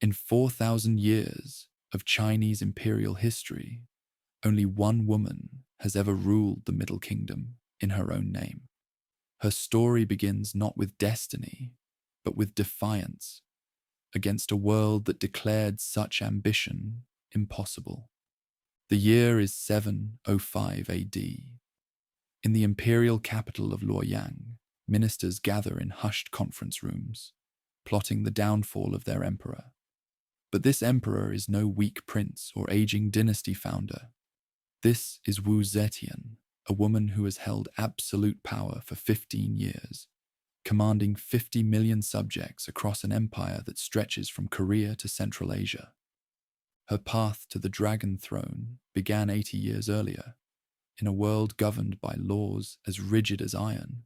In 4,000 years of Chinese imperial history, only one woman has ever ruled the Middle Kingdom in her own name. Her story begins not with destiny, but with defiance against a world that declared such ambition impossible. The year is 705 AD. In the imperial capital of Luoyang, ministers gather in hushed conference rooms, plotting the downfall of their emperor. But this emperor is no weak prince or aging dynasty founder. This is Wu Zetian, a woman who has held absolute power for 15 years, commanding 50 million subjects across an empire that stretches from Korea to Central Asia. Her path to the Dragon Throne began 80 years earlier, in a world governed by laws as rigid as iron,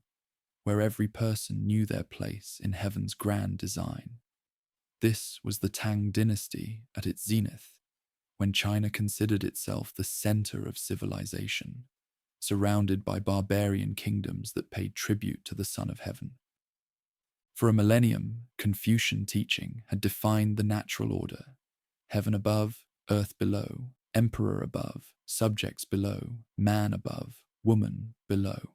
where every person knew their place in heaven's grand design. This was the Tang Dynasty at its zenith, when China considered itself the center of civilization, surrounded by barbarian kingdoms that paid tribute to the Son of Heaven. For a millennium, Confucian teaching had defined the natural order: heaven above, earth below, emperor above, subjects below, man above, woman below.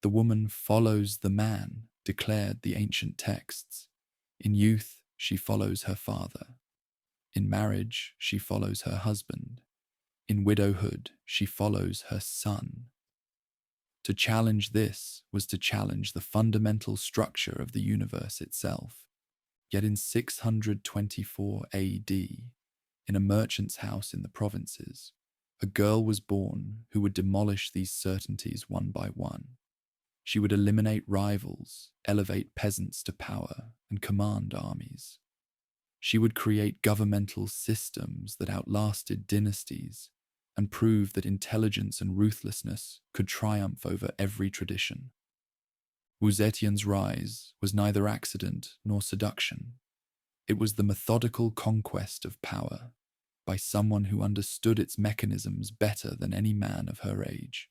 The woman follows the man, declared the ancient texts. In youth, she follows her father. In marriage, she follows her husband. In widowhood, she follows her son. To challenge this was to challenge the fundamental structure of the universe itself. Yet in 624 AD, in a merchant's house in the provinces, a girl was born who would demolish these certainties one by one. She would eliminate rivals, elevate peasants to power, and command armies. She would create governmental systems that outlasted dynasties and prove that intelligence and ruthlessness could triumph over every tradition. Wu Zetian's rise was neither accident nor seduction. It was the methodical conquest of power by someone who understood its mechanisms better than any man of her age.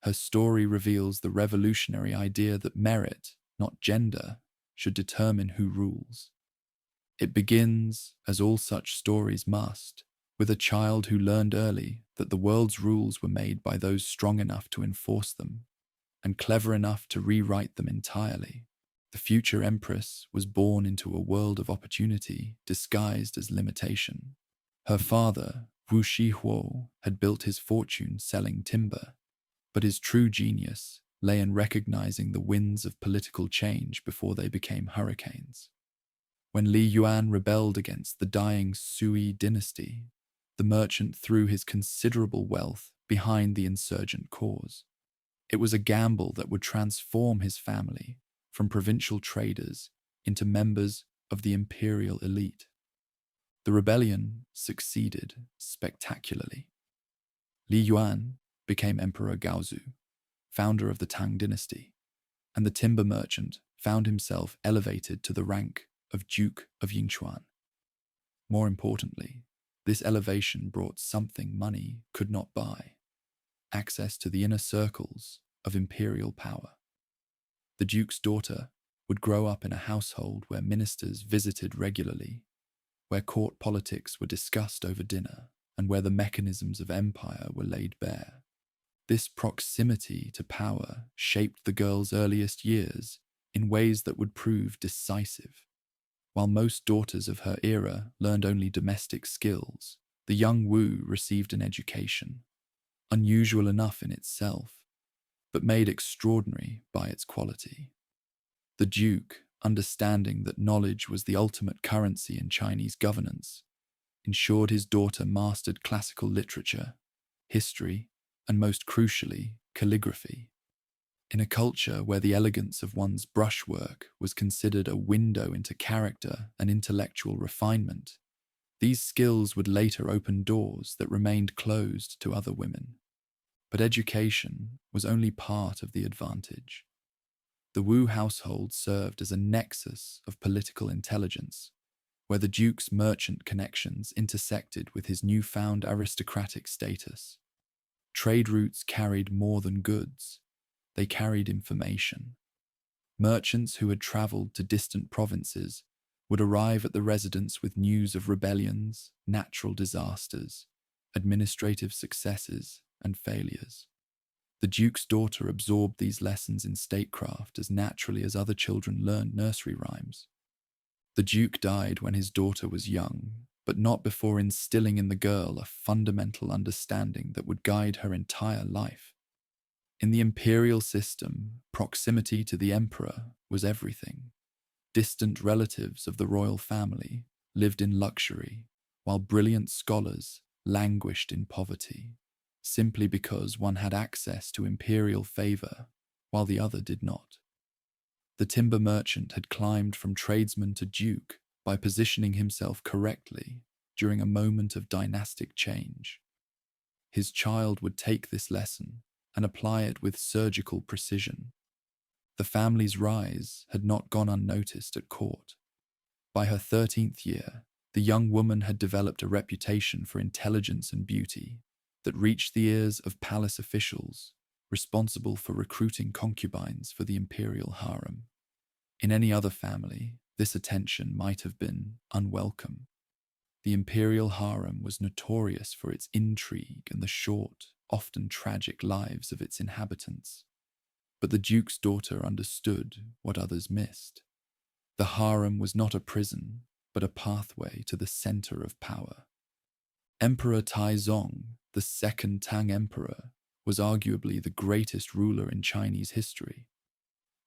Her story reveals the revolutionary idea that merit, not gender, should determine who rules. It begins, as all such stories must, with a child who learned early that the world's rules were made by those strong enough to enforce them and clever enough to rewrite them entirely. The future Empress was born into a world of opportunity disguised as limitation. Her father, Wu Shihuo, had built his fortune selling timber, but his true genius lay in recognizing the winds of political change before they became hurricanes. When Li Yuan rebelled against the dying Sui dynasty, the merchant threw his considerable wealth behind the insurgent cause. It was a gamble that would transform his family from provincial traders into members of the imperial elite. The rebellion succeeded spectacularly. Li Yuan became Emperor Gaozu, founder of the Tang Dynasty, and the timber merchant found himself elevated to the rank of Duke of Yingchuan. More importantly, this elevation brought something money could not buy: access to the inner circles of imperial power. The duke's daughter would grow up in a household where ministers visited regularly, where court politics were discussed over dinner, and where the mechanisms of empire were laid bare. This proximity to power shaped the girl's earliest years in ways that would prove decisive. While most daughters of her era learned only domestic skills, the young Wu received an education, unusual enough in itself, but made extraordinary by its quality. The Duke, understanding that knowledge was the ultimate currency in Chinese governance, ensured his daughter mastered classical literature, history, and most crucially, calligraphy. In a culture where the elegance of one's brushwork was considered a window into character and intellectual refinement, these skills would later open doors that remained closed to other women. But education was only part of the advantage. The Wu household served as a nexus of political intelligence, where the Duke's merchant connections intersected with his newfound aristocratic status. Trade routes carried more than goods. They carried information. Merchants who had traveled to distant provinces would arrive at the residence with news of rebellions, natural disasters, administrative successes, and failures. The Duke's daughter absorbed these lessons in statecraft as naturally as other children learned nursery rhymes. The Duke died when his daughter was young, but not before instilling in the girl a fundamental understanding that would guide her entire life. In the imperial system, proximity to the emperor was everything. Distant relatives of the royal family lived in luxury, while brilliant scholars languished in poverty, simply because one had access to imperial favor while the other did not. The timber merchant had climbed from tradesman to duke by positioning himself correctly during a moment of dynastic change. His child would take this lesson and apply it with surgical precision. The family's rise had not gone unnoticed at court. By her 13th year, the young woman had developed a reputation for intelligence and beauty that reached the ears of palace officials responsible for recruiting concubines for the imperial harem. In any other family, this attention might have been unwelcome. The imperial harem was notorious for its intrigue and the short, often tragic lives of its inhabitants. But the Duke's daughter understood what others missed. The harem was not a prison, but a pathway to the center of power. Emperor Taizong, the second Tang emperor, was arguably the greatest ruler in Chinese history.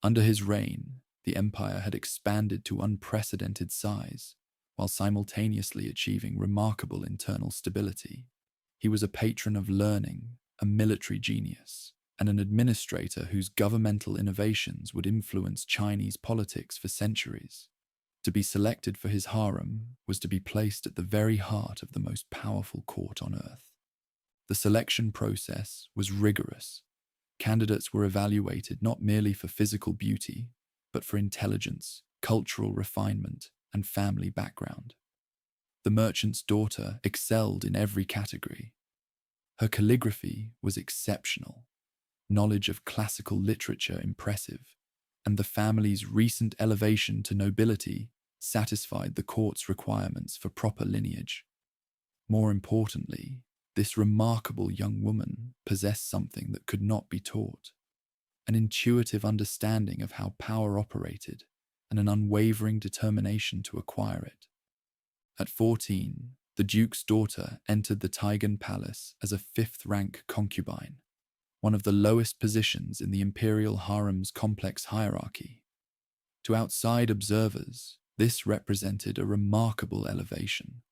Under his reign, the empire had expanded to unprecedented size, while simultaneously achieving remarkable internal stability. He was a patron of learning, a military genius, and an administrator whose governmental innovations would influence Chinese politics for centuries. To be selected for his harem was to be placed at the very heart of the most powerful court on earth. The selection process was rigorous. Candidates were evaluated not merely for physical beauty, but for intelligence, cultural refinement, and family background. The merchant's daughter excelled in every category. Her calligraphy was exceptional, knowledge of classical literature impressive, and the family's recent elevation to nobility satisfied the court's requirements for proper lineage. More importantly, this remarkable young woman possessed something that could not be taught: an intuitive understanding of how power operated and an unwavering determination to acquire it. At 14, the Duke's daughter entered the Taizong palace as a fifth-rank concubine, one of the lowest positions in the imperial harem's complex hierarchy. To outside observers, this represented a remarkable elevation.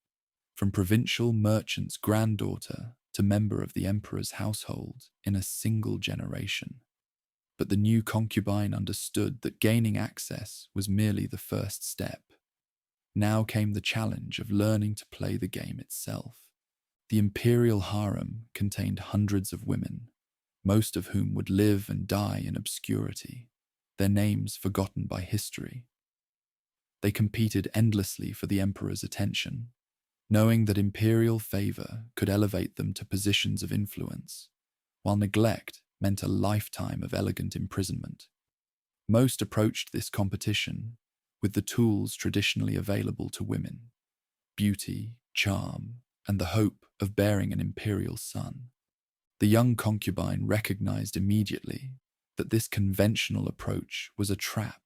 From provincial merchant's granddaughter to member of the emperor's household in a single generation. But the new concubine understood that gaining access was merely the first step. Now came the challenge of learning to play the game itself. The imperial harem contained hundreds of women, most of whom would live and die in obscurity, their names forgotten by history. They competed endlessly for the emperor's attention, knowing that imperial favor could elevate them to positions of influence, while neglect meant a lifetime of elegant imprisonment. Most approached this competition with the tools traditionally available to women: beauty, charm, and the hope of bearing an imperial son. The young concubine recognized immediately that this conventional approach was a trap.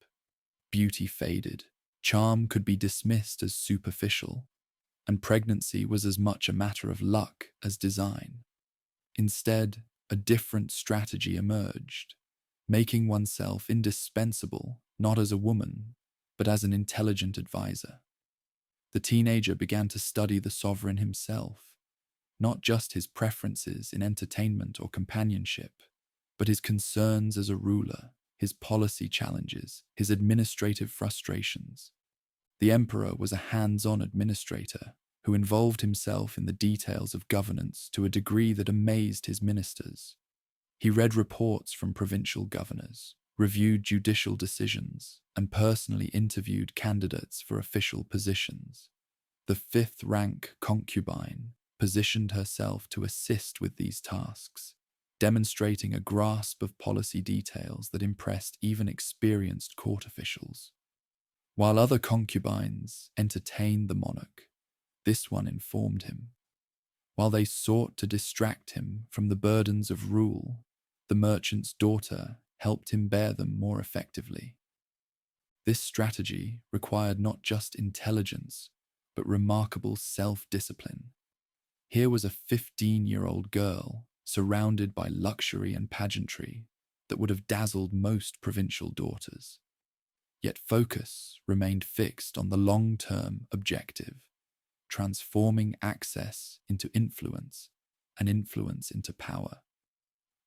Beauty faded, charm could be dismissed as superficial, and pregnancy was as much a matter of luck as design. Instead, a different strategy emerged, making oneself indispensable not as a woman, but as an intelligent advisor. The teenager began to study the sovereign himself, not just his preferences in entertainment or companionship, but his concerns as a ruler, his policy challenges, his administrative frustrations. The emperor was a hands-on administrator who involved himself in the details of governance to a degree that amazed his ministers. He read reports from provincial governors, reviewed judicial decisions, and personally interviewed candidates for official positions. The fifth-rank concubine positioned herself to assist with these tasks, demonstrating a grasp of policy details that impressed even experienced court officials. While other concubines entertained the monarch, this one informed him. While they sought to distract him from the burdens of rule, the merchant's daughter helped him bear them more effectively. This strategy required not just intelligence, but remarkable self-discipline. Here was a 15-year-old girl surrounded by luxury and pageantry that would have dazzled most provincial daughters. Yet focus remained fixed on the long-term objective, transforming access into influence and influence into power.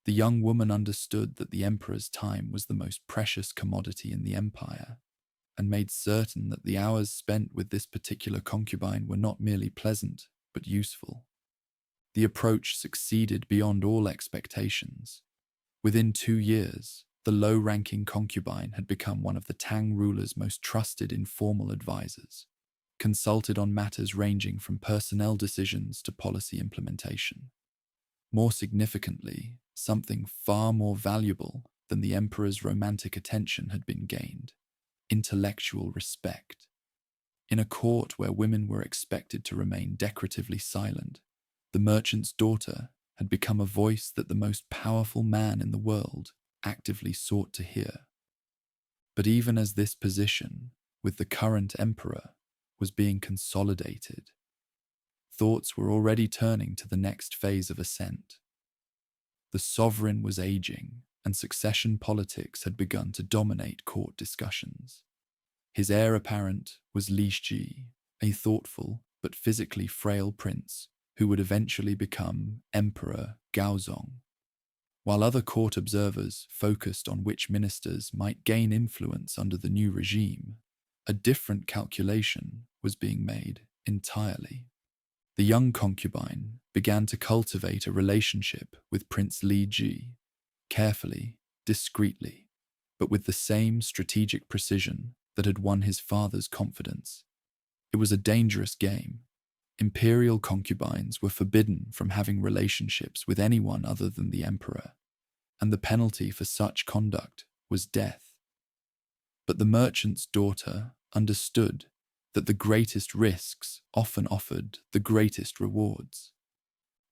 The young woman understood that the emperor's time was the most precious commodity in the empire, and made certain that the hours spent with this particular concubine were not merely pleasant, but useful. The approach succeeded beyond all expectations. Within 2 years, the low-ranking concubine had become one of the Tang ruler's most trusted informal advisors, consulted on matters ranging from personnel decisions to policy implementation. More significantly, something far more valuable than the emperor's romantic attention had been gained: intellectual respect. In a court where women were expected to remain decoratively silent, the merchant's daughter had become a voice that the most powerful man in the world actively sought to hear. But even as this position, with the current emperor, was being consolidated, thoughts were already turning to the next phase of ascent. The sovereign was aging, and succession politics had begun to dominate court discussions. His heir apparent was Li Shi, a thoughtful but physically frail prince who would eventually become Emperor Gaozong. While other court observers focused on which ministers might gain influence under the new regime, a different calculation was being made entirely. The young concubine began to cultivate a relationship with Prince Li Ji, carefully, discreetly, but with the same strategic precision that had won his father's confidence. It was a dangerous game. Imperial concubines were forbidden from having relationships with anyone other than the emperor, and the penalty for such conduct was death. But the merchant's daughter understood that the greatest risks often offered the greatest rewards.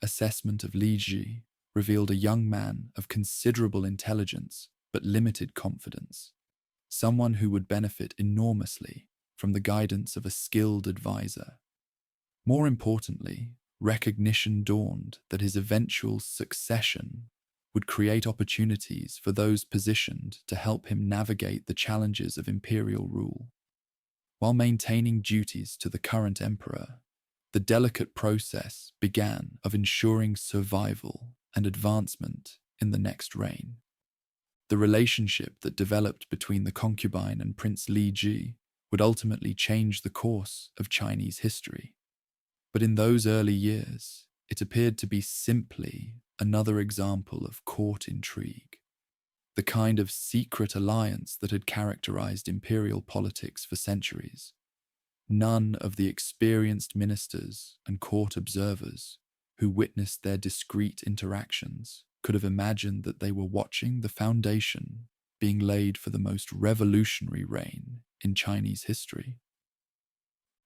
Assessment of Li Ji revealed a young man of considerable intelligence but limited confidence, someone who would benefit enormously from the guidance of a skilled advisor. More importantly, recognition dawned that his eventual succession would create opportunities for those positioned to help him navigate the challenges of imperial rule. While maintaining duties to the current emperor, the delicate process began of ensuring survival and advancement in the next reign. The relationship that developed between the concubine and Prince Li Ji would ultimately change the course of Chinese history. But in those early years, it appeared to be simply another example of court intrigue, the kind of secret alliance that had characterized imperial politics for centuries. None of the experienced ministers and court observers who witnessed their discreet interactions could have imagined that they were watching the foundation being laid for the most revolutionary reign in Chinese history.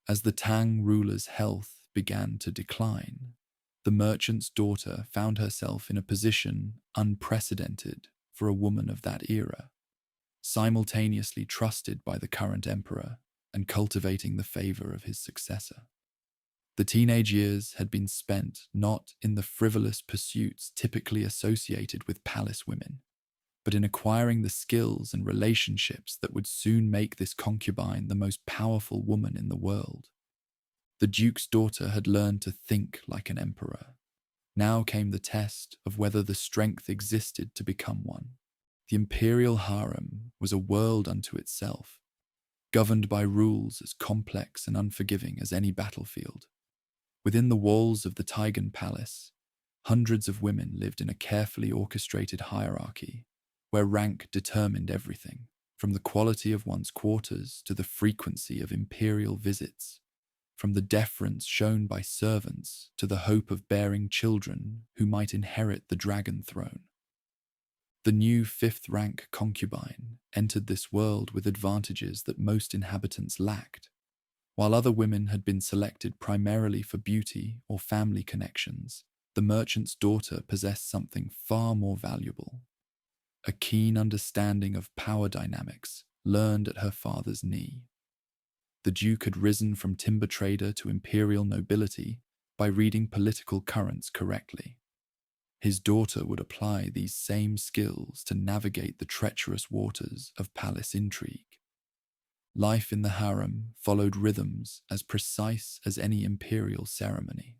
As the Tang ruler's health began to decline, the merchant's daughter found herself in a position unprecedented for a woman of that era, simultaneously trusted by the current emperor and cultivating the favor of his successor. The teenage years had been spent not in the frivolous pursuits typically associated with palace women, but in acquiring the skills and relationships that would soon make this concubine the most powerful woman in the world. The duke's daughter had learned to think like an emperor. Now came the test of whether the strength existed to become one. The imperial harem was a world unto itself, governed by rules as complex and unforgiving as any battlefield. Within the walls of the Taizong palace, hundreds of women lived in a carefully orchestrated hierarchy, where rank determined everything, from the quality of one's quarters to the frequency of imperial visits, from the deference shown by servants to the hope of bearing children who might inherit the dragon throne. The new fifth-rank concubine entered this world with advantages that most inhabitants lacked. While other women had been selected primarily for beauty or family connections, the merchant's daughter possessed something far more valuable: a keen understanding of power dynamics learned at her father's knee. The Duke had risen from timber trader to imperial nobility by reading political currents correctly. His daughter would apply these same skills to navigate the treacherous waters of palace intrigue. Life in the harem followed rhythms as precise as any imperial ceremony.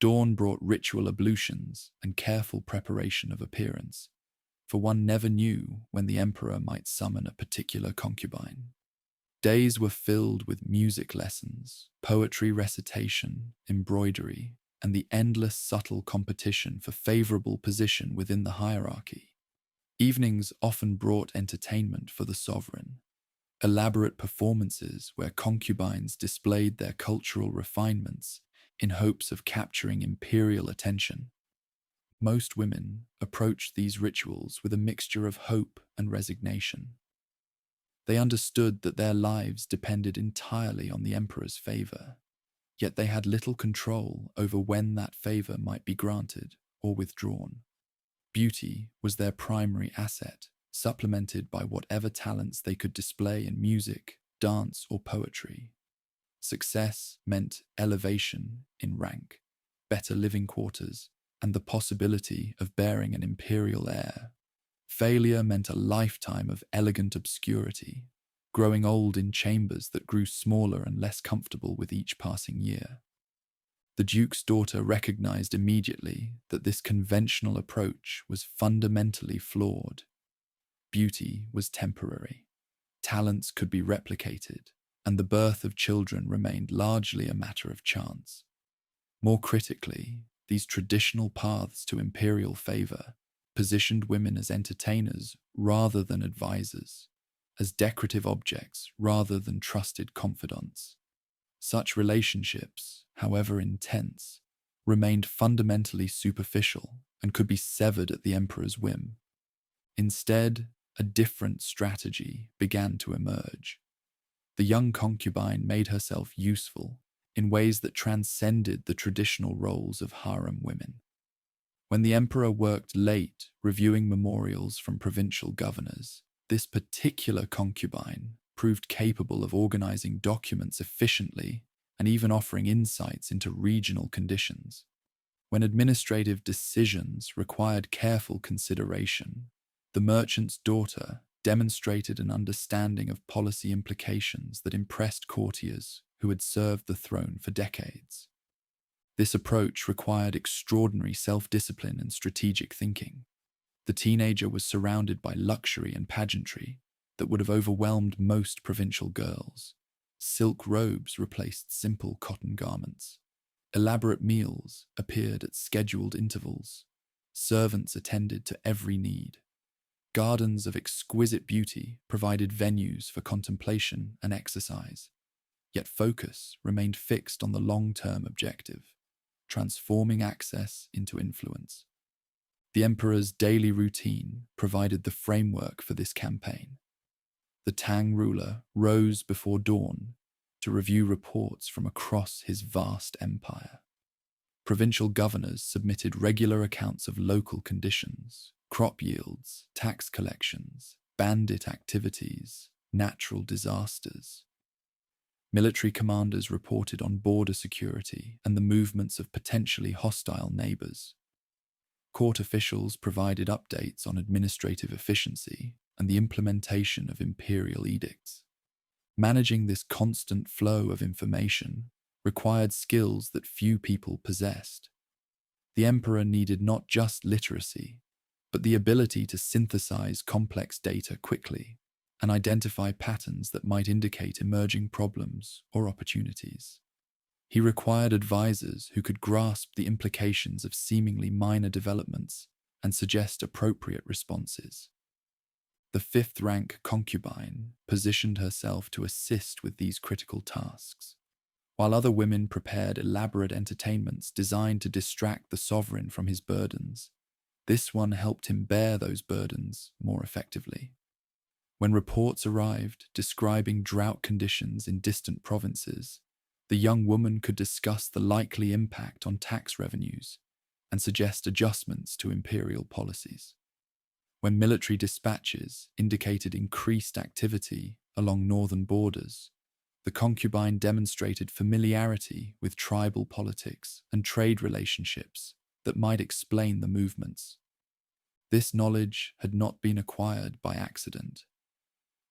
Dawn brought ritual ablutions and careful preparation of appearance, for one never knew when the emperor might summon a particular concubine. Days were filled with music lessons, poetry recitation, embroidery, and the endless subtle competition for favorable position within the hierarchy. Evenings often brought entertainment for the sovereign. Elaborate performances where concubines displayed their cultural refinements in hopes of capturing imperial attention. Most women approached these rituals with a mixture of hope and resignation. They understood that their lives depended entirely on the emperor's favor, yet they had little control over when that favor might be granted or withdrawn. Beauty was their primary asset, supplemented by whatever talents they could display in music, dance, or poetry. Success meant elevation in rank, better living quarters, and the possibility of bearing an imperial heir. Failure meant a lifetime of elegant obscurity, growing old in chambers that grew smaller and less comfortable with each passing year. The Duke's daughter recognized immediately that this conventional approach was fundamentally flawed. Beauty was temporary. Talents could be replicated, and the birth of children remained largely a matter of chance. More critically, these traditional paths to imperial favor positioned women as entertainers rather than advisors, as decorative objects rather than trusted confidants. Such relationships, however intense, remained fundamentally superficial and could be severed at the emperor's whim. Instead, a different strategy began to emerge. The young concubine made herself useful in ways that transcended the traditional roles of harem women. When the emperor worked late reviewing memorials from provincial governors, this particular concubine proved capable of organizing documents efficiently and even offering insights into regional conditions. When administrative decisions required careful consideration, the merchant's daughter demonstrated an understanding of policy implications that impressed courtiers who had served the throne for decades. This approach required extraordinary self-discipline and strategic thinking. The teenager was surrounded by luxury and pageantry that would have overwhelmed most provincial girls. Silk robes replaced simple cotton garments. Elaborate meals appeared at scheduled intervals. Servants attended to every need. Gardens of exquisite beauty provided venues for contemplation and exercise. Yet focus remained fixed on the long-term objective: transforming access into influence. The emperor's daily routine provided the framework for this campaign. The Tang ruler rose before dawn to review reports from across his vast empire. Provincial governors submitted regular accounts of local conditions, crop yields, tax collections, bandit activities, natural disasters. Military commanders reported on border security and the movements of potentially hostile neighbors. Court officials provided updates on administrative efficiency and the implementation of imperial edicts. Managing this constant flow of information required skills that few people possessed. The emperor needed not just literacy, but the ability to synthesize complex data quickly and identify patterns that might indicate emerging problems or opportunities. He required advisors who could grasp the implications of seemingly minor developments and suggest appropriate responses. The fifth-rank concubine positioned herself to assist with these critical tasks, while other women prepared elaborate entertainments designed to distract the sovereign from his burdens. This one helped him bear those burdens more effectively. When reports arrived describing drought conditions in distant provinces, the young woman could discuss the likely impact on tax revenues and suggest adjustments to imperial policies. When military dispatches indicated increased activity along northern borders, the concubine demonstrated familiarity with tribal politics and trade relationships that might explain the movements. This knowledge had not been acquired by accident.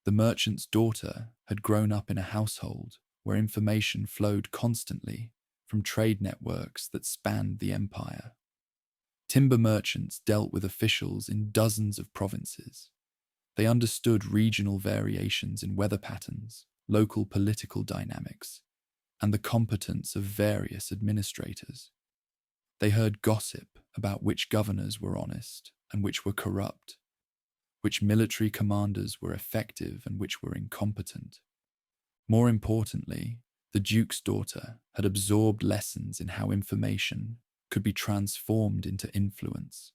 The merchant's daughter had grown up in a household where information flowed constantly from trade networks that spanned the empire. Timber merchants dealt with officials in dozens of provinces. They understood regional variations in weather patterns, local political dynamics, and the competence of various administrators. They heard gossip about which governors were honest and which were corrupt, which military commanders were effective and which were incompetent. More importantly, the Duke's daughter had absorbed lessons in how information could be transformed into influence.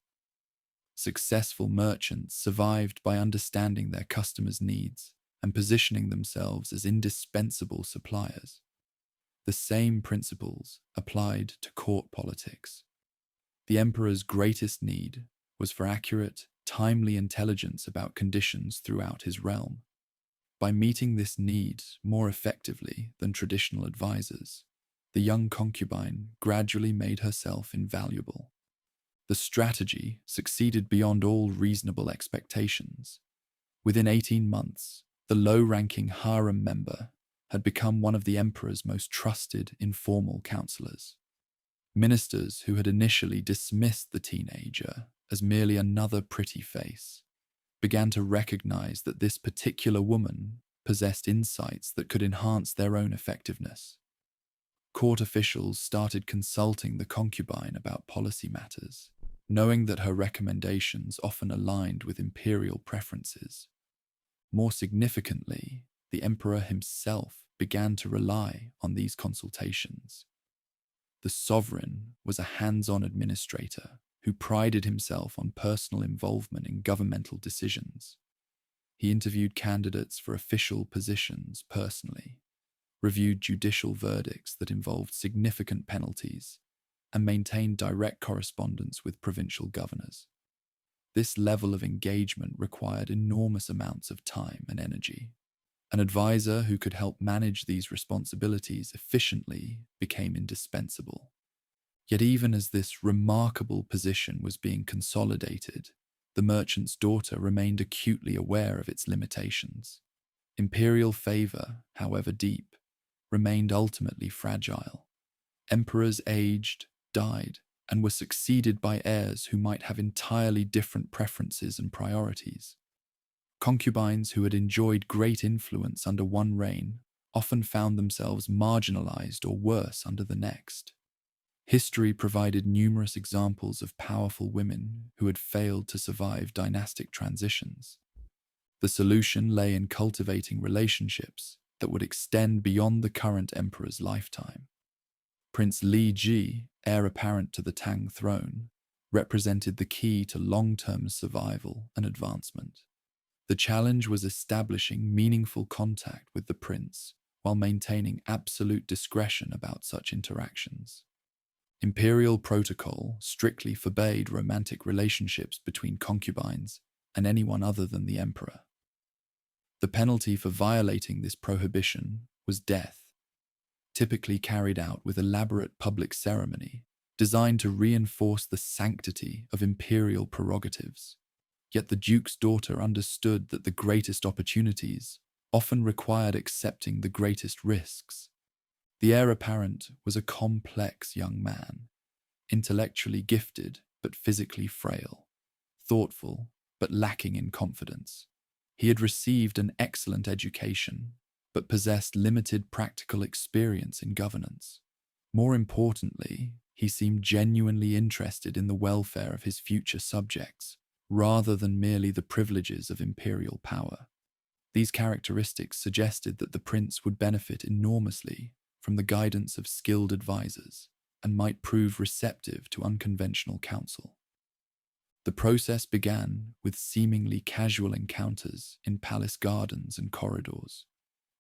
Successful merchants survived by understanding their customers' needs and positioning themselves as indispensable suppliers. The same principles applied to court politics. The emperor's greatest need was for accurate, timely intelligence about conditions throughout his realm. By meeting this need more effectively than traditional advisors, the young concubine gradually made herself invaluable. The strategy succeeded beyond all reasonable expectations. Within 18 months, the low-ranking harem member had become one of the emperor's most trusted informal counselors. Ministers who had initially dismissed the teenager as merely another pretty face began to recognize that this particular woman possessed insights that could enhance their own effectiveness. Court officials started consulting the concubine about policy matters, knowing that her recommendations often aligned with imperial preferences. More significantly, the emperor himself began to rely on these consultations. The sovereign was a hands-on administrator who prided himself on personal involvement in governmental decisions. He interviewed candidates for official positions personally, reviewed judicial verdicts that involved significant penalties, and maintained direct correspondence with provincial governors. This level of engagement required enormous amounts of time and energy. An advisor who could help manage these responsibilities efficiently became indispensable. Yet even as this remarkable position was being consolidated, the merchant's daughter remained acutely aware of its limitations. Imperial favor, however deep, remained ultimately fragile. Emperors aged, died, and were succeeded by heirs who might have entirely different preferences and priorities. Concubines who had enjoyed great influence under one reign often found themselves marginalized or worse under the next. History provided numerous examples of powerful women who had failed to survive dynastic transitions. The solution lay in cultivating relationships that would extend beyond the current emperor's lifetime. Prince Li Ji, heir apparent to the Tang throne, represented the key to long-term survival and advancement. The challenge was establishing meaningful contact with the prince while maintaining absolute discretion about such interactions. Imperial protocol strictly forbade romantic relationships between concubines and anyone other than the emperor. The penalty for violating this prohibition was death, typically carried out with elaborate public ceremony designed to reinforce the sanctity of imperial prerogatives. Yet the Duke's daughter understood that the greatest opportunities often required accepting the greatest risks. The heir apparent was a complex young man, intellectually gifted but physically frail, thoughtful but lacking in confidence. He had received an excellent education, but possessed limited practical experience in governance. More importantly, he seemed genuinely interested in the welfare of his future subjects, rather than merely the privileges of imperial power. These characteristics suggested that the prince would benefit enormously from the guidance of skilled advisors and might prove receptive to unconventional counsel. The process began with seemingly casual encounters in palace gardens and corridors.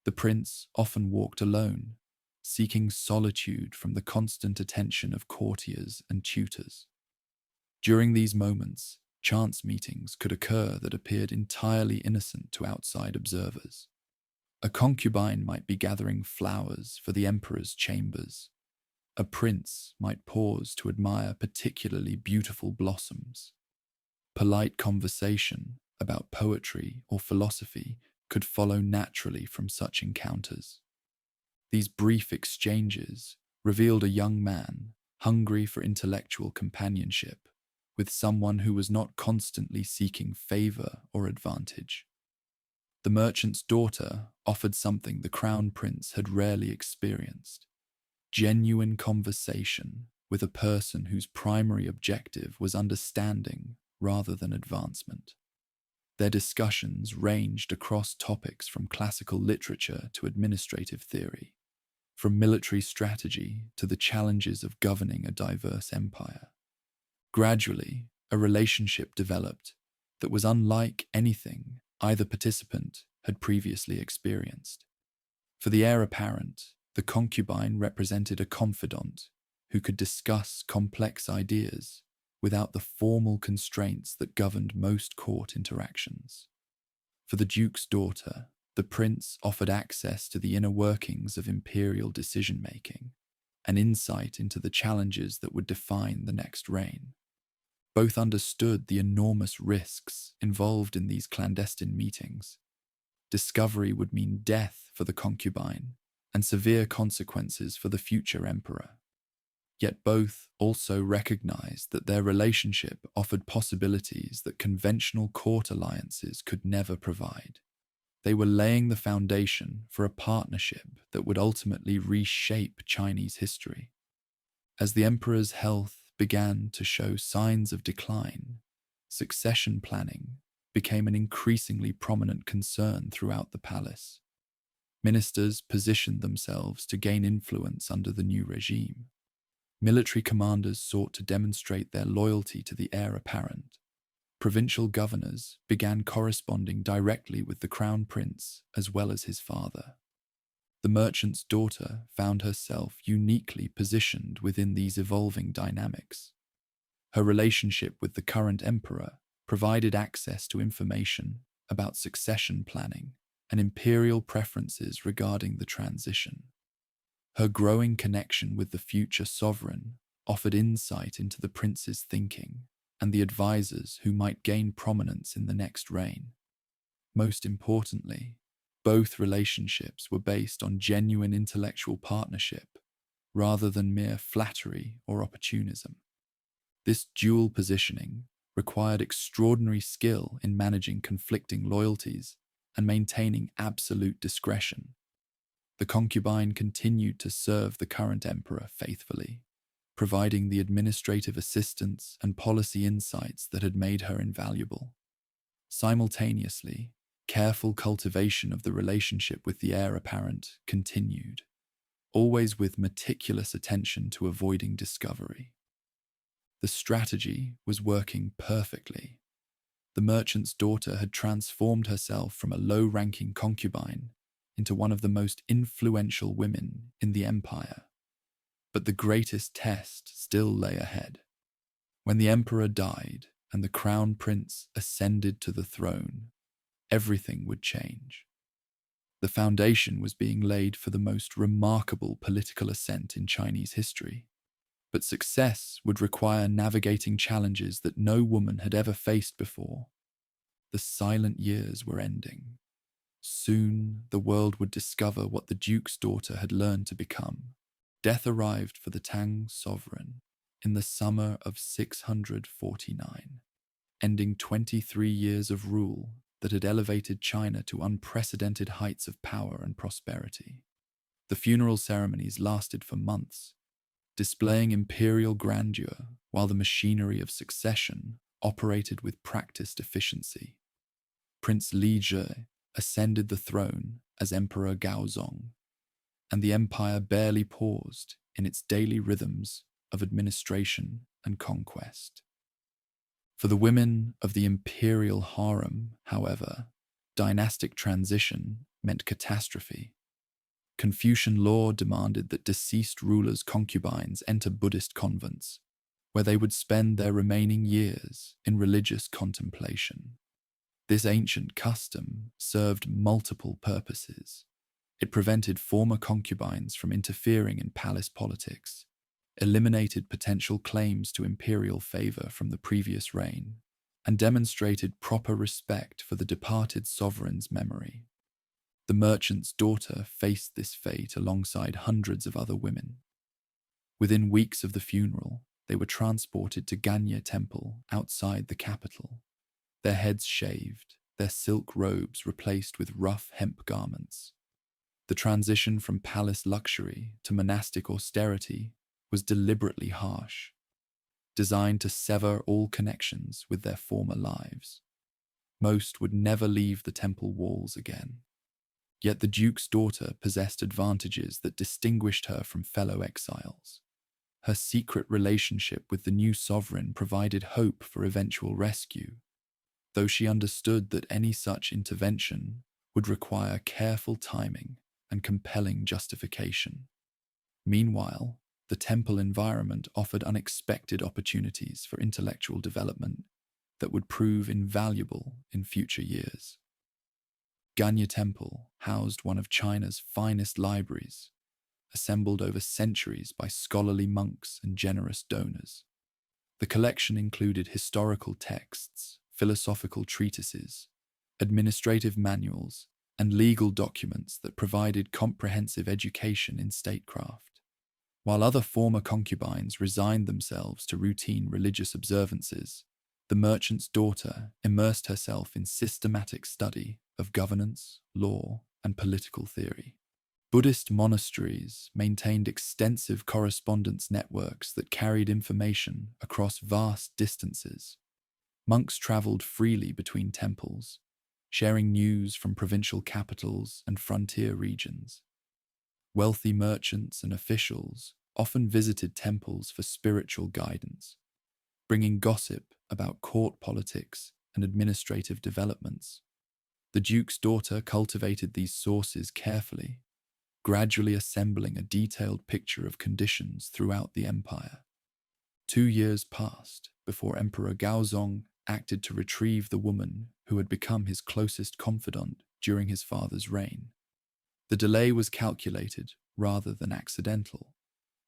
The prince often walked alone, seeking solitude from the constant attention of courtiers and tutors. During these moments, chance meetings could occur that appeared entirely innocent to outside observers. A concubine might be gathering flowers for the emperor's chambers. A prince might pause to admire particularly beautiful blossoms. Polite conversation about poetry or philosophy could follow naturally from such encounters. These brief exchanges revealed a young man hungry for intellectual companionship with someone who was not constantly seeking favor or advantage. The merchant's daughter offered something the crown prince had rarely experienced: genuine conversation with a person whose primary objective was understanding rather than advancement. Their discussions ranged across topics from classical literature to administrative theory, from military strategy to the challenges of governing a diverse empire. Gradually, a relationship developed that was unlike anything either participant had previously experienced. For the heir apparent, the concubine represented a confidant who could discuss complex ideas without the formal constraints that governed most court interactions. For the duke's daughter, the prince offered access to the inner workings of imperial decision-making, an insight into the challenges that would define the next reign. Both understood the enormous risks involved in these clandestine meetings. Discovery would mean death for the concubine and severe consequences for the future emperor. Yet both also recognized that their relationship offered possibilities that conventional court alliances could never provide. They were laying the foundation for a partnership that would ultimately reshape Chinese history. As the emperor's health began to show signs of decline, succession planning became an increasingly prominent concern throughout the palace. Ministers positioned themselves to gain influence under the new regime. Military commanders sought to demonstrate their loyalty to the heir apparent. Provincial governors began corresponding directly with the crown prince as well as his father. The merchant's daughter found herself uniquely positioned within these evolving dynamics. Her relationship with the current emperor provided access to information about succession planning and imperial preferences regarding the transition. Her growing connection with the future sovereign offered insight into the prince's thinking and the advisors who might gain prominence in the next reign. Most importantly, both relationships were based on genuine intellectual partnership rather than mere flattery or opportunism. This dual positioning required extraordinary skill in managing conflicting loyalties and maintaining absolute discretion. The concubine continued to serve the current emperor faithfully, providing the administrative assistance and policy insights that had made her invaluable. Simultaneously, careful cultivation of the relationship with the heir apparent continued, always with meticulous attention to avoiding discovery. The strategy was working perfectly. The merchant's daughter had transformed herself from a low-ranking concubine into one of the most influential women in the empire. But the greatest test still lay ahead. When the emperor died and the crown prince ascended to the throne, everything would change. The foundation was being laid for the most remarkable political ascent in Chinese history. But success would require navigating challenges that no woman had ever faced before. The silent years were ending. Soon, the world would discover what the duke's daughter had learned to become. Death arrived for the Tang sovereign in the summer of 649, ending 23 years of rule that had elevated China to unprecedented heights of power and prosperity. The funeral ceremonies lasted for months, displaying imperial grandeur while the machinery of succession operated with practiced efficiency. Prince Li Zhe ascended the throne as Emperor Gaozong, and the empire barely paused in its daily rhythms of administration and conquest. For the women of the imperial harem, however, dynastic transition meant catastrophe. Confucian law demanded that deceased rulers' concubines enter Buddhist convents, where they would spend their remaining years in religious contemplation. This ancient custom served multiple purposes. It prevented former concubines from interfering in palace politics, eliminated potential claims to imperial favor from the previous reign, and demonstrated proper respect for the departed sovereign's memory. The merchant's daughter faced this fate alongside hundreds of other women. Within weeks of the funeral, they were transported to Ganya Temple outside the capital, their heads shaved, their silk robes replaced with rough hemp garments. The transition from palace luxury to monastic austerity was deliberately harsh, designed to sever all connections with their former lives. Most would never leave the temple walls again. Yet the duke's daughter possessed advantages that distinguished her from fellow exiles. Her secret relationship with the new sovereign provided hope for eventual rescue, though she understood that any such intervention would require careful timing and compelling justification. Meanwhile, the temple environment offered unexpected opportunities for intellectual development that would prove invaluable in future years. Ganya Temple housed one of China's finest libraries, assembled over centuries by scholarly monks and generous donors. The collection included historical texts, philosophical treatises, administrative manuals, and legal documents that provided comprehensive education in statecraft. While other former concubines resigned themselves to routine religious observances, the merchant's daughter immersed herself in systematic study of governance, law, and political theory. Buddhist monasteries maintained extensive correspondence networks that carried information across vast distances. Monks traveled freely between temples, sharing news from provincial capitals and frontier regions. Wealthy merchants and officials often visited temples for spiritual guidance, bringing gossip about court politics and administrative developments. The duke's daughter cultivated these sources carefully, gradually assembling a detailed picture of conditions throughout the empire. 2 years passed before Emperor Gaozong acted to retrieve the woman who had become his closest confidant during his father's reign. The delay was calculated rather than accidental.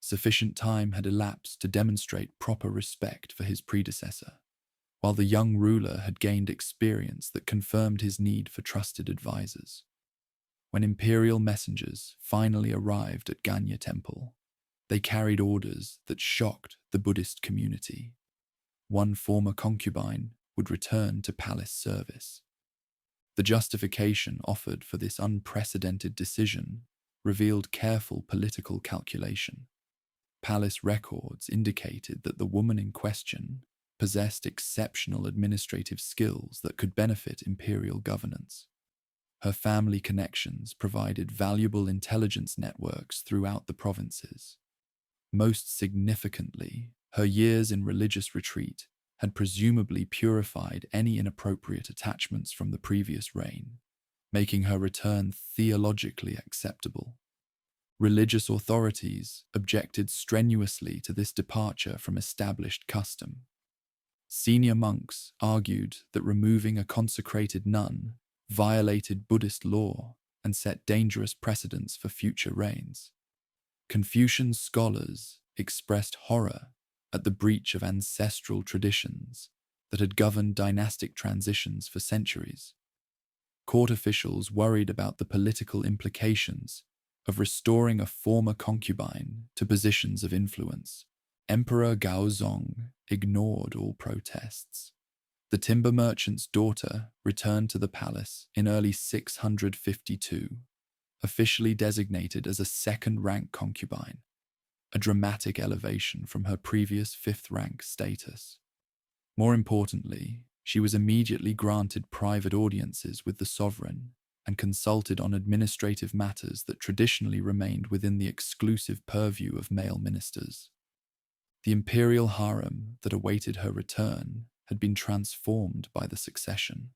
Sufficient time had elapsed to demonstrate proper respect for his predecessor, while the young ruler had gained experience that confirmed his need for trusted advisors. When imperial messengers finally arrived at Ganya Temple, they carried orders that shocked the Buddhist community. One former concubine would return to palace service. The justification offered for this unprecedented decision revealed careful political calculation. Palace records indicated that the woman in question possessed exceptional administrative skills that could benefit imperial governance. Her family connections provided valuable intelligence networks throughout the provinces. Most significantly, her years in religious retreat had presumably purified any inappropriate attachments from the previous reign, making her return theologically acceptable. Religious authorities objected strenuously to this departure from established custom. Senior monks argued that removing a consecrated nun violated Buddhist law and set dangerous precedents for future reigns. Confucian scholars expressed horror at the breach of ancestral traditions that had governed dynastic transitions for centuries. Court officials worried about the political implications of restoring a former concubine to positions of influence. Emperor Gaozong ignored all protests. The timber merchant's daughter returned to the palace in early 652, officially designated as a second-rank concubine, a dramatic elevation from her previous fifth-rank status. More importantly, she was immediately granted private audiences with the sovereign and consulted on administrative matters that traditionally remained within the exclusive purview of male ministers. The imperial harem that awaited her return had been transformed by the succession.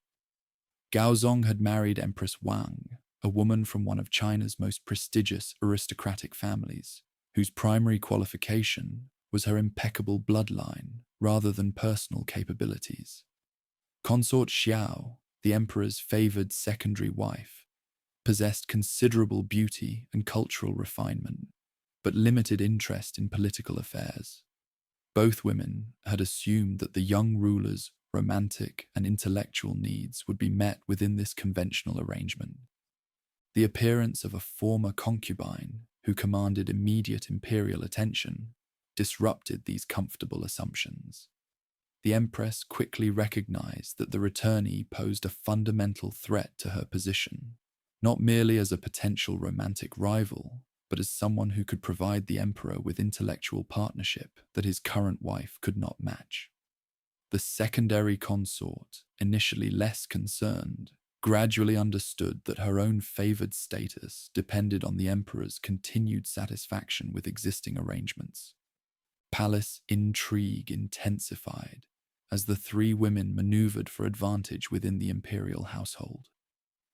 Gaozong had married Empress Wang, a woman from one of China's most prestigious aristocratic families, whose primary qualification was her impeccable bloodline rather than personal capabilities. Consort Xiao, the emperor's favored secondary wife, possessed considerable beauty and cultural refinement, but limited interest in political affairs. Both women had assumed that the young ruler's romantic and intellectual needs would be met within this conventional arrangement. The appearance of a former concubine who commanded immediate imperial attention disrupted these comfortable assumptions. The Empress quickly recognized that the returnee posed a fundamental threat to her position, not merely as a potential romantic rival, but as someone who could provide the Emperor with intellectual partnership that his current wife could not match. The secondary consort, initially less concerned, gradually understood that her own favored status depended on the Emperor's continued satisfaction with existing arrangements. Palace intrigue intensified as the three women maneuvered for advantage within the imperial household.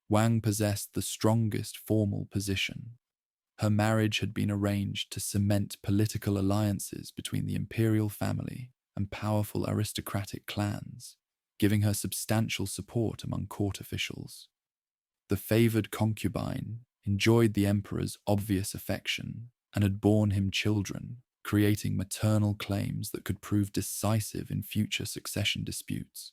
Wang possessed the strongest formal position. Her marriage had been arranged to cement political alliances between the imperial family and powerful aristocratic clans, giving her substantial support among court officials. The favored concubine enjoyed the emperor's obvious affection and had borne him children, creating maternal claims that could prove decisive in future succession disputes.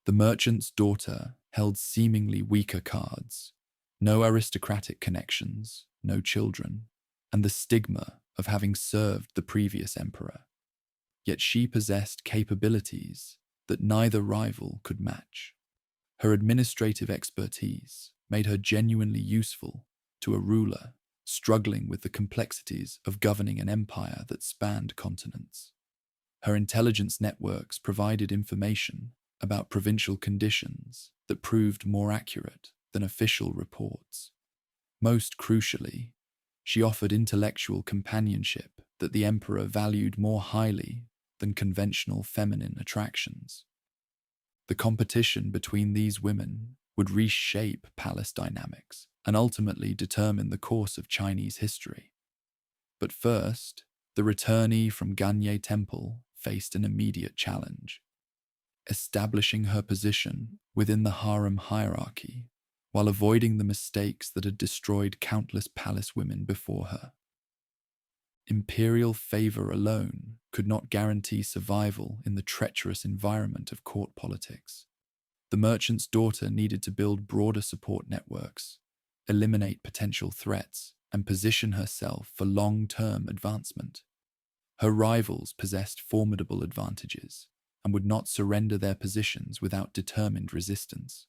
The merchant's daughter held seemingly weaker cards: no aristocratic connections, no children, and the stigma of having served the previous emperor. Yet she possessed capabilities that neither rival could match. Her administrative expertise made her genuinely useful to a ruler struggling with the complexities of governing an empire that spanned continents. Her intelligence networks provided information about provincial conditions that proved more accurate than official reports. Most crucially, she offered intellectual companionship that the emperor valued more highly than conventional feminine attractions. The competition between these women would reshape palace dynamics and ultimately determine the course of Chinese history. But first, the returnee from Ganye Temple faced an immediate challenge: establishing her position within the harem hierarchy while avoiding the mistakes that had destroyed countless palace women before her. Imperial favor alone could not guarantee survival in the treacherous environment of court politics. The merchant's daughter needed to build broader support networks, eliminate potential threats, and position herself for long-term advancement. Her rivals possessed formidable advantages and would not surrender their positions without determined resistance.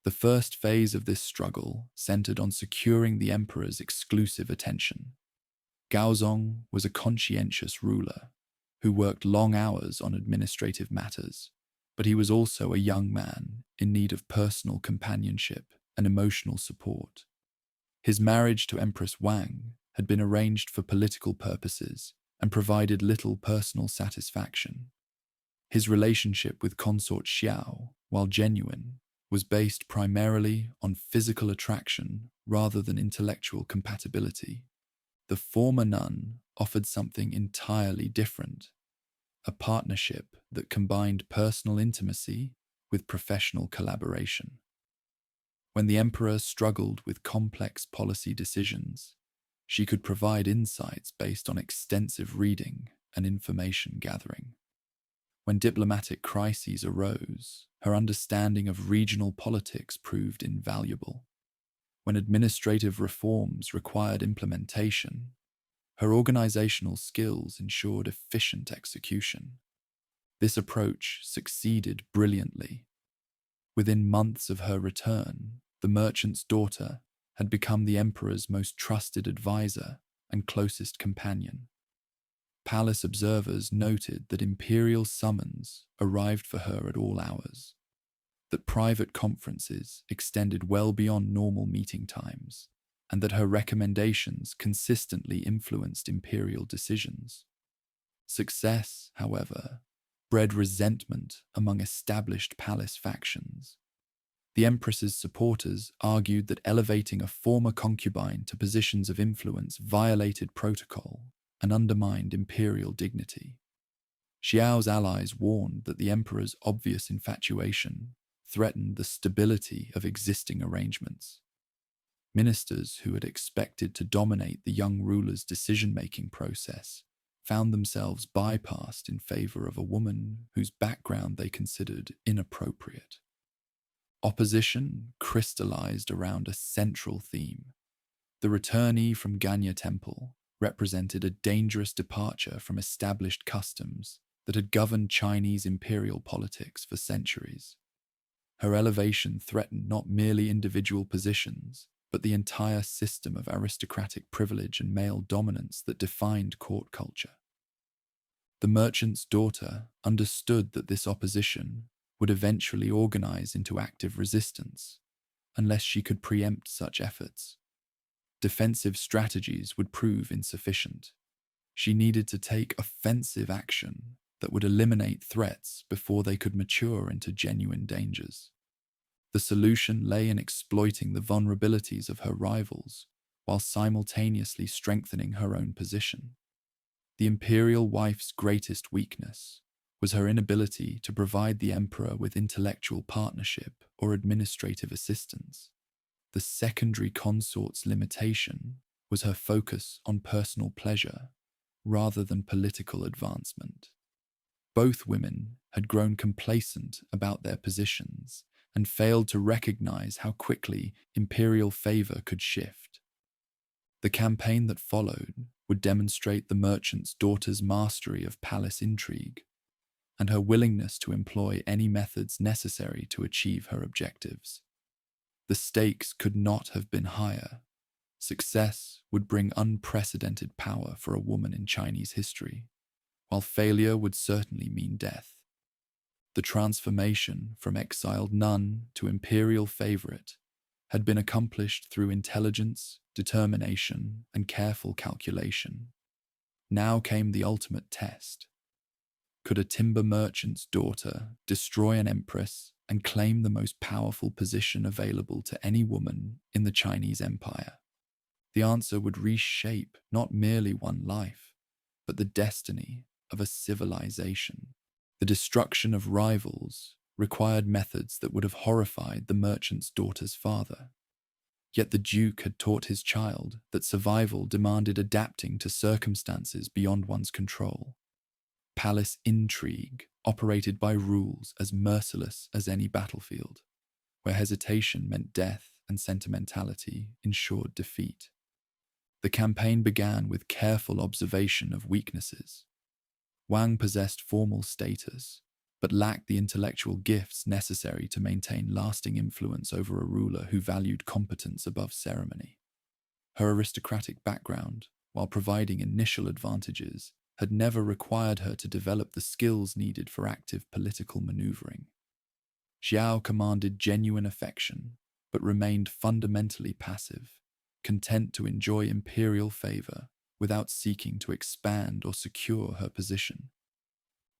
The first phase of this struggle centered on securing the emperor's exclusive attention. Gaozong was a conscientious ruler who worked long hours on administrative matters, but he was also a young man in need of personal companionship and emotional support. His marriage to Empress Wang had been arranged for political purposes and provided little personal satisfaction. His relationship with Consort Xiao, while genuine, was based primarily on physical attraction rather than intellectual compatibility. The former nun offered something entirely different: a partnership that combined personal intimacy with professional collaboration. When the emperor struggled with complex policy decisions, she could provide insights based on extensive reading and information gathering. When diplomatic crises arose, her understanding of regional politics proved invaluable. When administrative reforms required implementation, her organizational skills ensured efficient execution. This approach succeeded brilliantly. Within months of her return, the merchant's daughter had become the emperor's most trusted advisor and closest companion. Palace observers noted that imperial summons arrived for her at all hours, that private conferences extended well beyond normal meeting times, and that her recommendations consistently influenced imperial decisions. Success, however, spread resentment among established palace factions. The Empress's supporters argued that elevating a former concubine to positions of influence violated protocol and undermined imperial dignity. Xiao's allies warned that the emperor's obvious infatuation threatened the stability of existing arrangements. Ministers who had expected to dominate the young ruler's decision-making process found themselves bypassed in favor of a woman whose background they considered inappropriate. Opposition crystallized around a central theme. The returnee from Ganya Temple represented a dangerous departure from established customs that had governed Chinese imperial politics for centuries. Her elevation threatened not merely individual positions, but the entire system of aristocratic privilege and male dominance that defined court culture. The merchant's daughter understood that this opposition would eventually organize into active resistance, unless she could preempt such efforts. Defensive strategies would prove insufficient. She needed to take offensive action that would eliminate threats before they could mature into genuine dangers. The solution lay in exploiting the vulnerabilities of her rivals while simultaneously strengthening her own position. The imperial wife's greatest weakness was her inability to provide the emperor with intellectual partnership or administrative assistance. The secondary consort's limitation was her focus on personal pleasure rather than political advancement. Both women had grown complacent about their positions and failed to recognize how quickly imperial favor could shift. The campaign that followed would demonstrate the merchant's daughter's mastery of palace intrigue and her willingness to employ any methods necessary to achieve her objectives. The stakes could not have been higher. Success would bring unprecedented power for a woman in Chinese history, while failure would certainly mean death. The transformation from exiled nun to imperial favorite had been accomplished through intelligence, determination, and careful calculation. Now came the ultimate test. Could a timber merchant's daughter destroy an empress and claim the most powerful position available to any woman in the Chinese empire? The answer would reshape not merely one life, but the destiny of a civilization. The destruction of rivals required methods that would have horrified the merchant's daughter's father. Yet the Duke had taught his child that survival demanded adapting to circumstances beyond one's control. Palace intrigue operated by rules as merciless as any battlefield, where hesitation meant death and sentimentality ensured defeat. The campaign began with careful observation of weaknesses. Wang possessed formal status, but lacked the intellectual gifts necessary to maintain lasting influence over a ruler who valued competence above ceremony. Her aristocratic background, while providing initial advantages, had never required her to develop the skills needed for active political maneuvering. Xiao commanded genuine affection, but remained fundamentally passive, content to enjoy imperial favor without seeking to expand or secure her position.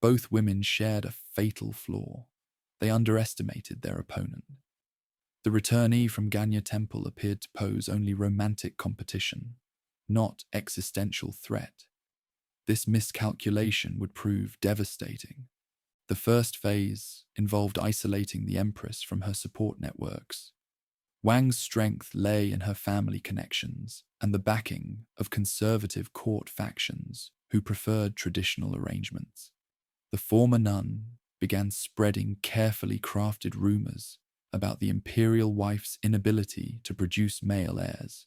Both women shared a fatal flaw. They underestimated their opponent. The returnee from Ganya Temple appeared to pose only romantic competition, not existential threat. This miscalculation would prove devastating. The first phase involved isolating the Empress from her support networks. Wang's strength lay in her family connections and the backing of conservative court factions who preferred traditional arrangements. The former nun began spreading carefully crafted rumors about the imperial wife's inability to produce male heirs,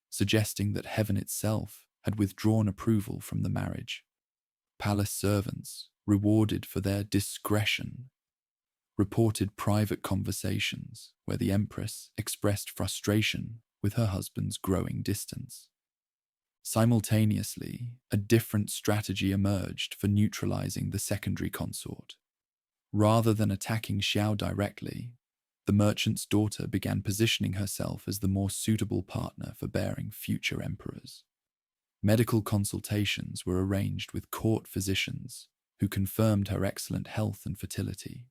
suggesting that heaven itself had withdrawn approval from the marriage. Palace servants, rewarded for their discretion, reported private conversations where the Empress expressed frustration with her husband's growing distance. Simultaneously, a different strategy emerged for neutralizing the secondary consort. Rather than attacking Xiao directly, the merchant's daughter began positioning herself as the more suitable partner for bearing future emperors. Medical consultations were arranged with court physicians, who confirmed her excellent health and fertility.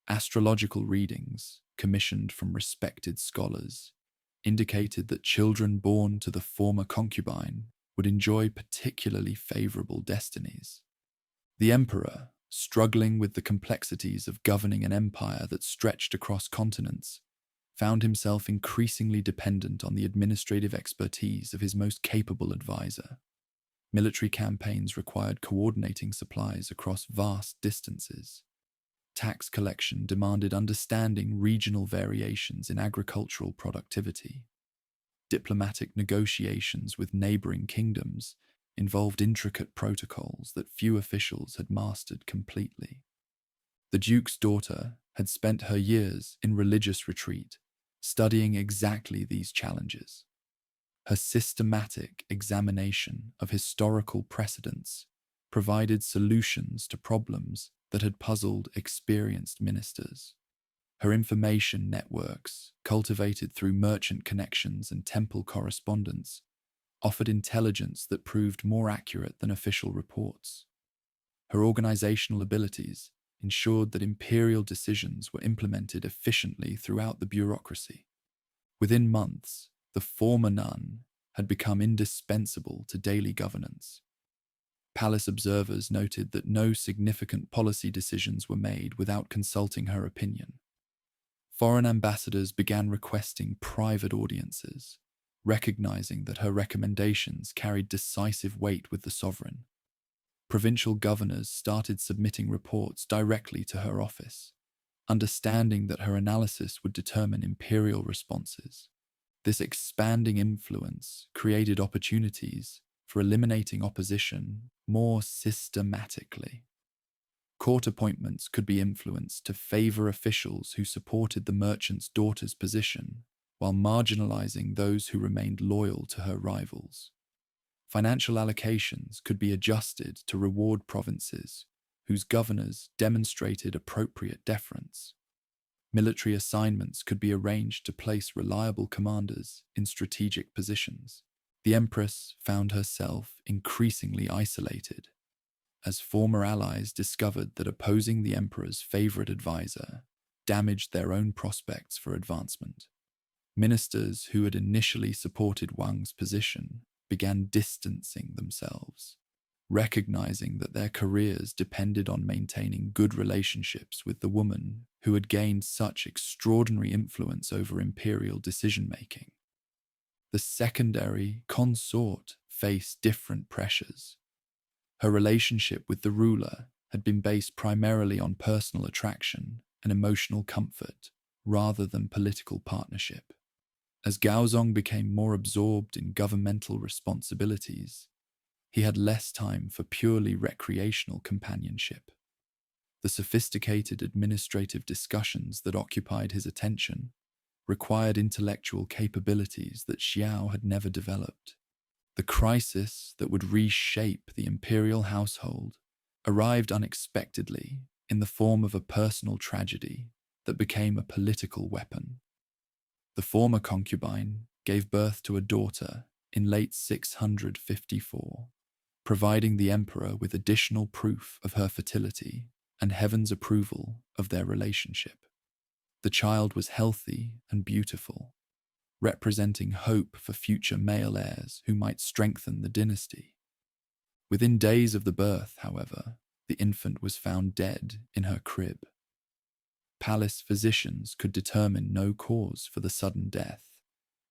Astrological readings, commissioned from respected scholars, indicated that children born to the former concubine would enjoy particularly favorable destinies. The emperor, struggling with the complexities of governing an empire that stretched across continents, found himself increasingly dependent on the administrative expertise of his most capable advisor. Military campaigns required coordinating supplies across vast distances. Tax collection demanded understanding regional variations in agricultural productivity. Diplomatic negotiations with neighboring kingdoms involved intricate protocols that few officials had mastered completely. The duke's daughter had spent her years in religious retreat, studying exactly these challenges. Her systematic examination of historical precedents provided solutions to problems that had puzzled experienced ministers. Her information networks, cultivated through merchant connections and temple correspondence, offered intelligence that proved more accurate than official reports. Her organizational abilities ensured that imperial decisions were implemented efficiently throughout the bureaucracy. Within months, the former nun had become indispensable to daily governance. Palace observers noted that no significant policy decisions were made without consulting her opinion. Foreign ambassadors began requesting private audiences, recognizing that her recommendations carried decisive weight with the sovereign. Provincial governors started submitting reports directly to her office, understanding that her analysis would determine imperial responses. This expanding influence created opportunities for eliminating opposition more systematically. Court appointments could be influenced to favor officials who supported the merchant's daughter's position, while marginalizing those who remained loyal to her rivals. Financial allocations could be adjusted to reward provinces whose governors demonstrated appropriate deference. Military assignments could be arranged to place reliable commanders in strategic positions. The Empress found herself increasingly isolated, as former allies discovered that opposing the Emperor's favorite advisor damaged their own prospects for advancement. Ministers who had initially supported Wang's position began distancing themselves, recognizing that their careers depended on maintaining good relationships with the woman who had gained such extraordinary influence over imperial decision-making. The secondary consort faced different pressures. Her relationship with the ruler had been based primarily on personal attraction and emotional comfort rather than political partnership. As Gaozong became more absorbed in governmental responsibilities, he had less time for purely recreational companionship. The sophisticated administrative discussions that occupied his attention required intellectual capabilities that Xiao had never developed. The crisis that would reshape the imperial household arrived unexpectedly in the form of a personal tragedy that became a political weapon. The former concubine gave birth to a daughter in late 654, providing the emperor with additional proof of her fertility and heaven's approval of their relationship. The child was healthy and beautiful, representing hope for future male heirs who might strengthen the dynasty. Within days of the birth, however, the infant was found dead in her crib. Palace physicians could determine no cause for the sudden death,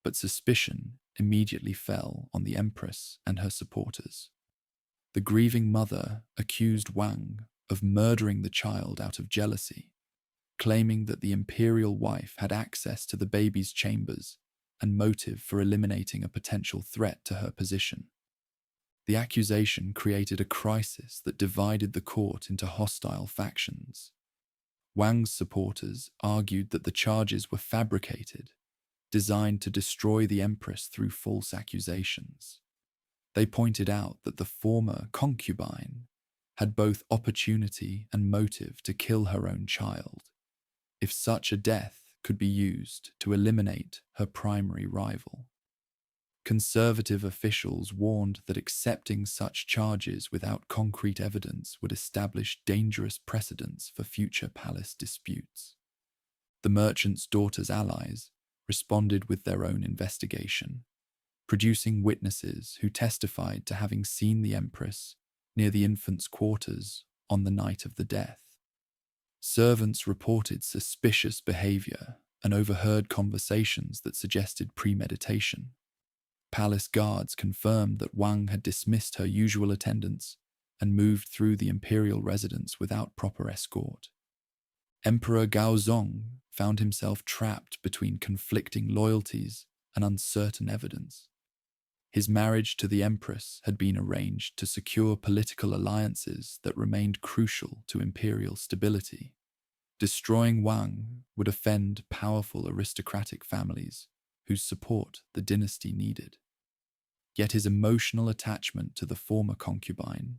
but suspicion immediately fell on the Empress and her supporters. The grieving mother accused Wang of murdering the child out of jealousy, claiming that the imperial wife had access to the baby's chambers and motive for eliminating a potential threat to her position. The accusation created a crisis that divided the court into hostile factions. Wang's supporters argued that the charges were fabricated, designed to destroy the Empress through false accusations. They pointed out that the former concubine had both opportunity and motive to kill her own child, if such a death could be used to eliminate her primary rival. Conservative officials warned that accepting such charges without concrete evidence would establish dangerous precedents for future palace disputes. The merchant's daughter's allies responded with their own investigation, producing witnesses who testified to having seen the Empress near the infant's quarters on the night of the death. Servants reported suspicious behavior and overheard conversations that suggested premeditation. Palace guards confirmed that Wang had dismissed her usual attendants and moved through the imperial residence without proper escort. Emperor Gaozong found himself trapped between conflicting loyalties and uncertain evidence. His marriage to the Empress had been arranged to secure political alliances that remained crucial to imperial stability. Destroying Wang would offend powerful aristocratic families whose support the dynasty needed. Yet his emotional attachment to the former concubine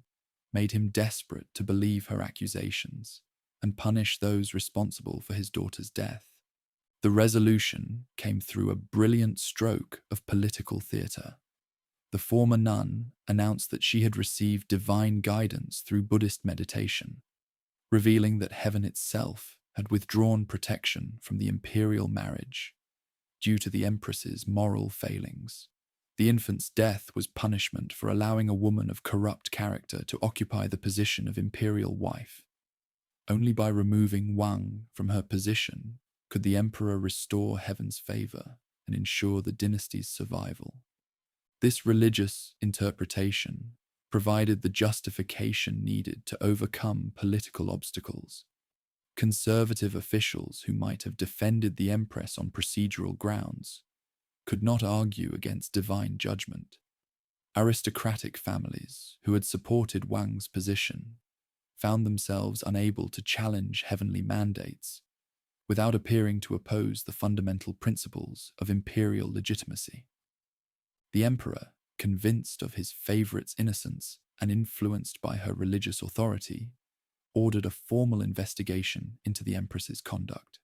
made him desperate to believe her accusations and punish those responsible for his daughter's death. The resolution came through a brilliant stroke of political theatre. The former nun announced that she had received divine guidance through Buddhist meditation, revealing that heaven itself had withdrawn protection from the imperial marriage due to the Empress's moral failings. The infant's death was punishment for allowing a woman of corrupt character to occupy the position of imperial wife. Only by removing Wang from her position could the emperor restore heaven's favor and ensure the dynasty's survival. This religious interpretation provided the justification needed to overcome political obstacles. Conservative officials who might have defended the Empress on procedural grounds could not argue against divine judgment. Aristocratic families who had supported Wang's position found themselves unable to challenge heavenly mandates without appearing to oppose the fundamental principles of imperial legitimacy. The emperor, convinced of his favorite's innocence and influenced by her religious authority, ordered a formal investigation into the Empress's conduct.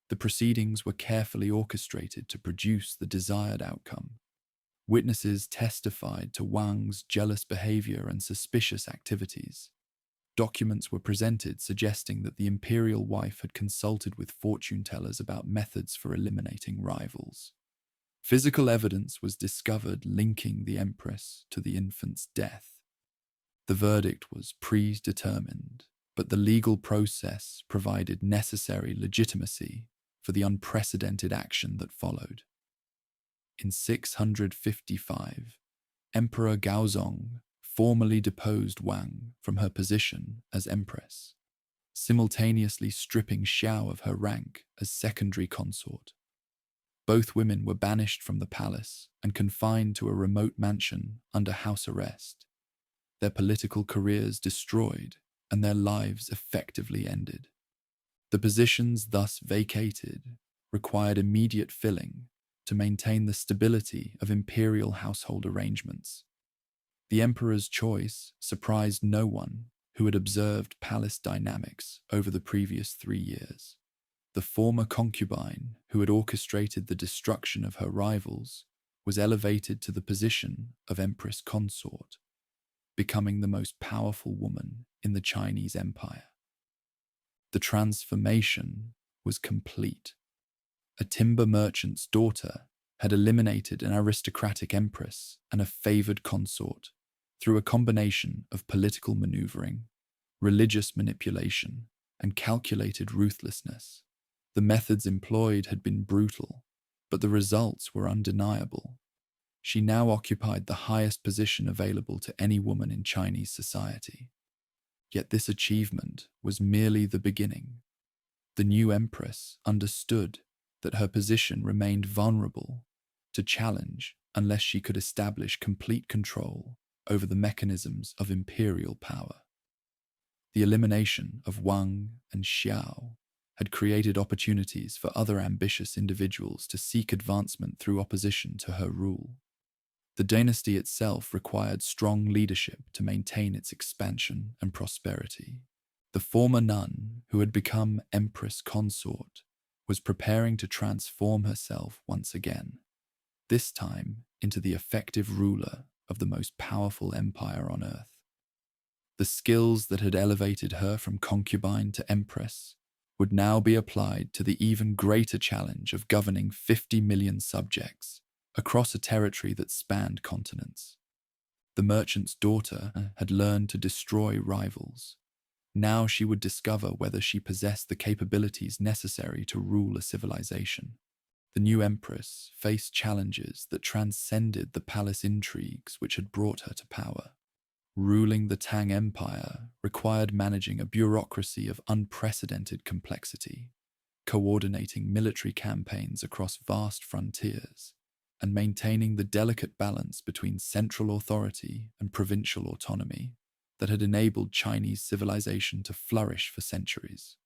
The proceedings were carefully orchestrated to produce the desired outcome. Witnesses testified to Wang's jealous behavior and suspicious activities. Documents were presented suggesting that the imperial wife had consulted with fortune tellers about methods for eliminating rivals. Physical evidence was discovered linking the Empress to the infant's death. The verdict was predetermined, but the legal process provided necessary legitimacy for the unprecedented action that followed. In 655, Emperor Gaozong formally deposed Wang from her position as Empress, simultaneously stripping Xiao of her rank as secondary consort. Both women were banished from the palace and confined to a remote mansion under house arrest, their political careers destroyed and their lives effectively ended. The positions thus vacated required immediate filling to maintain the stability of imperial household arrangements. The emperor's choice surprised no one who had observed palace dynamics over the previous 3 years. The former concubine, who had orchestrated the destruction of her rivals, was elevated to the position of Empress consort, becoming the most powerful woman in the Chinese Empire. The transformation was complete. A timber merchant's daughter had eliminated an aristocratic empress and a favored consort through a combination of political maneuvering, religious manipulation, and calculated ruthlessness. The methods employed had been brutal, but the results were undeniable. She now occupied the highest position available to any woman in Chinese society. Yet this achievement was merely the beginning. The new empress understood that her position remained vulnerable to challenge unless she could establish complete control over the mechanisms of imperial power. The elimination of Wang and Xiao had created opportunities for other ambitious individuals to seek advancement through opposition to her rule. The dynasty itself required strong leadership to maintain its expansion and prosperity. The former nun, who had become Empress consort, was preparing to transform herself once again. This time, into the effective ruler of the most powerful empire on earth. The skills that had elevated her from concubine to empress would now be applied to the even greater challenge of governing 50 million subjects across a territory that spanned continents. The merchant's daughter had learned to destroy rivals. Now she would discover whether she possessed the capabilities necessary to rule a civilization. The new empress faced challenges that transcended the palace intrigues which had brought her to power. Ruling the Tang Empire required managing a bureaucracy of unprecedented complexity, coordinating military campaigns across vast frontiers, and maintaining the delicate balance between central authority and provincial autonomy that had enabled Chinese civilization to flourish for centuries.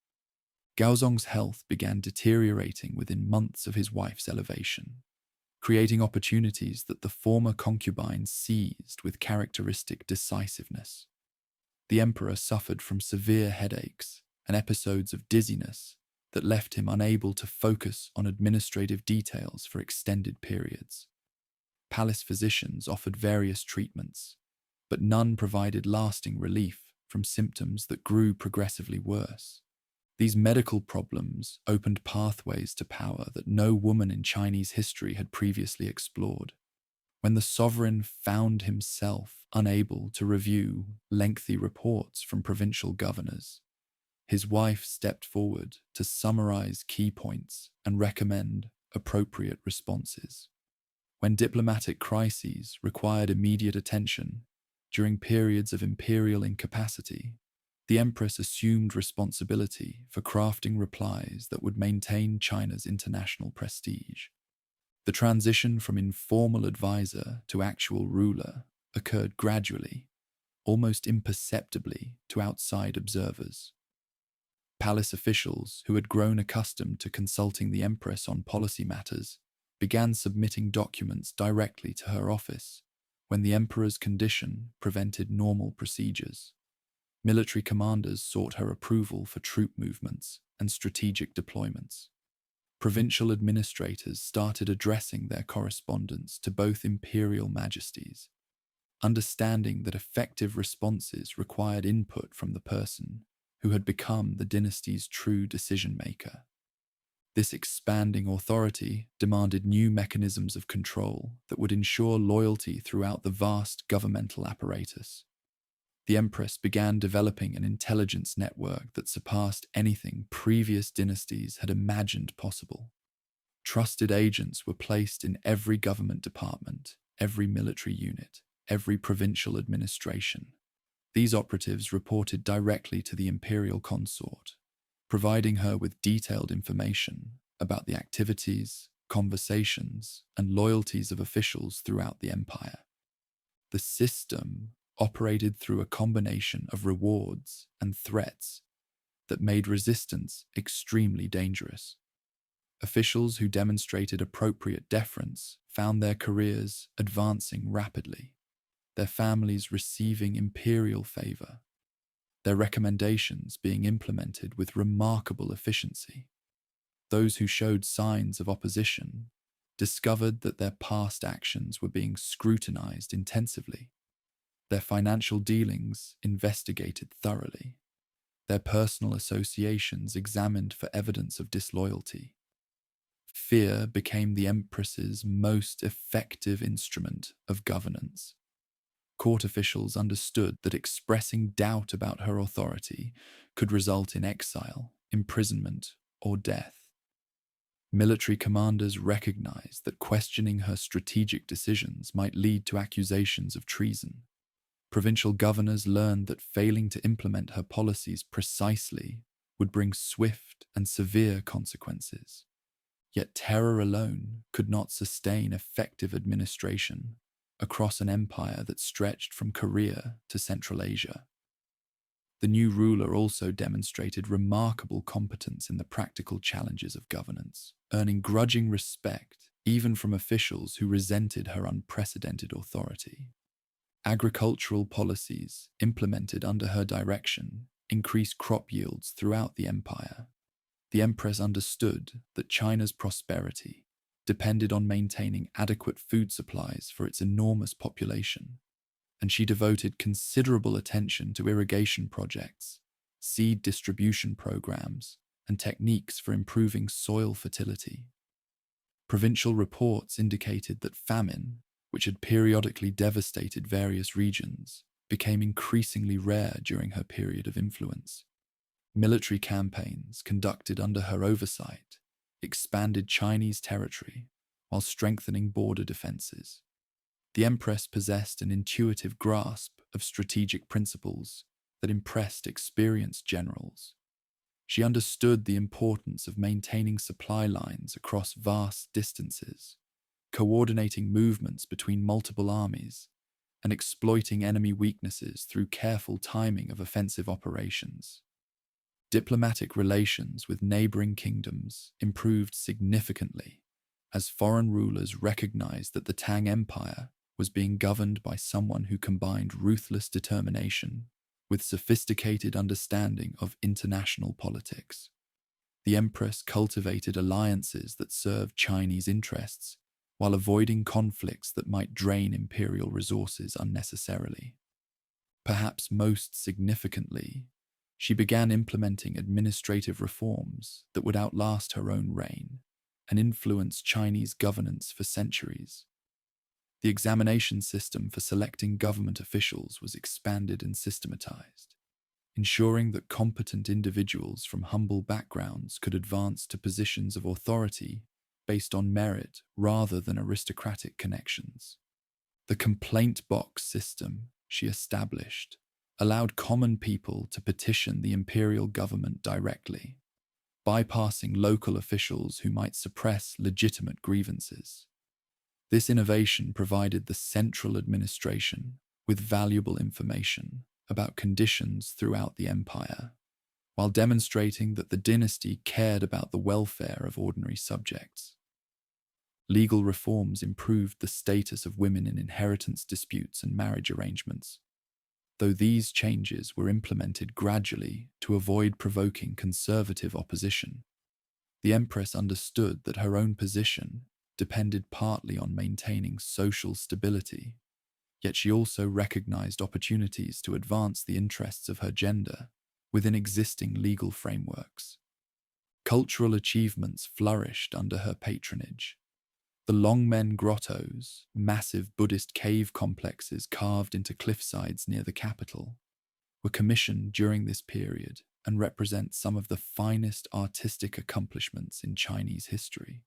Gaozong's health began deteriorating within months of his wife's elevation, creating opportunities that the former concubine seized with characteristic decisiveness. The emperor suffered from severe headaches and episodes of dizziness that left him unable to focus on administrative details for extended periods. Palace physicians offered various treatments, but none provided lasting relief from symptoms that grew progressively worse. These medical problems opened pathways to power that no woman in Chinese history had previously explored. When the sovereign found himself unable to review lengthy reports from provincial governors, his wife stepped forward to summarize key points and recommend appropriate responses. When diplomatic crises required immediate attention during periods of imperial incapacity, the Empress assumed responsibility for crafting replies that would maintain China's international prestige. The transition from informal advisor to actual ruler occurred gradually, almost imperceptibly to outside observers. Palace officials who had grown accustomed to consulting the Empress on policy matters began submitting documents directly to her office when the Emperor's condition prevented normal procedures. Military commanders sought her approval for troop movements and strategic deployments. Provincial administrators started addressing their correspondence to both imperial majesties, understanding that effective responses required input from the person who had become the dynasty's true decision-maker. This expanding authority demanded new mechanisms of control that would ensure loyalty throughout the vast governmental apparatus. The Empress began developing an intelligence network that surpassed anything previous dynasties had imagined possible. Trusted agents were placed in every government department, every military unit, every provincial administration. These operatives reported directly to the imperial consort, providing her with detailed information about the activities, conversations, and loyalties of officials throughout the empire. The system operated through a combination of rewards and threats that made resistance extremely dangerous. Officials who demonstrated appropriate deference found their careers advancing rapidly, their families receiving imperial favor, their recommendations being implemented with remarkable efficiency. Those who showed signs of opposition discovered that their past actions were being scrutinized intensively, their financial dealings investigated thoroughly, their personal associations examined for evidence of disloyalty. Fear became the Empress's most effective instrument of governance. Court officials understood that expressing doubt about her authority could result in exile, imprisonment, or death. Military commanders recognized that questioning her strategic decisions might lead to accusations of treason. Provincial governors learned that failing to implement her policies precisely would bring swift and severe consequences. Yet terror alone could not sustain effective administration across an empire that stretched from Korea to Central Asia. The new ruler also demonstrated remarkable competence in the practical challenges of governance, earning grudging respect even from officials who resented her unprecedented authority. Agricultural policies implemented under her direction increased crop yields throughout the empire. The Empress understood that China's prosperity depended on maintaining adequate food supplies for its enormous population, and she devoted considerable attention to irrigation projects, seed distribution programs, and techniques for improving soil fertility. Provincial reports indicated that famine, which had periodically devastated various regions, became increasingly rare during her period of influence. Military campaigns conducted under her oversight expanded Chinese territory while strengthening border defenses. The Empress possessed an intuitive grasp of strategic principles that impressed experienced generals. She understood the importance of maintaining supply lines across vast distances, coordinating movements between multiple armies, and exploiting enemy weaknesses through careful timing of offensive operations. Diplomatic relations with neighboring kingdoms improved significantly as foreign rulers recognized that the Tang Empire was being governed by someone who combined ruthless determination with sophisticated understanding of international politics. The Empress cultivated alliances that served Chinese interests while avoiding conflicts that might drain imperial resources unnecessarily. Perhaps most significantly, she began implementing administrative reforms that would outlast her own reign and influence Chinese governance for centuries. The examination system for selecting government officials was expanded and systematized, ensuring that competent individuals from humble backgrounds could advance to positions of authority based on merit rather than aristocratic connections. The complaint box system she established allowed common people to petition the imperial government directly, bypassing local officials who might suppress legitimate grievances. This innovation provided the central administration with valuable information about conditions throughout the empire, while demonstrating that the dynasty cared about the welfare of ordinary subjects. Legal reforms improved the status of women in inheritance disputes and marriage arrangements, though these changes were implemented gradually to avoid provoking conservative opposition. The Empress understood that her own position depended partly on maintaining social stability, yet she also recognized opportunities to advance the interests of her gender within existing legal frameworks. Cultural achievements flourished under her patronage. The Longmen grottos, massive Buddhist cave complexes carved into cliffsides near the capital, were commissioned during this period and represent some of the finest artistic accomplishments in Chinese history.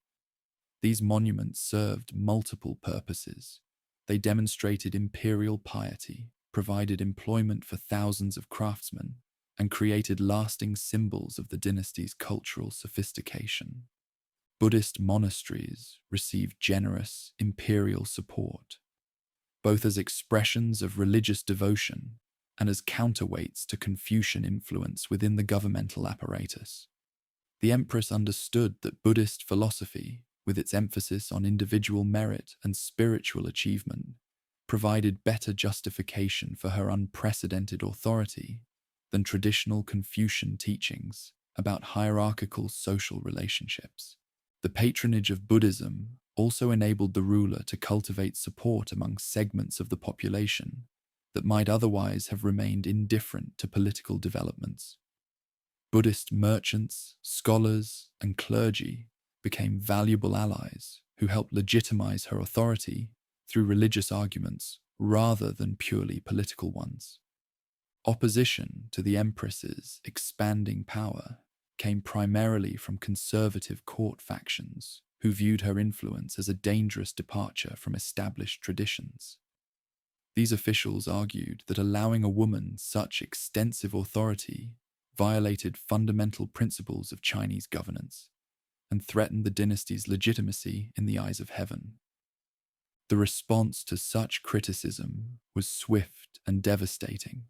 These monuments served multiple purposes. They demonstrated imperial piety, provided employment for thousands of craftsmen, and created lasting symbols of the dynasty's cultural sophistication. Buddhist monasteries received generous imperial support, both as expressions of religious devotion and as counterweights to Confucian influence within the governmental apparatus. The Empress understood that Buddhist philosophy, with its emphasis on individual merit and spiritual achievement, provided better justification for her unprecedented authority than traditional Confucian teachings about hierarchical social relationships. The patronage of Buddhism also enabled the ruler to cultivate support among segments of the population that might otherwise have remained indifferent to political developments. Buddhist merchants, scholars, and clergy became valuable allies who helped legitimize her authority through religious arguments rather than purely political ones. Opposition to the Empress's expanding power came primarily from conservative court factions who viewed her influence as a dangerous departure from established traditions. These officials argued that allowing a woman such extensive authority violated fundamental principles of Chinese governance and threatened the dynasty's legitimacy in the eyes of heaven. The response to such criticism was swift and devastating.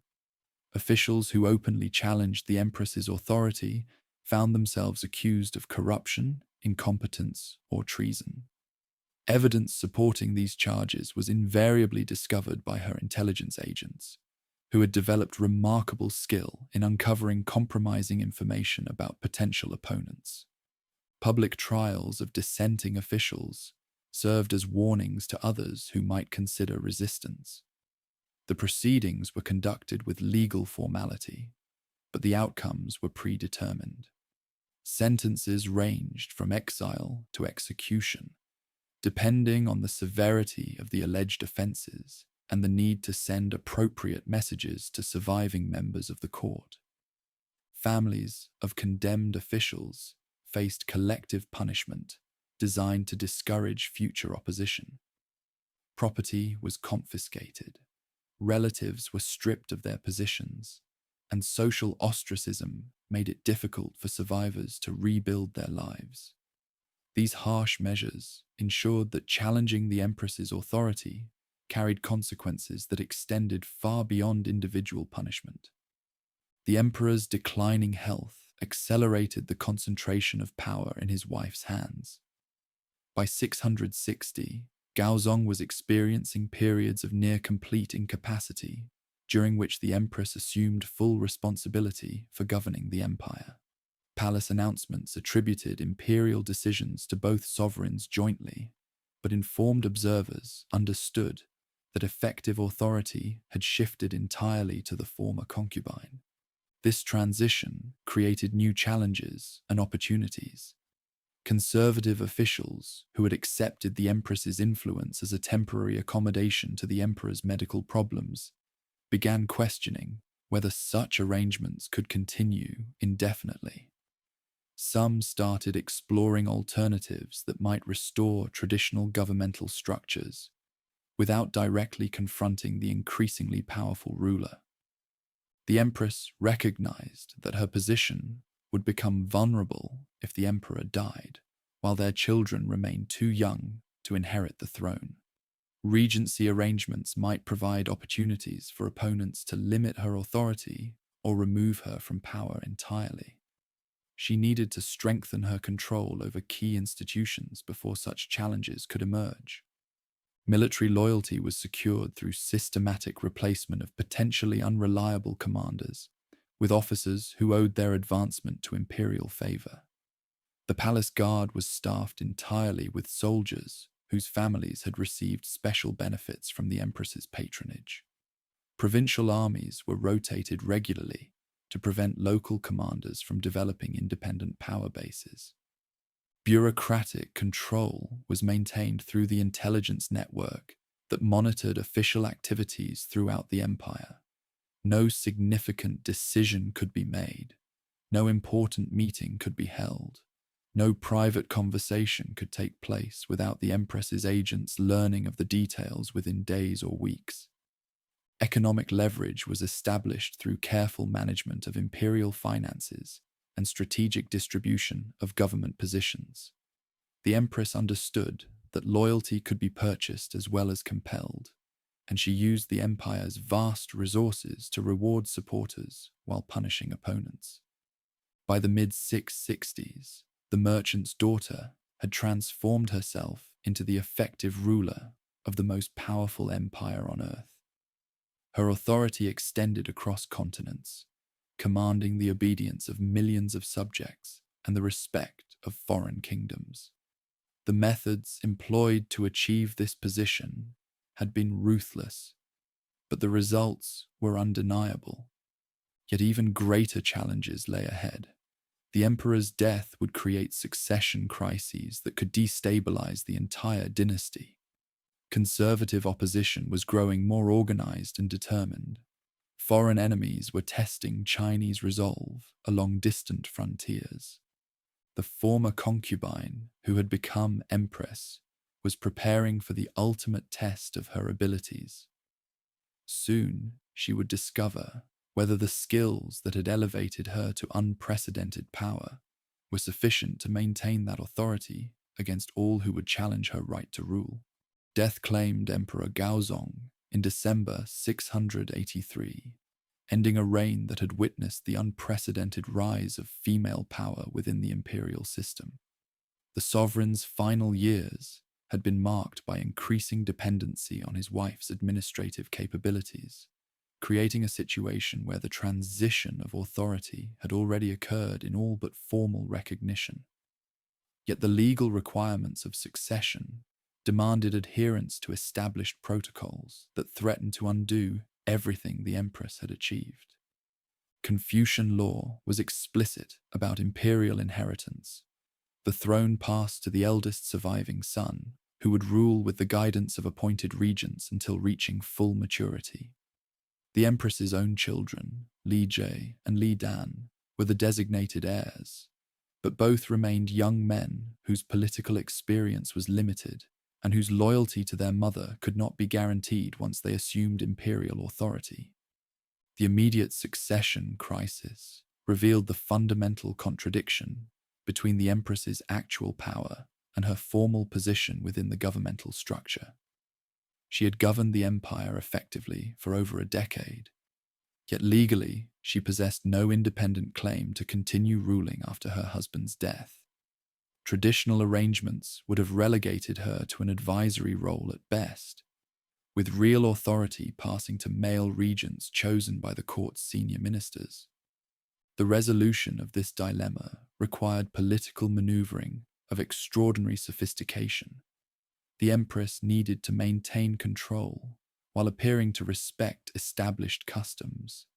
Officials who openly challenged the Empress's authority found themselves accused of corruption, incompetence, or treason. Evidence supporting these charges was invariably discovered by her intelligence agents, who had developed remarkable skill in uncovering compromising information about potential opponents. Public trials of dissenting officials served as warnings to others who might consider resistance. The proceedings were conducted with legal formality, but the outcomes were predetermined. Sentences ranged from exile to execution, depending on the severity of the alleged offences and the need to send appropriate messages to surviving members of the court. Families of condemned officials faced collective punishment designed to discourage future opposition. Property was confiscated, relatives were stripped of their positions, and social ostracism made it difficult for survivors to rebuild their lives. These harsh measures ensured that challenging the Empress's authority carried consequences that extended far beyond individual punishment. The Emperor's declining health accelerated the concentration of power in his wife's hands. By 660, Gaozong was experiencing periods of near-complete incapacity, during which the Empress assumed full responsibility for governing the empire. Palace announcements attributed imperial decisions to both sovereigns jointly, but informed observers understood that effective authority had shifted entirely to the former concubine. This transition created new challenges and opportunities. Conservative officials who had accepted the Empress's influence as a temporary accommodation to the Emperor's medical problems began questioning whether such arrangements could continue indefinitely. Some started exploring alternatives that might restore traditional governmental structures without directly confronting the increasingly powerful ruler. The Empress recognized that her position would become vulnerable if the Emperor died, while their children remained too young to inherit the throne. Regency arrangements might provide opportunities for opponents to limit her authority or remove her from power entirely. She needed to strengthen her control over key institutions before such challenges could emerge. Military loyalty was secured through systematic replacement of potentially unreliable commanders, with officers who owed their advancement to imperial favor. The palace guard was staffed entirely with soldiers whose families had received special benefits from the Empress's patronage. Provincial armies were rotated regularly to prevent local commanders from developing independent power bases. Bureaucratic control was maintained through the intelligence network that monitored official activities throughout the empire. No significant decision could be made. No important meeting could be held. No private conversation could take place without the Empress's agents learning of the details within days or weeks. Economic leverage was established through careful management of imperial finances and strategic distribution of government positions. The Empress understood that loyalty could be purchased as well as compelled, and she used the empire's vast resources to reward supporters while punishing opponents. By the mid-660s, the merchant's daughter had transformed herself into the effective ruler of the most powerful empire on earth. Her authority extended across continents, commanding the obedience of millions of subjects and the respect of foreign kingdoms. The methods employed to achieve this position had been ruthless, but the results were undeniable. Yet even greater challenges lay ahead. The emperor's death would create succession crises that could destabilize the entire dynasty. Conservative opposition was growing more organized and determined. Foreign enemies were testing Chinese resolve along distant frontiers. The former concubine, who had become Empress, was preparing for the ultimate test of her abilities. Soon, she would discover whether the skills that had elevated her to unprecedented power were sufficient to maintain that authority against all who would challenge her right to rule. Death claimed Emperor Gaozong in December 683, ending a reign that had witnessed the unprecedented rise of female power within the imperial system. The sovereign's final years had been marked by increasing dependency on his wife's administrative capabilities, creating a situation where the transition of authority had already occurred in all but formal recognition. Yet the legal requirements of succession demanded adherence to established protocols that threatened to undo everything the Empress had achieved. Confucian law was explicit about imperial inheritance. The throne passed to the eldest surviving son, who would rule with the guidance of appointed regents until reaching full maturity. The Empress's own children, Li Jie and Li Dan, were the designated heirs, but both remained young men whose political experience was limited and whose loyalty to their mother could not be guaranteed once they assumed imperial authority. The immediate succession crisis revealed the fundamental contradiction between the Empress's actual power and her formal position within the governmental structure. She had governed the empire effectively for over a decade, yet legally she possessed no independent claim to continue ruling after her husband's death. Traditional arrangements would have relegated her to an advisory role at best, with real authority passing to male regents chosen by the court's senior ministers. The resolution of this dilemma required political maneuvering of extraordinary sophistication. The Empress needed to maintain control while appearing to respect established customs,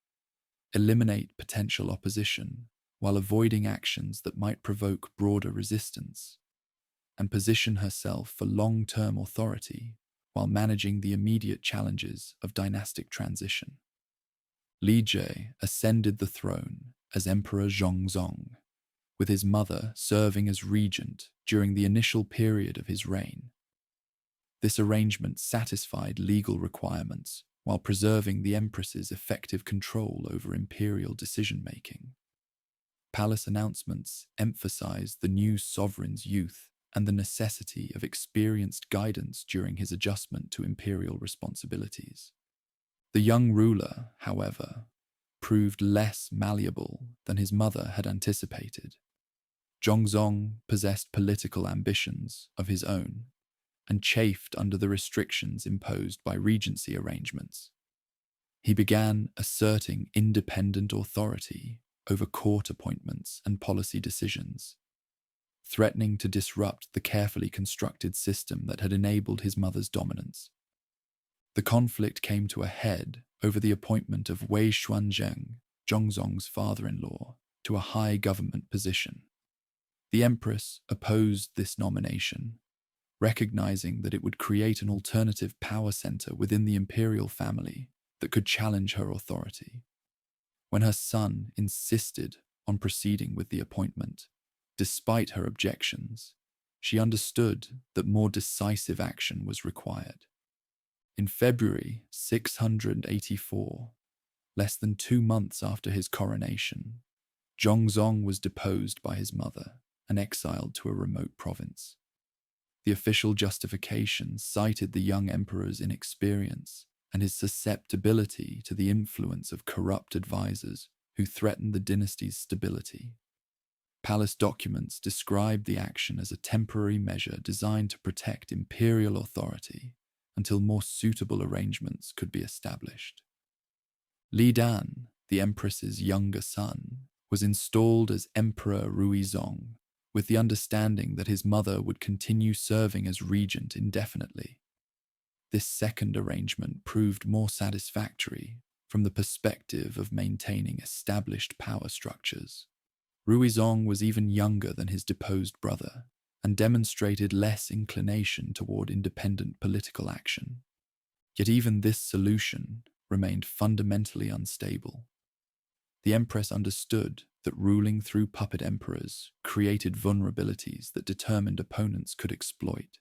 eliminate potential opposition while avoiding actions that might provoke broader resistance, and position herself for long-term authority while managing the immediate challenges of dynastic transition. Li Jie ascended the throne as Emperor Zhang, with his mother serving as regent during the initial period of his reign. This arrangement satisfied legal requirements while preserving the Empress's effective control over imperial decision-making. Palace announcements emphasized the new sovereign's youth and the necessity of experienced guidance during his adjustment to imperial responsibilities. The young ruler, however, proved less malleable than his mother had anticipated. Zhongzong possessed political ambitions of his own and chafed under the restrictions imposed by regency arrangements. He began asserting independent authority over court appointments and policy decisions, threatening to disrupt the carefully constructed system that had enabled his mother's dominance. The conflict came to a head over the appointment of Wei Xuanzheng, Zhongzong's father-in-law, to a high government position. The Empress opposed this nomination, recognizing that it would create an alternative power center within the imperial family that could challenge her authority. When her son insisted on proceeding with the appointment, despite her objections, she understood that more decisive action was required. In February 684, less than 2 months after his coronation, Zhongzong was deposed by his mother and exiled to a remote province. The official justification cited the young emperor's inexperience and his susceptibility to the influence of corrupt advisors who threatened the dynasty's stability. Palace documents described the action as a temporary measure designed to protect imperial authority until more suitable arrangements could be established. Li Dan, the Empress's younger son, was installed as Emperor Ruizong, with the understanding that his mother would continue serving as regent indefinitely. This second arrangement proved more satisfactory from the perspective of maintaining established power structures. Ruizong was even younger than his deposed brother and demonstrated less inclination toward independent political action. Yet even this solution remained fundamentally unstable. The Empress understood that ruling through puppet emperors created vulnerabilities that determined opponents could exploit.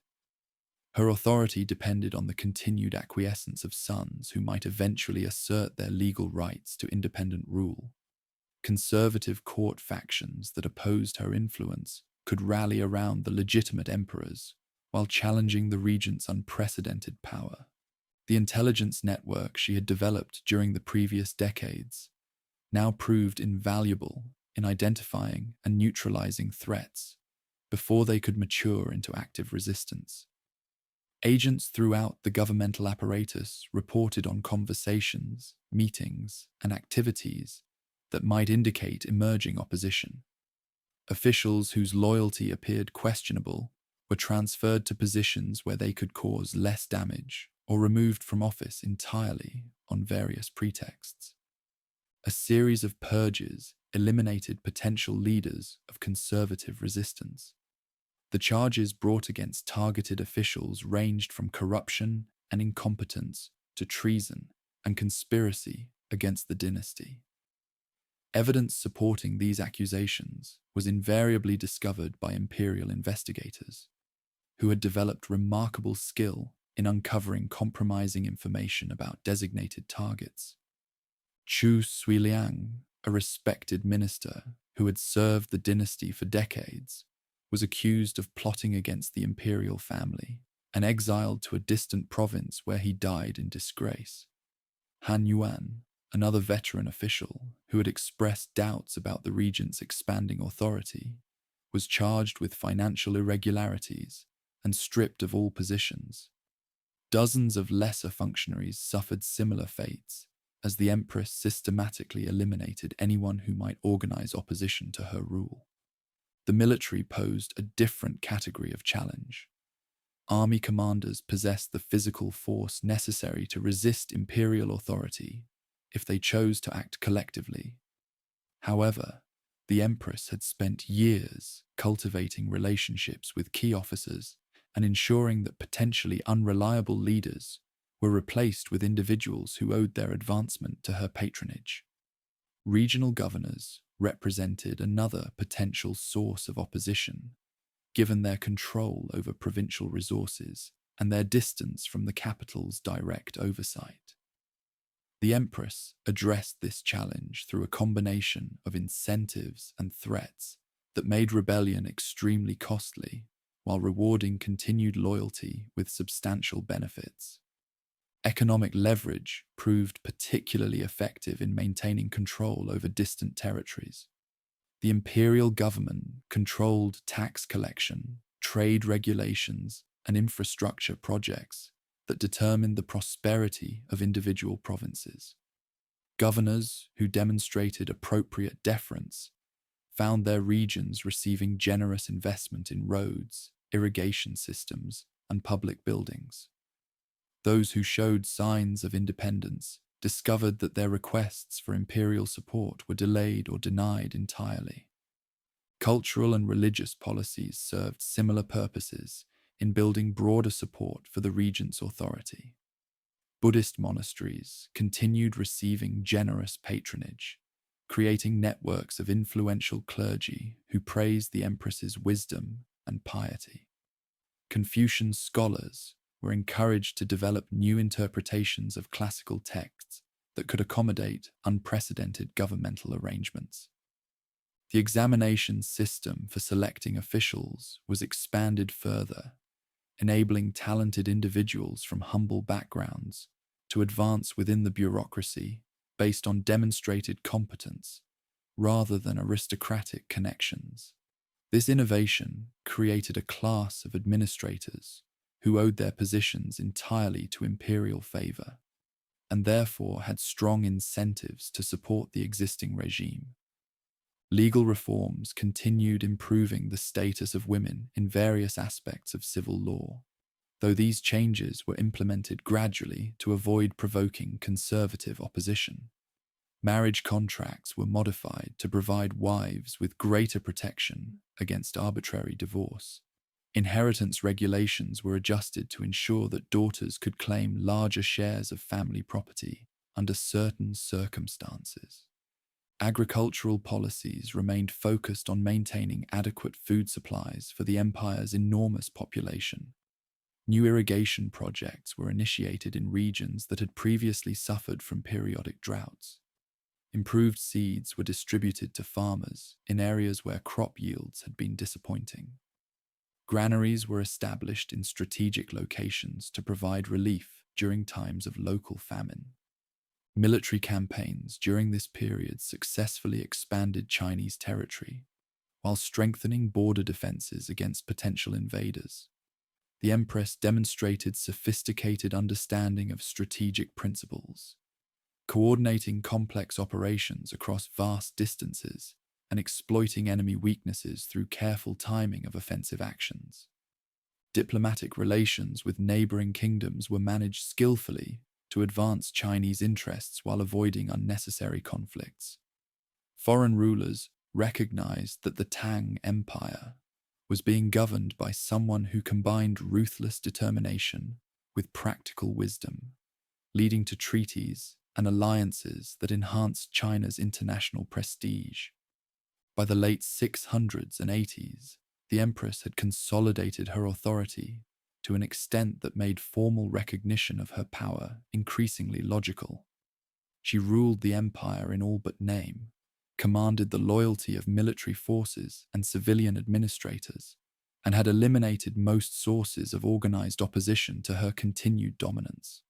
Her authority depended on the continued acquiescence of sons who might eventually assert their legal rights to independent rule. Conservative court factions that opposed her influence could rally around the legitimate emperors while challenging the regent's unprecedented power. The intelligence network she had developed during the previous decades now proved invaluable in identifying and neutralizing threats before they could mature into active resistance. Agents throughout the governmental apparatus reported on conversations, meetings, and activities that might indicate emerging opposition. Officials whose loyalty appeared questionable were transferred to positions where they could cause less damage or removed from office entirely on various pretexts. A series of purges eliminated potential leaders of conservative resistance. The charges brought against targeted officials ranged from corruption and incompetence to treason and conspiracy against the dynasty. Evidence supporting these accusations was invariably discovered by imperial investigators, who had developed remarkable skill in uncovering compromising information about designated targets. Chu Suiliang, a respected minister who had served the dynasty for decades, was accused of plotting against the imperial family and exiled to a distant province where he died in disgrace. Han Yuan, another veteran official who had expressed doubts about the regent's expanding authority, was charged with financial irregularities and stripped of all positions. Dozens of lesser functionaries suffered similar fates, as the Empress systematically eliminated anyone who might organize opposition to her rule. The military posed a different category of challenge. Army commanders possessed the physical force necessary to resist imperial authority if they chose to act collectively. However, the Empress had spent years cultivating relationships with key officers and ensuring that potentially unreliable leaders were replaced with individuals who owed their advancement to her patronage. Regional governors represented another potential source of opposition, given their control over provincial resources and their distance from the capital's direct oversight. The Empress addressed this challenge through a combination of incentives and threats that made rebellion extremely costly, while rewarding continued loyalty with substantial benefits. Economic leverage proved particularly effective in maintaining control over distant territories. The imperial government controlled tax collection, trade regulations, and infrastructure projects that determined the prosperity of individual provinces. Governors who demonstrated appropriate deference found their regions receiving generous investment in roads, irrigation systems, and public buildings. Those who showed signs of independence discovered that their requests for imperial support were delayed or denied entirely. Cultural and religious policies served similar purposes in building broader support for the regent's authority. Buddhist monasteries continued receiving generous patronage, creating networks of influential clergy who praised the Empress's wisdom and piety. Confucian scholars were encouraged to develop new interpretations of classical texts that could accommodate unprecedented governmental arrangements. The examination system for selecting officials was expanded further, enabling talented individuals from humble backgrounds to advance within the bureaucracy based on demonstrated competence rather than aristocratic connections. This innovation created a class of administrators who owed their positions entirely to imperial favor, and therefore had strong incentives to support the existing regime. Legal reforms continued improving the status of women in various aspects of civil law, though these changes were implemented gradually to avoid provoking conservative opposition. Marriage contracts were modified to provide wives with greater protection against arbitrary divorce. Inheritance regulations were adjusted to ensure that daughters could claim larger shares of family property under certain circumstances. Agricultural policies remained focused on maintaining adequate food supplies for the empire's enormous population. New irrigation projects were initiated in regions that had previously suffered from periodic droughts. Improved seeds were distributed to farmers in areas where crop yields had been disappointing. Granaries were established in strategic locations to provide relief during times of local famine. Military campaigns during this period successfully expanded Chinese territory, while strengthening border defenses against potential invaders. The Empress demonstrated sophisticated understanding of strategic principles, coordinating complex operations across vast distances and exploiting enemy weaknesses through careful timing of offensive actions. Diplomatic relations with neighboring kingdoms were managed skillfully to advance Chinese interests while avoiding unnecessary conflicts. Foreign rulers recognized that the Tang Empire was being governed by someone who combined ruthless determination with practical wisdom, leading to treaties and alliances that enhanced China's international prestige. By the late 600s and 80s, the Empress had consolidated her authority to an extent that made formal recognition of her power increasingly logical. She ruled the empire in all but name, commanded the loyalty of military forces and civilian administrators, and had eliminated most sources of organized opposition to her continued dominance.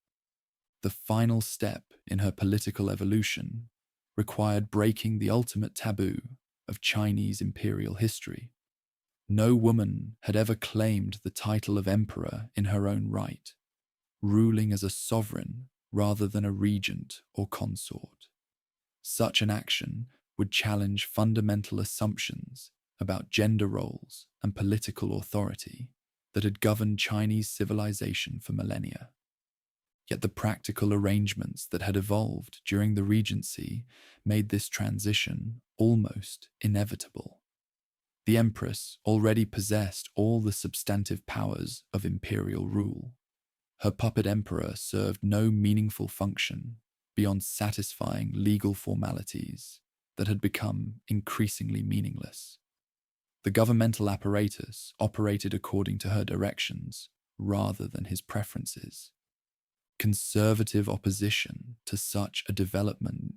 The final step in her political evolution required breaking the ultimate taboo of Chinese imperial history. No woman had ever claimed the title of emperor in her own right, ruling as a sovereign rather than a regent or consort. Such an action would challenge fundamental assumptions about gender roles and political authority that had governed Chinese civilization for millennia. Yet the practical arrangements that had evolved during the Regency made this transition almost inevitable. The Empress already possessed all the substantive powers of imperial rule. Her puppet emperor served no meaningful function beyond satisfying legal formalities that had become increasingly meaningless. The governmental apparatus operated according to her directions rather than his preferences. Conservative opposition to such a development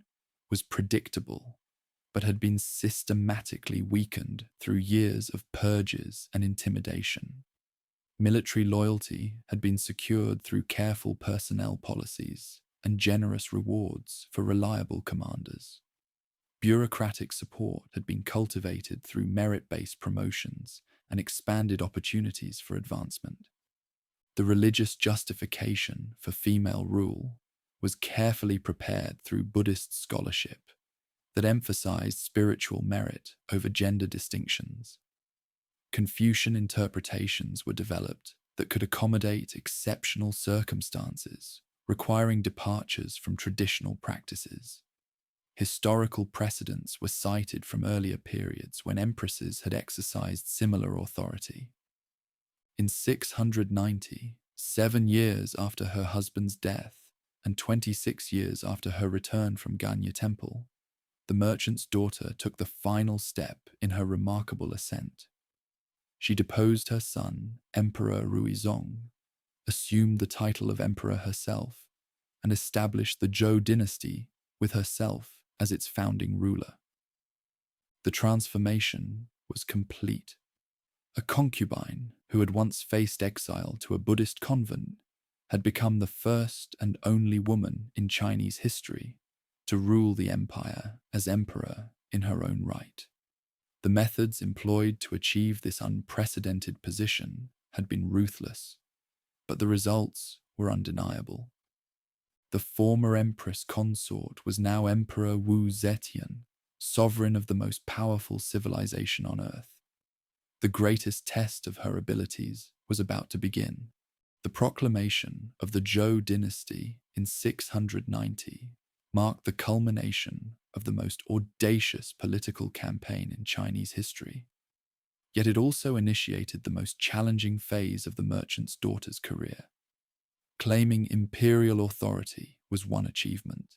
was predictable, but had been systematically weakened through years of purges and intimidation. Military loyalty had been secured through careful personnel policies and generous rewards for reliable commanders. Bureaucratic support had been cultivated through merit-based promotions and expanded opportunities for advancement. The religious justification for female rule was carefully prepared through Buddhist scholarship that emphasized spiritual merit over gender distinctions. Confucian interpretations were developed that could accommodate exceptional circumstances, requiring departures from traditional practices. Historical precedents were cited from earlier periods when empresses had exercised similar authority. In 690, 7 years after her husband's death and 26 years after her return from Ganya Temple, the merchant's daughter took the final step in her remarkable ascent. She deposed her son, Emperor Ruizong, assumed the title of emperor herself, and established the Zhou dynasty with herself as its founding ruler. The transformation was complete. A concubine who had once faced exile to a Buddhist convent had become the first and only woman in Chinese history to rule the empire as emperor in her own right. The methods employed to achieve this unprecedented position had been ruthless, but the results were undeniable. The former empress consort was now Emperor Wu Zetian, sovereign of the most powerful civilization on earth. The greatest test of her abilities was about to begin. The proclamation of the Zhou dynasty in 690 marked the culmination of the most audacious political campaign in Chinese history. Yet it also initiated the most challenging phase of the merchant's daughter's career. Claiming imperial authority was one achievement.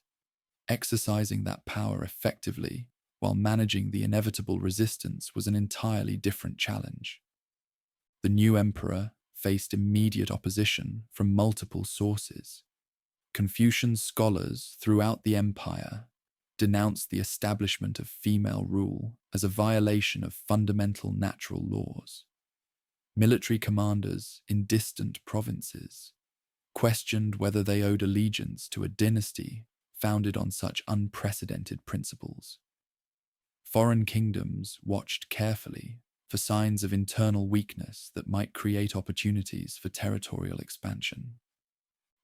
Exercising that power effectively while managing the inevitable resistance was an entirely different challenge. The new emperor faced immediate opposition from multiple sources. Confucian scholars throughout the empire denounced the establishment of female rule as a violation of fundamental natural laws. Military commanders in distant provinces questioned whether they owed allegiance to a dynasty founded on such unprecedented principles. Foreign kingdoms watched carefully for signs of internal weakness that might create opportunities for territorial expansion.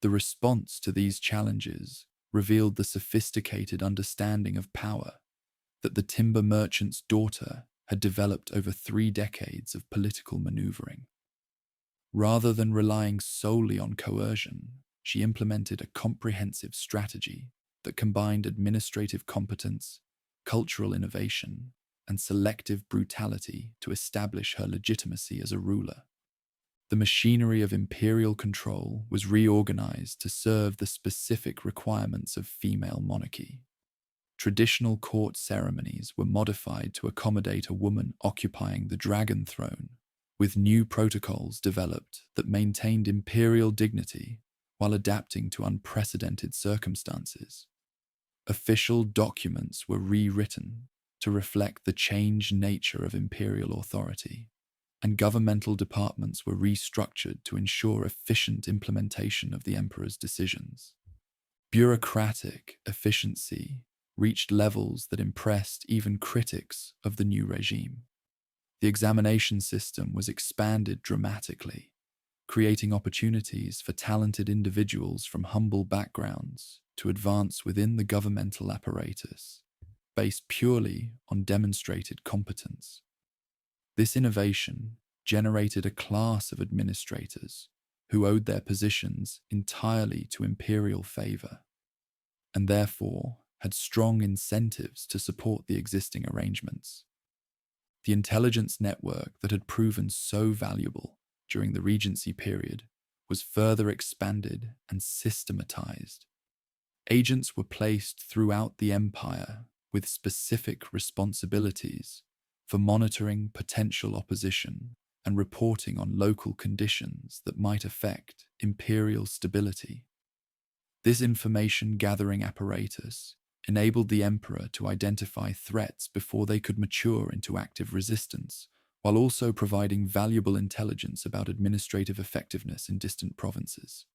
The response to these challenges revealed the sophisticated understanding of power that the timber merchant's daughter had developed over 3 decades of political maneuvering. Rather than relying solely on coercion, she implemented a comprehensive strategy that combined administrative competence, cultural innovation, and selective brutality to establish her legitimacy as a ruler. The machinery of imperial control was reorganized to serve the specific requirements of female monarchy. Traditional court ceremonies were modified to accommodate a woman occupying the dragon throne, with new protocols developed that maintained imperial dignity while adapting to unprecedented circumstances. Official documents were rewritten to reflect the changed nature of imperial authority, and governmental departments were restructured to ensure efficient implementation of the emperor's decisions. Bureaucratic efficiency reached levels that impressed even critics of the new regime. The examination system was expanded dramatically, creating opportunities for talented individuals from humble backgrounds to advance within the governmental apparatus, based purely on demonstrated competence. This innovation generated a class of administrators who owed their positions entirely to imperial favor, and therefore had strong incentives to support the existing arrangements. The intelligence network that had proven so valuable during the Regency period was further expanded and systematized. Agents were placed throughout the empire with specific responsibilities for monitoring potential opposition and reporting on local conditions that might affect imperial stability. This information-gathering apparatus enabled the emperor to identify threats before they could mature into active resistance, while also providing valuable intelligence about administrative effectiveness in distant provinces.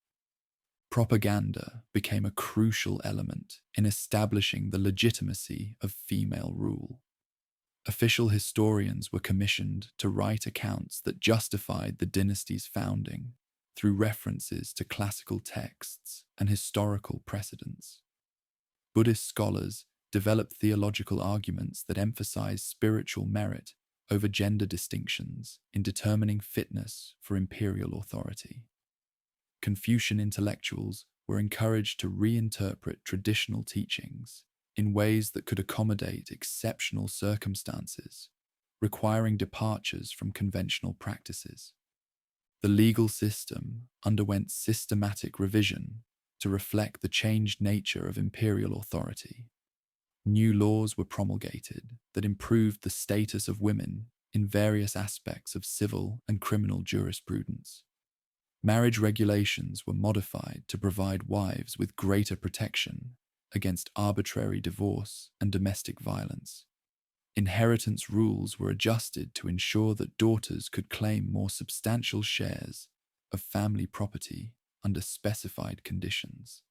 Propaganda became a crucial element in establishing the legitimacy of female rule. Official historians were commissioned to write accounts that justified the dynasty's founding through references to classical texts and historical precedents. Buddhist scholars developed theological arguments that emphasized spiritual merit over gender distinctions in determining fitness for imperial authority. Confucian intellectuals were encouraged to reinterpret traditional teachings in ways that could accommodate exceptional circumstances, requiring departures from conventional practices. The legal system underwent systematic revision to reflect the changed nature of imperial authority. New laws were promulgated that improved the status of women in various aspects of civil and criminal jurisprudence. Marriage regulations were modified to provide wives with greater protection against arbitrary divorce and domestic violence. Inheritance rules were adjusted to ensure that daughters could claim more substantial shares of family property under specified conditions.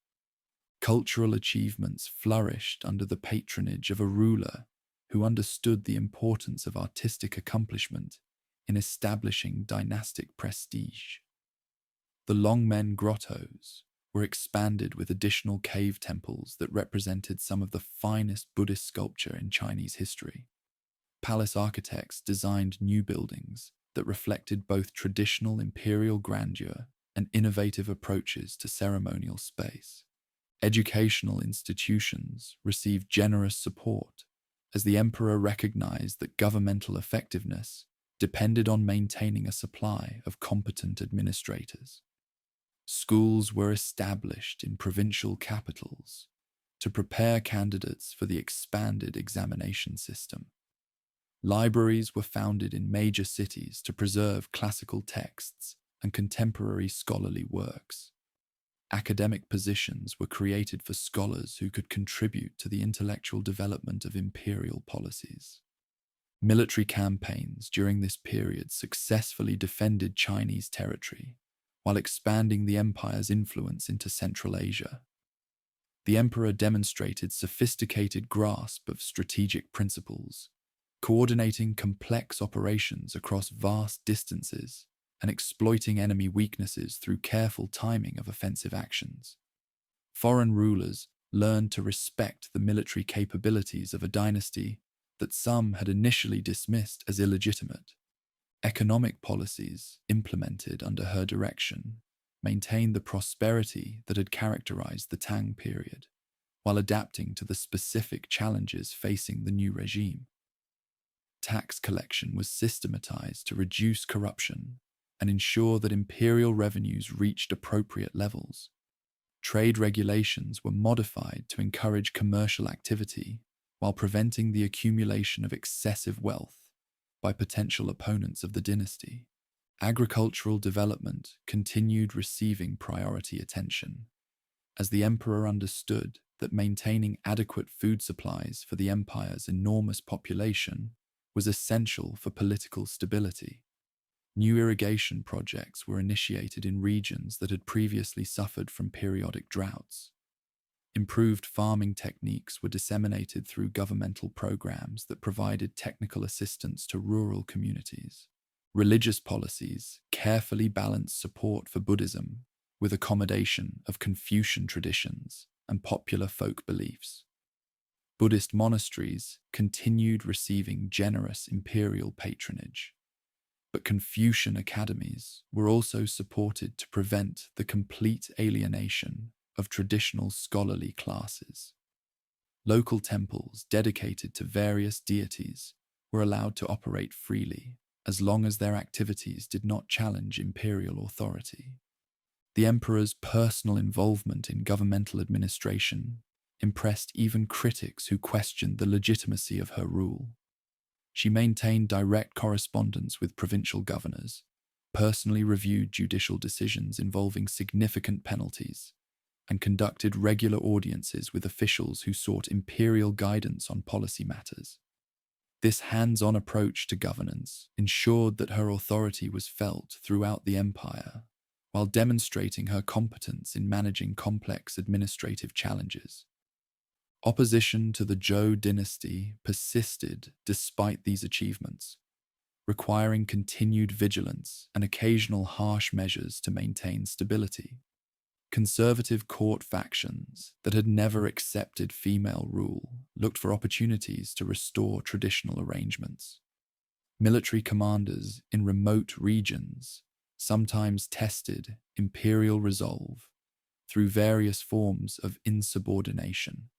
Cultural achievements flourished under the patronage of a ruler who understood the importance of artistic accomplishment in establishing dynastic prestige. The Longmen grottos were expanded with additional cave temples that represented some of the finest Buddhist sculpture in Chinese history. Palace architects designed new buildings that reflected both traditional imperial grandeur and innovative approaches to ceremonial space. Educational institutions received generous support as the emperor recognized that governmental effectiveness depended on maintaining a supply of competent administrators. Schools were established in provincial capitals to prepare candidates for the expanded examination system. Libraries were founded in major cities to preserve classical texts and contemporary scholarly works. Academic positions were created for scholars who could contribute to the intellectual development of imperial policies. Military campaigns during this period successfully defended Chinese territory, while expanding the empire's influence into Central Asia. The emperor demonstrated sophisticated grasp of strategic principles, coordinating complex operations across vast distances and exploiting enemy weaknesses through careful timing of offensive actions. Foreign rulers learned to respect the military capabilities of a dynasty that some had initially dismissed as illegitimate. Economic policies implemented under her direction maintained the prosperity that had characterized the Tang period, while adapting to the specific challenges facing the new regime. Tax collection was systematized to reduce corruption and ensure that imperial revenues reached appropriate levels. Trade regulations were modified to encourage commercial activity while preventing the accumulation of excessive wealth by potential opponents of the dynasty. Agricultural development continued receiving priority attention, as the emperor understood that maintaining adequate food supplies for the empire's enormous population was essential for political stability. New irrigation projects were initiated in regions that had previously suffered from periodic droughts. Improved farming techniques were disseminated through governmental programs that provided technical assistance to rural communities. Religious policies carefully balanced support for Buddhism with accommodation of Confucian traditions and popular folk beliefs. Buddhist monasteries continued receiving generous imperial patronage, but Confucian academies were also supported to prevent the complete alienation of traditional scholarly classes. Local temples dedicated to various deities were allowed to operate freely as long as their activities did not challenge imperial authority. The emperor's personal involvement in governmental administration impressed even critics who questioned the legitimacy of her rule. She maintained direct correspondence with provincial governors, personally reviewed judicial decisions involving significant penalties, and conducted regular audiences with officials who sought imperial guidance on policy matters. This hands-on approach to governance ensured that her authority was felt throughout the empire, while demonstrating her competence in managing complex administrative challenges. Opposition to the Zhou dynasty persisted despite these achievements, requiring continued vigilance and occasional harsh measures to maintain stability. Conservative court factions that had never accepted female rule looked for opportunities to restore traditional arrangements. Military commanders in remote regions sometimes tested imperial resolve through various forms of insubordination.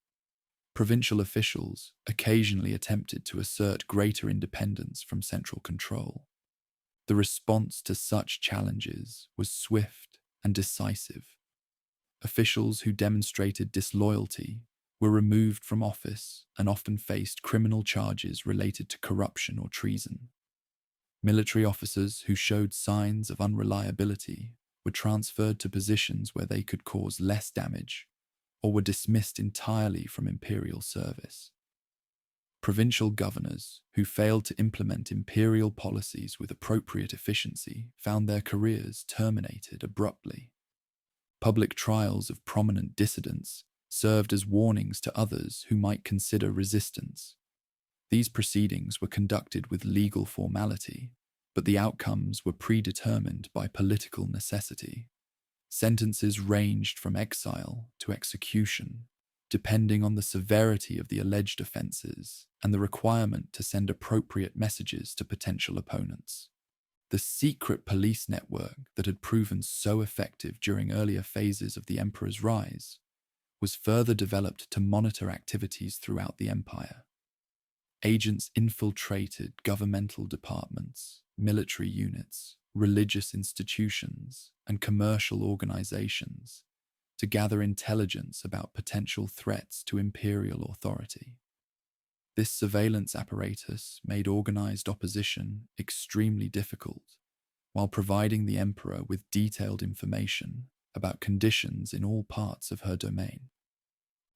Provincial officials occasionally attempted to assert greater independence from central control. The response to such challenges was swift and decisive. Officials who demonstrated disloyalty were removed from office and often faced criminal charges related to corruption or treason. Military officers who showed signs of unreliability were transferred to positions where they could cause less damage or were dismissed entirely from imperial service. Provincial governors who failed to implement imperial policies with appropriate efficiency found their careers terminated abruptly. Public trials of prominent dissidents served as warnings to others who might consider resistance. These proceedings were conducted with legal formality, but the outcomes were predetermined by political necessity. Sentences ranged from exile to execution, depending on the severity of the alleged offences and the requirement to send appropriate messages to potential opponents. The secret police network that had proven so effective during earlier phases of the emperor's rise was further developed to monitor activities throughout the empire. Agents infiltrated governmental departments, military units, religious institutions, and commercial organizations to gather intelligence about potential threats to imperial authority. This surveillance apparatus made organized opposition extremely difficult, while providing the emperor with detailed information about conditions in all parts of her domain.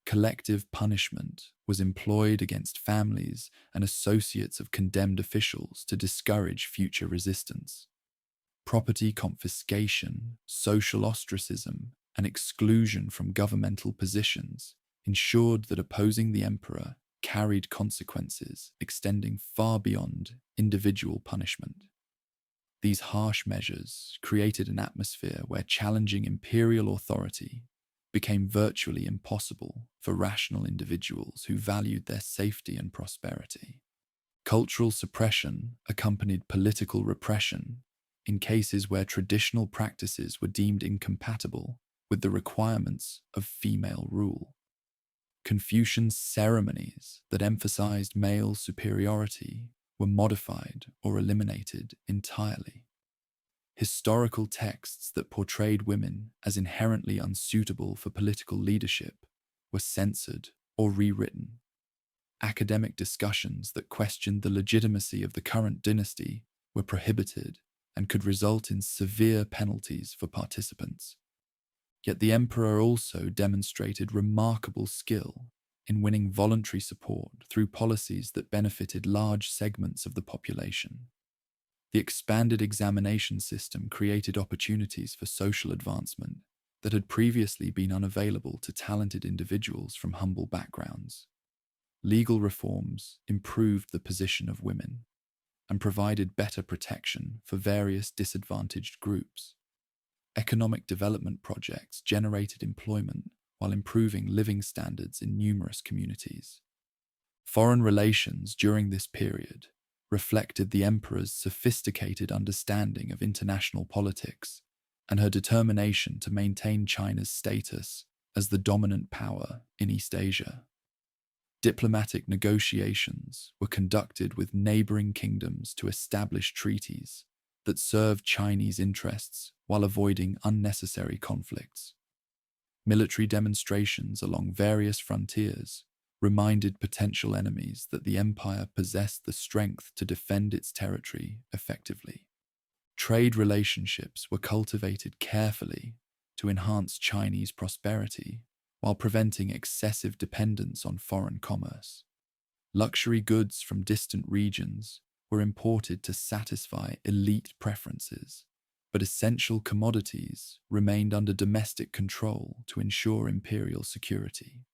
Collective punishment was employed against families and associates of condemned officials to discourage future resistance. Property confiscation, social ostracism, and exclusion from governmental positions ensured that opposing the emperor carried consequences extending far beyond individual punishment. These harsh measures created an atmosphere where challenging imperial authority became virtually impossible for rational individuals who valued their safety and prosperity. Cultural suppression accompanied political repression in cases where traditional practices were deemed incompatible with the requirements of female rule. Confucian ceremonies that emphasized male superiority were modified or eliminated entirely. Historical texts that portrayed women as inherently unsuitable for political leadership were censored or rewritten. Academic discussions that questioned the legitimacy of the current dynasty were prohibited and could result in severe penalties for participants. Yet the emperor also demonstrated remarkable skill in winning voluntary support through policies that benefited large segments of the population. The expanded examination system created opportunities for social advancement that had previously been unavailable to talented individuals from humble backgrounds. Legal reforms improved the position of women and provided better protection for various disadvantaged groups. Economic development projects generated employment while improving living standards in numerous communities. Foreign relations during this period reflected the emperor's sophisticated understanding of international politics and her determination to maintain China's status as the dominant power in East Asia. Diplomatic negotiations were conducted with neighboring kingdoms to establish treaties that served Chinese interests while avoiding unnecessary conflicts. Military demonstrations along various frontiers reminded potential enemies that the empire possessed the strength to defend its territory effectively. Trade relationships were cultivated carefully to enhance Chinese prosperity while preventing excessive dependence on foreign commerce. Luxury goods from distant regions were imported to satisfy elite preferences, but essential commodities remained under domestic control to ensure imperial security.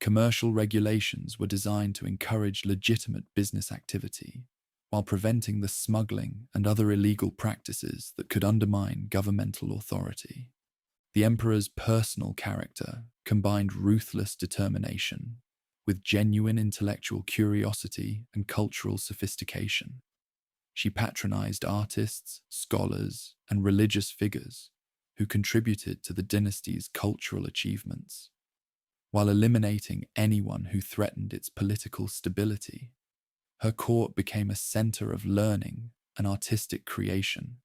Commercial regulations were designed to encourage legitimate business activity, while preventing the smuggling and other illegal practices that could undermine governmental authority. The emperor's personal character combined ruthless determination with genuine intellectual curiosity and cultural sophistication. She patronized artists, scholars, and religious figures who contributed to the dynasty's cultural achievements, while eliminating anyone who threatened its political stability. Her court became a center of learning and artistic creation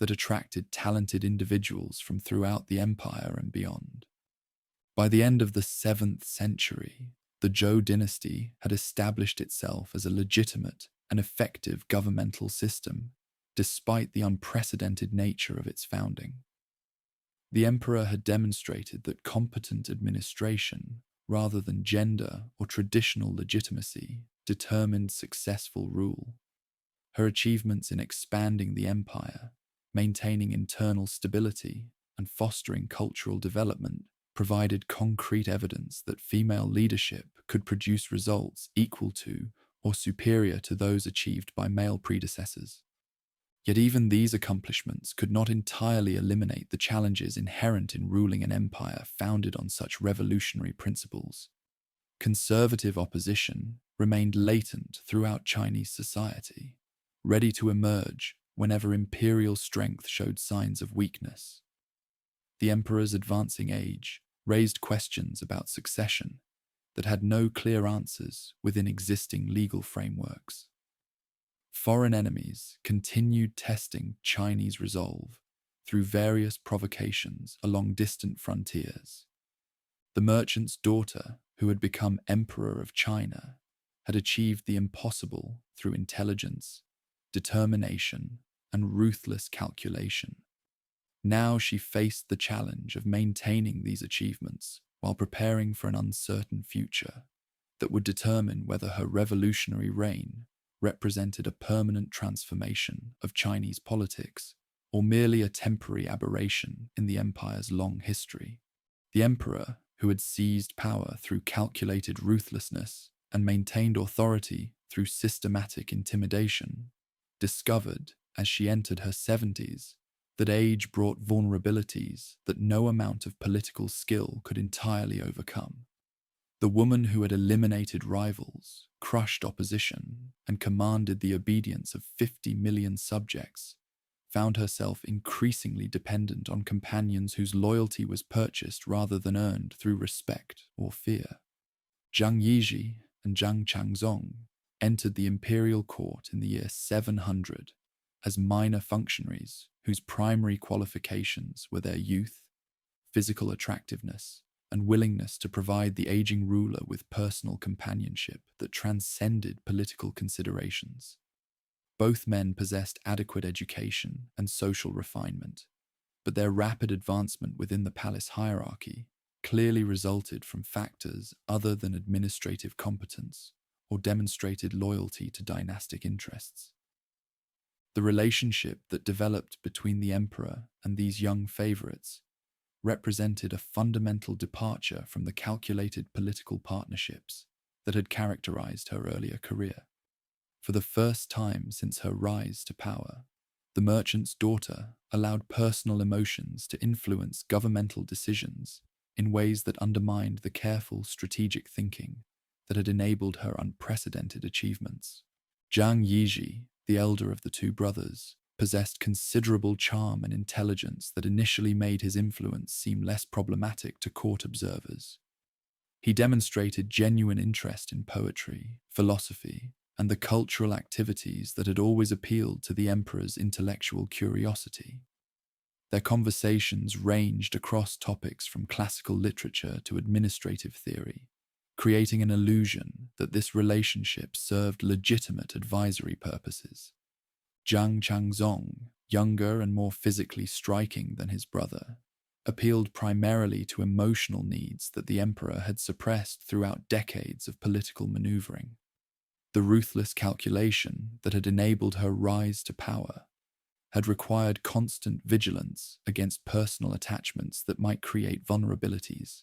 that attracted talented individuals from throughout the empire and beyond. By the end of the 7th century, the Zhou dynasty had established itself as a legitimate and effective governmental system, despite the unprecedented nature of its founding. The emperor had demonstrated that competent administration, rather than gender or traditional legitimacy, determined successful rule. Her achievements in expanding the empire, maintaining internal stability, and fostering cultural development provided concrete evidence that female leadership could produce results equal to or superior to those achieved by male predecessors. Yet even these accomplishments could not entirely eliminate the challenges inherent in ruling an empire founded on such revolutionary principles. Conservative opposition remained latent throughout Chinese society, ready to emerge whenever imperial strength showed signs of weakness. The emperor's advancing age raised questions about succession that had no clear answers within existing legal frameworks. Foreign enemies continued testing Chinese resolve through various provocations along distant frontiers. The merchant's daughter, who had become Emperor of China, had achieved the impossible through intelligence, determination, and ruthless calculation. Now she faced the challenge of maintaining these achievements while preparing for an uncertain future that would determine whether her revolutionary reign represented a permanent transformation of Chinese politics or merely a temporary aberration in the empire's long history. The emperor, who had seized power through calculated ruthlessness and maintained authority through systematic intimidation, discovered, as she entered her 70s, that age brought vulnerabilities that no amount of political skill could entirely overcome. The woman who had eliminated rivals crushed opposition, and commanded the obedience of 50 million subjects, found herself increasingly dependent on companions whose loyalty was purchased rather than earned through respect or fear. Zhang Yizhi and Zhang Changzong entered the imperial court in the year 700 as minor functionaries whose primary qualifications were their youth, physical attractiveness, and willingness to provide the aging ruler with personal companionship that transcended political considerations. Both men possessed adequate education and social refinement, but their rapid advancement within the palace hierarchy clearly resulted from factors other than administrative competence or demonstrated loyalty to dynastic interests. The relationship that developed between the emperor and these young favorites represented a fundamental departure from the calculated political partnerships that had characterized her earlier career. For the first time since her rise to power, the merchant's daughter allowed personal emotions to influence governmental decisions in ways that undermined the careful strategic thinking that had enabled her unprecedented achievements. Zhang Yizhi, the elder of the two brothers, possessed considerable charm and intelligence that initially made his influence seem less problematic to court observers. He demonstrated genuine interest in poetry, philosophy, and the cultural activities that had always appealed to the emperor's intellectual curiosity. Their conversations ranged across topics from classical literature to administrative theory, creating an illusion that this relationship served legitimate advisory purposes. Zhang Changzong, younger and more physically striking than his brother, appealed primarily to emotional needs that the emperor had suppressed throughout decades of political maneuvering. The ruthless calculation that had enabled her rise to power had required constant vigilance against personal attachments that might create vulnerabilities.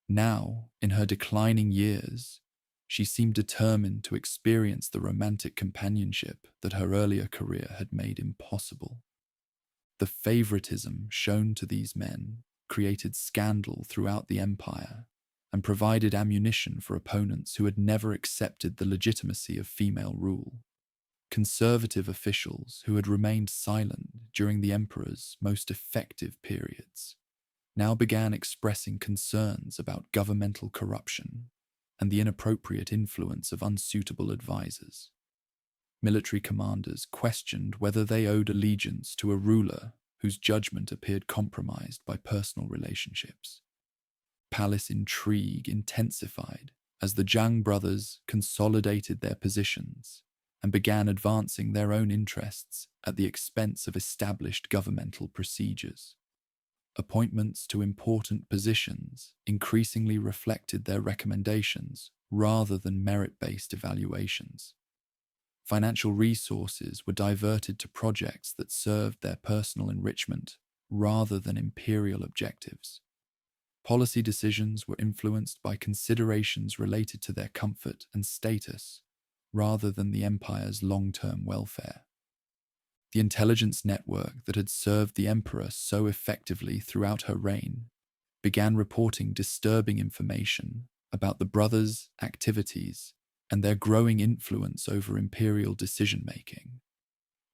Now, in her declining years, she seemed determined to experience the romantic companionship that her earlier career had made impossible. The favoritism shown to these men created scandal throughout the empire and provided ammunition for opponents who had never accepted the legitimacy of female rule. Conservative officials who had remained silent during the emperor's most effective periods now began expressing concerns about governmental corruption and the inappropriate influence of unsuitable advisors. Military commanders questioned whether they owed allegiance to a ruler whose judgment appeared compromised by personal relationships. Palace intrigue intensified as the Zhang brothers consolidated their positions and began advancing their own interests at the expense of established governmental procedures. Appointments to important positions increasingly reflected their recommendations rather than merit-based evaluations. Financial resources were diverted to projects that served their personal enrichment rather than imperial objectives. Policy decisions were influenced by considerations related to their comfort and status rather than the empire's long-term welfare. The intelligence network that had served the emperor so effectively throughout her reign began reporting disturbing information about the brothers' activities and their growing influence over imperial decision-making.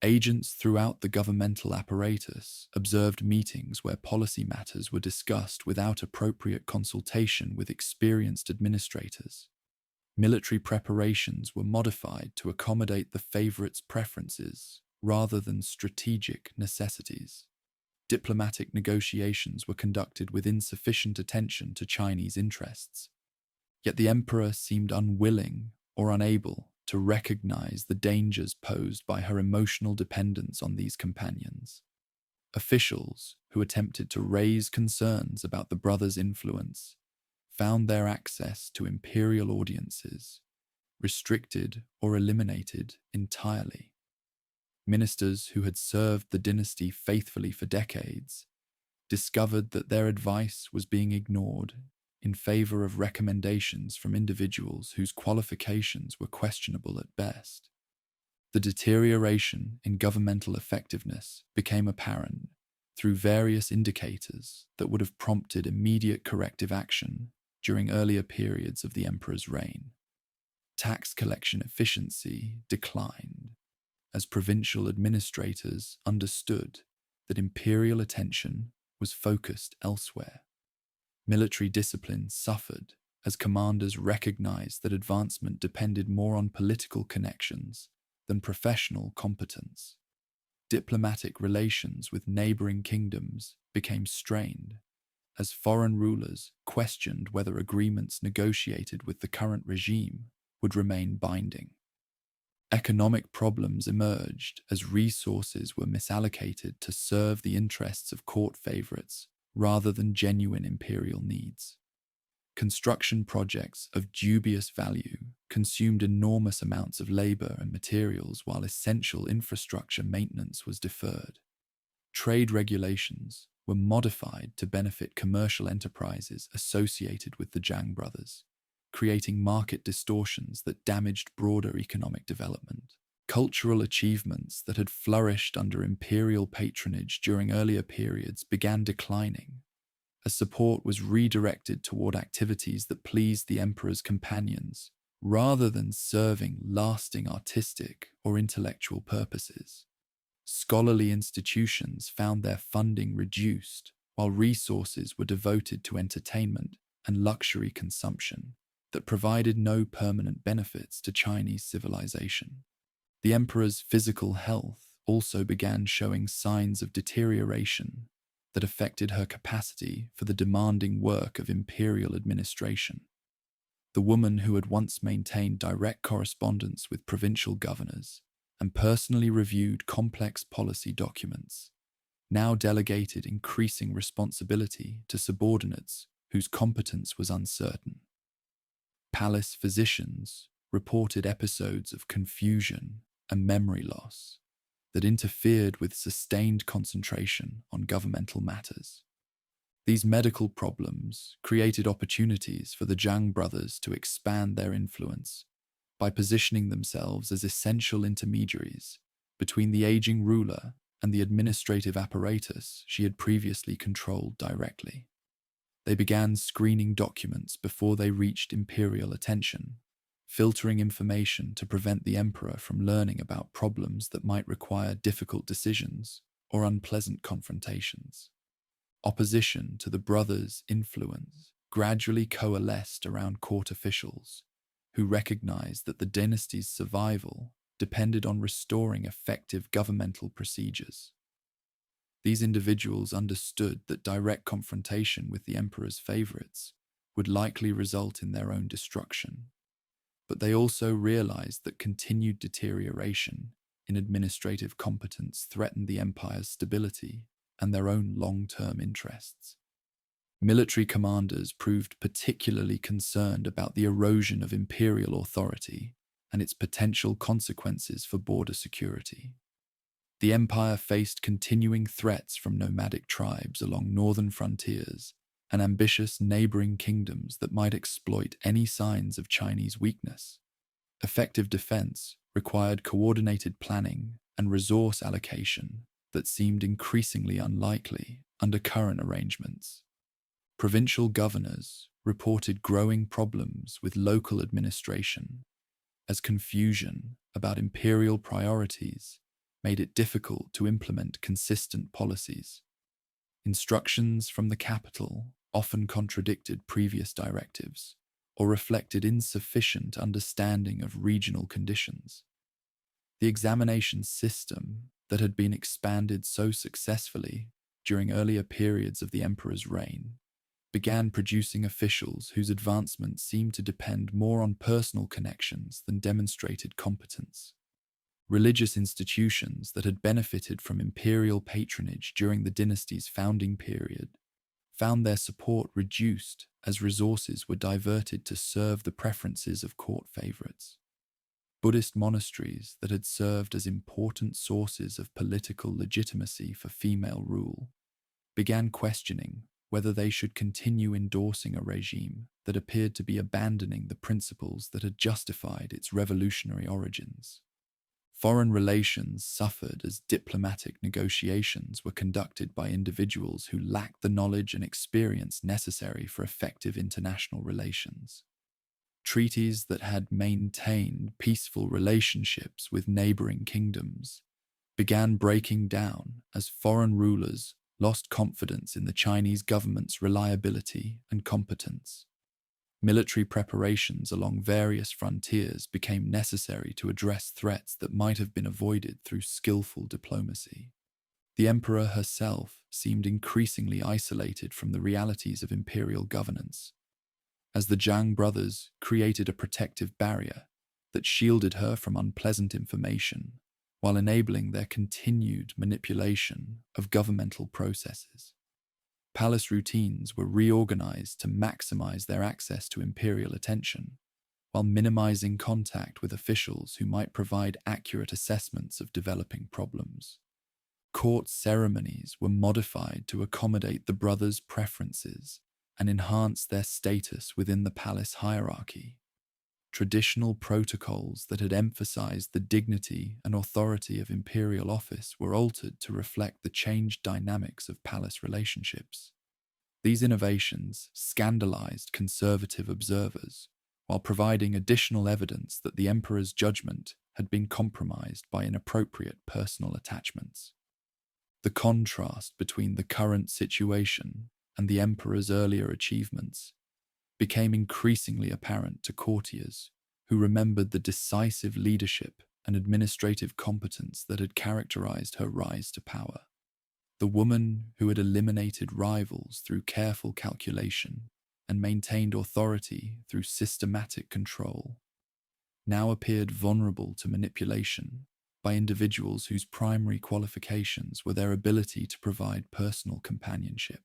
Agents throughout the governmental apparatus observed meetings where policy matters were discussed without appropriate consultation with experienced administrators. Military preparations were modified to accommodate the favorite's preferences rather than strategic necessities. Diplomatic negotiations were conducted with insufficient attention to Chinese interests. Yet the emperor seemed unwilling or unable to recognize the dangers posed by her emotional dependence on these companions. Officials who attempted to raise concerns about the brothers' influence found their access to imperial audiences restricted or eliminated entirely. Ministers who had served the dynasty faithfully for decades discovered that their advice was being ignored in favor of recommendations from individuals whose qualifications were questionable at best. The deterioration in governmental effectiveness became apparent through various indicators that would have prompted immediate corrective action during earlier periods of the emperor's reign. tax collection efficiency declined as provincial administrators understood that imperial attention was focused elsewhere. Military discipline suffered as commanders recognized that advancement depended more on political connections than professional competence. Diplomatic relations with neighboring kingdoms became strained as foreign rulers questioned whether agreements negotiated with the current regime would remain binding. Economic problems emerged as resources were misallocated to serve the interests of court favorites rather than genuine imperial needs. Construction projects of dubious value consumed enormous amounts of labor and materials while essential infrastructure maintenance was deferred. Trade regulations were modified to benefit commercial enterprises associated with the Zhang brothers, creating market distortions that damaged broader economic development. Cultural achievements that had flourished under imperial patronage during earlier periods began declining, as support was redirected toward activities that pleased the emperor's companions, rather than serving lasting artistic or intellectual purposes. Scholarly institutions found their funding reduced, while resources were devoted to entertainment and luxury consumption that provided no permanent benefits to Chinese civilization. The emperor's physical health also began showing signs of deterioration that affected her capacity for the demanding work of imperial administration. The woman who had once maintained direct correspondence with provincial governors and personally reviewed complex policy documents now delegated increasing responsibility to subordinates whose competence was uncertain. Palace physicians reported episodes of confusion and memory loss that interfered with sustained concentration on governmental matters. These medical problems created opportunities for the Zhang brothers to expand their influence by positioning themselves as essential intermediaries between the aging ruler and the administrative apparatus she had previously controlled directly. They began screening documents before they reached imperial attention, filtering information to prevent the emperor from learning about problems that might require difficult decisions or unpleasant confrontations. Opposition to the brothers' influence gradually coalesced around court officials who recognized that the dynasty's survival depended on restoring effective governmental procedures. These individuals understood that direct confrontation with the emperor's favorites would likely result in their own destruction, but they also realized that continued deterioration in administrative competence threatened the empire's stability and their own long-term interests. Military commanders proved particularly concerned about the erosion of imperial authority and its potential consequences for border security. The empire faced continuing threats from nomadic tribes along northern frontiers and ambitious neighboring kingdoms that might exploit any signs of Chinese weakness. Effective defense required coordinated planning and resource allocation that seemed increasingly unlikely under current arrangements. Provincial governors reported growing problems with local administration as confusion about imperial priorities made it difficult to implement consistent policies. Instructions from the capital often contradicted previous directives or reflected insufficient understanding of regional conditions. The examination system that had been expanded so successfully during earlier periods of the emperor's reign began producing officials whose advancement seemed to depend more on personal connections than demonstrated competence. Religious institutions that had benefited from imperial patronage during the dynasty's founding period found their support reduced as resources were diverted to serve the preferences of court favorites. Buddhist monasteries that had served as important sources of political legitimacy for female rule began questioning whether they should continue endorsing a regime that appeared to be abandoning the principles that had justified its revolutionary origins. Foreign relations suffered as diplomatic negotiations were conducted by individuals who lacked the knowledge and experience necessary for effective international relations. Treaties that had maintained peaceful relationships with neighboring kingdoms began breaking down as foreign rulers lost confidence in the Chinese government's reliability and competence. Military preparations along various frontiers became necessary to address threats that might have been avoided through skillful diplomacy. The emperor herself seemed increasingly isolated from the realities of imperial governance, as the Zhang brothers created a protective barrier that shielded her from unpleasant information while enabling their continued manipulation of governmental processes. Palace routines were reorganized to maximize their access to imperial attention, while minimizing contact with officials who might provide accurate assessments of developing problems. Court ceremonies were modified to accommodate the brothers' preferences and enhance their status within the palace hierarchy. Traditional protocols that had emphasized the dignity and authority of imperial office were altered to reflect the changed dynamics of palace relationships. These innovations scandalized conservative observers, while providing additional evidence that the emperor's judgment had been compromised by inappropriate personal attachments. The contrast between the current situation and the emperor's earlier achievements became increasingly apparent to courtiers who remembered the decisive leadership and administrative competence that had characterized her rise to power. The woman who had eliminated rivals through careful calculation and maintained authority through systematic control now appeared vulnerable to manipulation by individuals whose primary qualifications were their ability to provide personal companionship.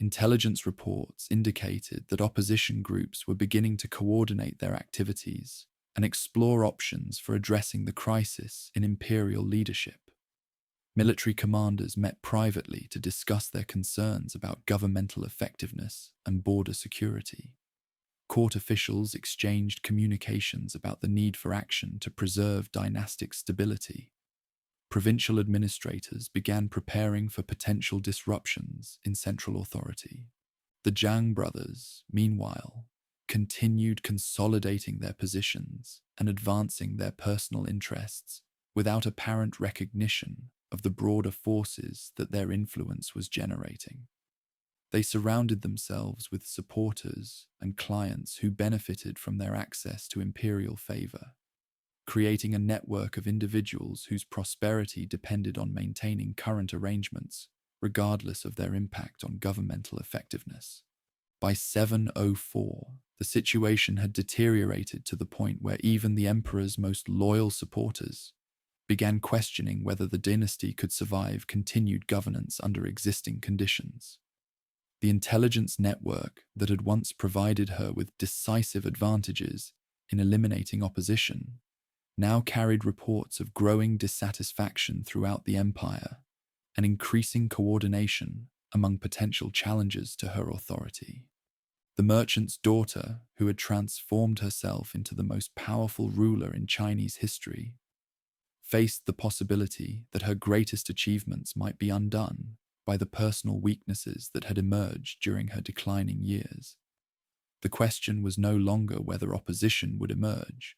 Intelligence reports indicated that opposition groups were beginning to coordinate their activities and explore options for addressing the crisis in imperial leadership. Military commanders met privately to discuss their concerns about governmental effectiveness and border security. Court officials exchanged communications about the need for action to preserve dynastic stability. Provincial administrators began preparing for potential disruptions in central authority. The Zhang brothers, meanwhile, continued consolidating their positions and advancing their personal interests without apparent recognition of the broader forces that their influence was generating. They surrounded themselves with supporters and clients who benefited from their access to imperial favor, creating a network of individuals whose prosperity depended on maintaining current arrangements, regardless of their impact on governmental effectiveness. By 704, the situation had deteriorated to the point where even the emperor's most loyal supporters began questioning whether the dynasty could survive continued governance under existing conditions. The intelligence network that had once provided her with decisive advantages in eliminating opposition now carried reports of growing dissatisfaction throughout the empire and increasing coordination among potential challengers to her authority. The merchant's daughter, who had transformed herself into the most powerful ruler in Chinese history, faced the possibility that her greatest achievements might be undone by the personal weaknesses that had emerged during her declining years. The question was no longer whether opposition would emerge,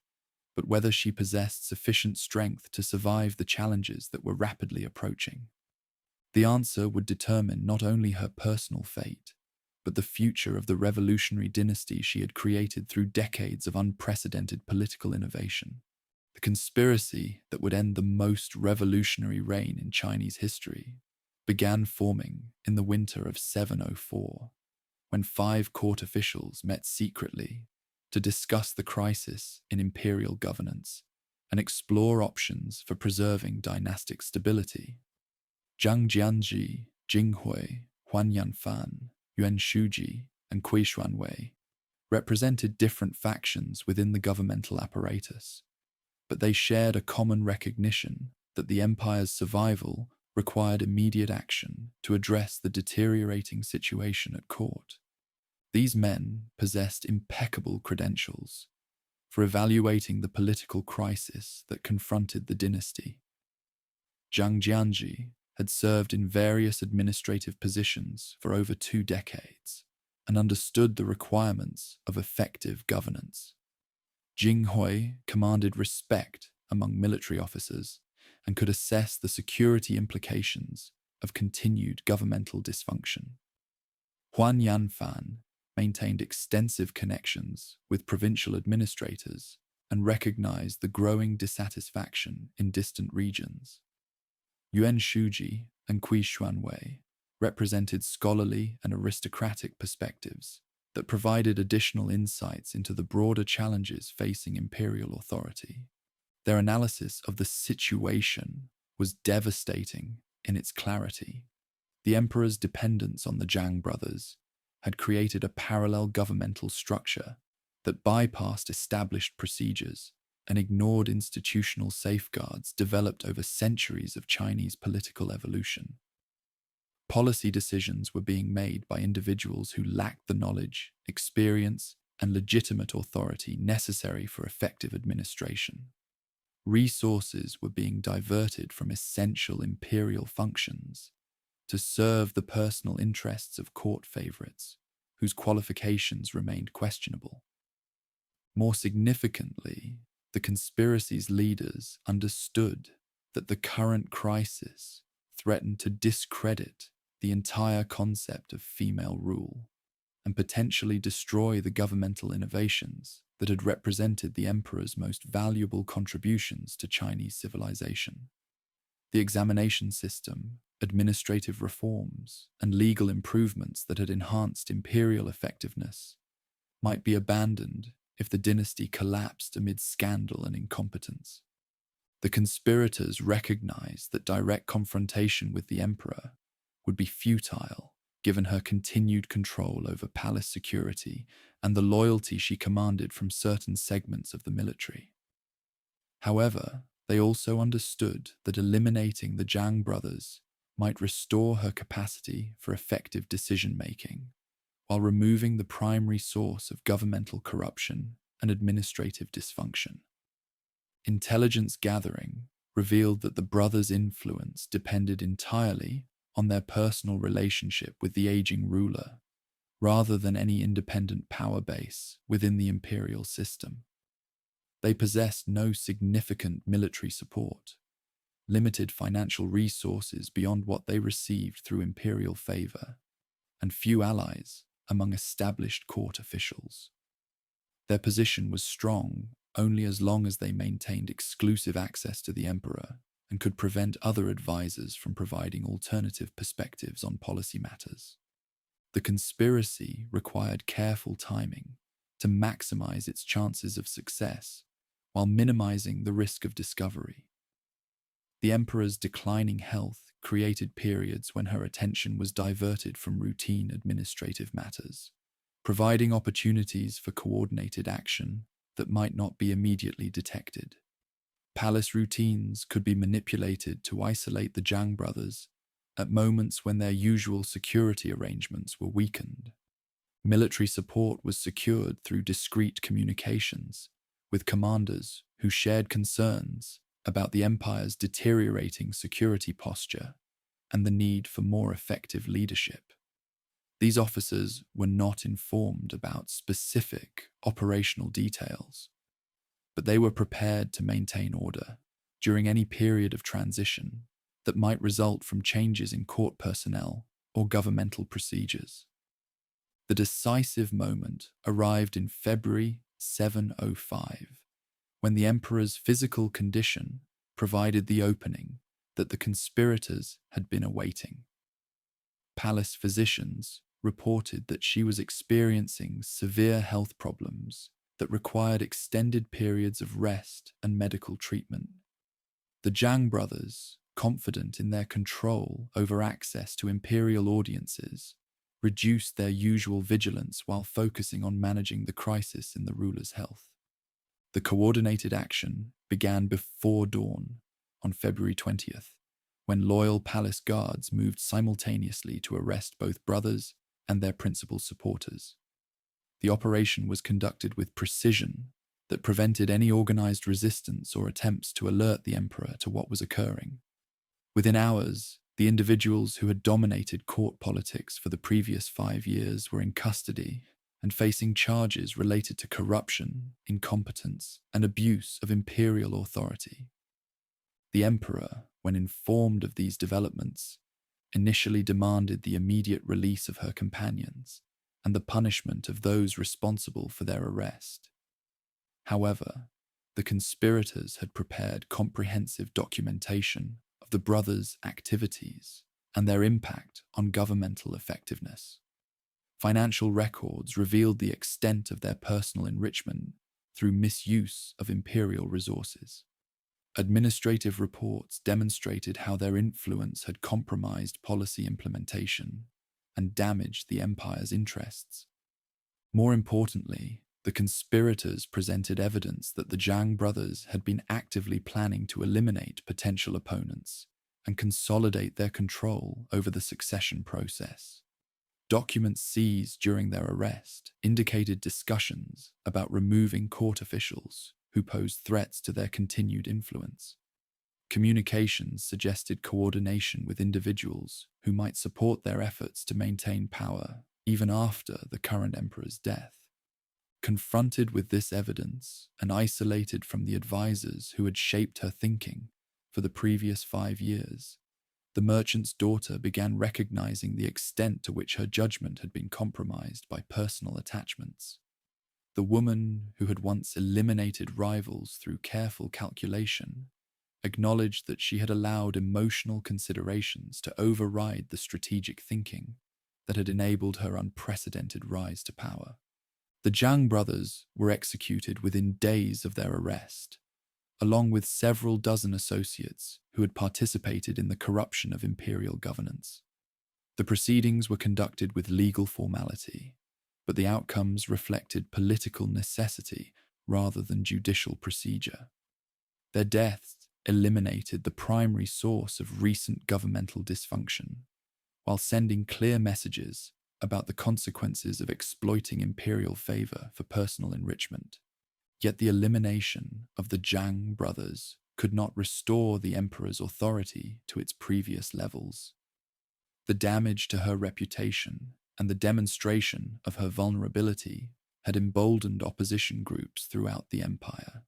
but whether she possessed sufficient strength to survive the challenges that were rapidly approaching. The answer would determine not only her personal fate, but the future of the revolutionary dynasty she had created through decades of unprecedented political innovation. The conspiracy that would end the most revolutionary reign in Chinese history began forming in the winter of 704, when 5 court officials met secretly to discuss the crisis in imperial governance and explore options for preserving dynastic stability. Zhang Jianji, Jinghui, Huan Yanfan, Yuan Shuji, and Kui Xuanwei represented different factions within the governmental apparatus, but they shared a common recognition that the empire's survival required immediate action to address the deteriorating situation at court. These men possessed impeccable credentials for evaluating the political crisis that confronted the dynasty. Zhang Jianji had served in various administrative positions for over 2 decades and understood the requirements of effective governance. Jing Hui commanded respect among military officers and could assess the security implications of continued governmental dysfunction. Huan Yanfan maintained extensive connections with provincial administrators and recognized the growing dissatisfaction in distant regions. Yuan Shuji and Kui Xuanwei represented scholarly and aristocratic perspectives that provided additional insights into the broader challenges facing imperial authority. Their analysis of the situation was devastating in its clarity. The emperor's dependence on the Zhang brothers had created a parallel governmental structure that bypassed established procedures and ignored institutional safeguards developed over centuries of Chinese political evolution. Policy decisions were being made by individuals who lacked the knowledge, experience, and legitimate authority necessary for effective administration. Resources were being diverted from essential imperial functions to serve the personal interests of court favorites, whose qualifications remained questionable. More significantly, the conspiracy's leaders understood that the current crisis threatened to discredit the entire concept of female rule and potentially destroy the governmental innovations that had represented the emperor's most valuable contributions to Chinese civilization. The examination system, administrative reforms, and legal improvements that had enhanced imperial effectiveness might be abandoned if the dynasty collapsed amid scandal and incompetence. The conspirators recognized that direct confrontation with the emperor would be futile given her continued control over palace security and the loyalty she commanded from certain segments of the military. However, they also understood that eliminating the Zhang brothers might restore her capacity for effective decision-making, while removing the primary source of governmental corruption and administrative dysfunction. Intelligence gathering revealed that the brothers' influence depended entirely on their personal relationship with the aging ruler, rather than any independent power base within the imperial system. They possessed no significant military support, limited financial resources beyond what they received through imperial favor, and few allies among established court officials. Their position was strong only as long as they maintained exclusive access to the emperor and could prevent other advisors from providing alternative perspectives on policy matters. The conspiracy required careful timing to maximize its chances of success while minimizing the risk of discovery. The emperor's declining health created periods when her attention was diverted from routine administrative matters, providing opportunities for coordinated action that might not be immediately detected. Palace routines could be manipulated to isolate the Zhang brothers at moments when their usual security arrangements were weakened. Military support was secured through discreet communications with commanders who shared concerns about the empire's deteriorating security posture and the need for more effective leadership. These officers were not informed about specific operational details, but they were prepared to maintain order during any period of transition that might result from changes in court personnel or governmental procedures. The decisive moment arrived in February 705, when the emperor's physical condition provided the opening that the conspirators had been awaiting. Palace physicians reported that she was experiencing severe health problems that required extended periods of rest and medical treatment. The Zhang brothers, confident in their control over access to imperial audiences, reduced their usual vigilance while focusing on managing the crisis in the ruler's health. The coordinated action began before dawn on February 20th, when loyal palace guards moved simultaneously to arrest both brothers and their principal supporters. The operation was conducted with precision that prevented any organized resistance or attempts to alert the emperor to what was occurring. Within hours, The individuals who had dominated court politics for the previous 5 years were in custody and facing charges related to corruption, incompetence, and abuse of imperial authority. The emperor, when informed of these developments, initially demanded the immediate release of her companions and the punishment of those responsible for their arrest. However, the conspirators had prepared comprehensive documentation of the brothers' activities and their impact on governmental effectiveness. Financial records revealed the extent of their personal enrichment through misuse of imperial resources. Administrative reports demonstrated how their influence had compromised policy implementation and damaged the empire's interests. More importantly, the conspirators presented evidence that the Zhang brothers had been actively planning to eliminate potential opponents and consolidate their control over the succession process. Documents seized during their arrest indicated discussions about removing court officials who posed threats to their continued influence. Communications suggested coordination with individuals who might support their efforts to maintain power even after the current emperor's death. Confronted with this evidence and isolated from the advisors who had shaped her thinking for the previous 5 years, the merchant's daughter began recognizing the extent to which her judgment had been compromised by personal attachments. The woman who had once eliminated rivals through careful calculation acknowledged that she had allowed emotional considerations to override the strategic thinking that had enabled her unprecedented rise to power. The Zhang brothers were executed within days of their arrest, along with several dozen associates who had participated in the corruption of imperial governance. The proceedings were conducted with legal formality, but the outcomes reflected political necessity rather than judicial procedure. Their deaths eliminated the primary source of recent governmental dysfunction, while sending clear messages about the consequences of exploiting imperial favor for personal enrichment. Yet the elimination of the Zhang brothers could not restore the emperor's authority to its previous levels. The damage to her reputation and the demonstration of her vulnerability had emboldened opposition groups throughout the empire.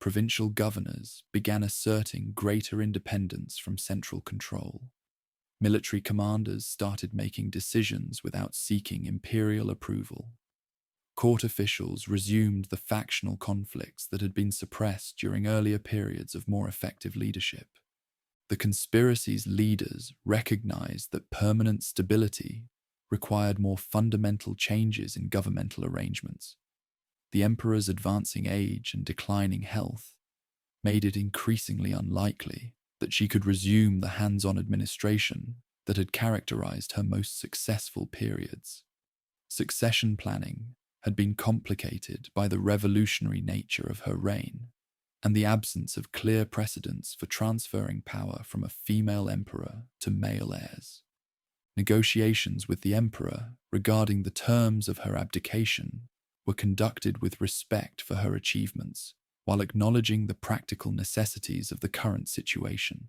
Provincial governors began asserting greater independence from central control. Military commanders started making decisions without seeking imperial approval. Court officials resumed the factional conflicts that had been suppressed during earlier periods of more effective leadership. The conspiracy's leaders recognized that permanent stability required more fundamental changes in governmental arrangements. The emperor's advancing age and declining health made it increasingly unlikely that she could resume the hands-on administration that had characterized her most successful periods. Succession planning had been complicated by the revolutionary nature of her reign and the absence of clear precedents for transferring power from a female emperor to male heirs. Negotiations with the emperor regarding the terms of her abdication were conducted with respect for her achievements, while acknowledging the practical necessities of the current situation.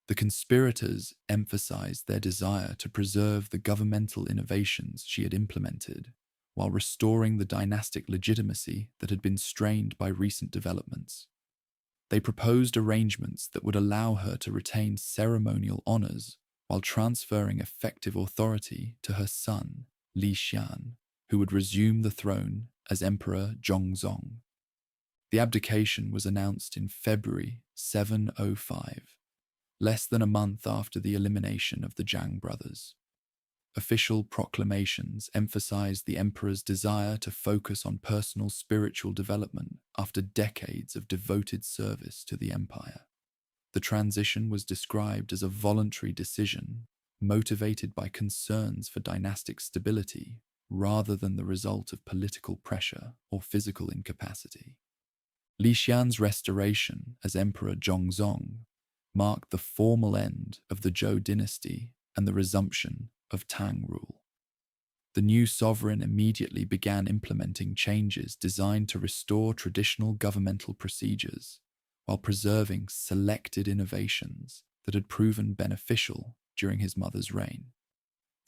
The conspirators emphasized their desire to preserve the governmental innovations she had implemented, while restoring the dynastic legitimacy that had been strained by recent developments. They proposed arrangements that would allow her to retain ceremonial honors while transferring effective authority to her son, Li Xian, who would resume the throne as Emperor Zhongzong. The abdication was announced in February 705, less than a month after the elimination of the Zhang brothers. Official proclamations emphasized the emperor's desire to focus on personal spiritual development after decades of devoted service to the empire. The transition was described as a voluntary decision, motivated by concerns for dynastic stability rather than the result of political pressure or physical incapacity. Li Xian's restoration as Emperor Zhongzong marked the formal end of the Zhou dynasty and the resumption of Tang rule. The new sovereign immediately began implementing changes designed to restore traditional governmental procedures while preserving selected innovations that had proven beneficial during his mother's reign.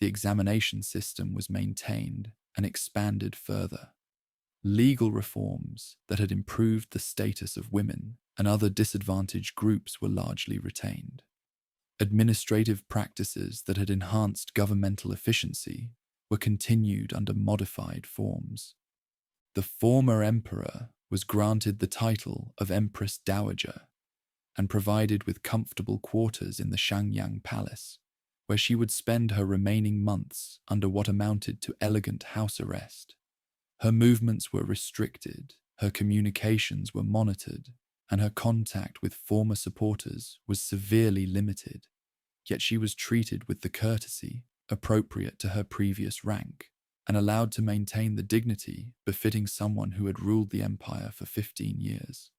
The examination system was maintained and expanded further. Legal reforms that had improved the status of women and other disadvantaged groups were largely retained. Administrative practices that had enhanced governmental efficiency were continued under modified forms. The former emperor was granted the title of Empress Dowager and provided with comfortable quarters in the Shangyang Palace, where she would spend her remaining months under what amounted to elegant house arrest. Her movements were restricted, her communications were monitored, and her contact with former supporters was severely limited, yet she was treated with the courtesy appropriate to her previous rank and allowed to maintain the dignity befitting someone who had ruled the empire for 15 years.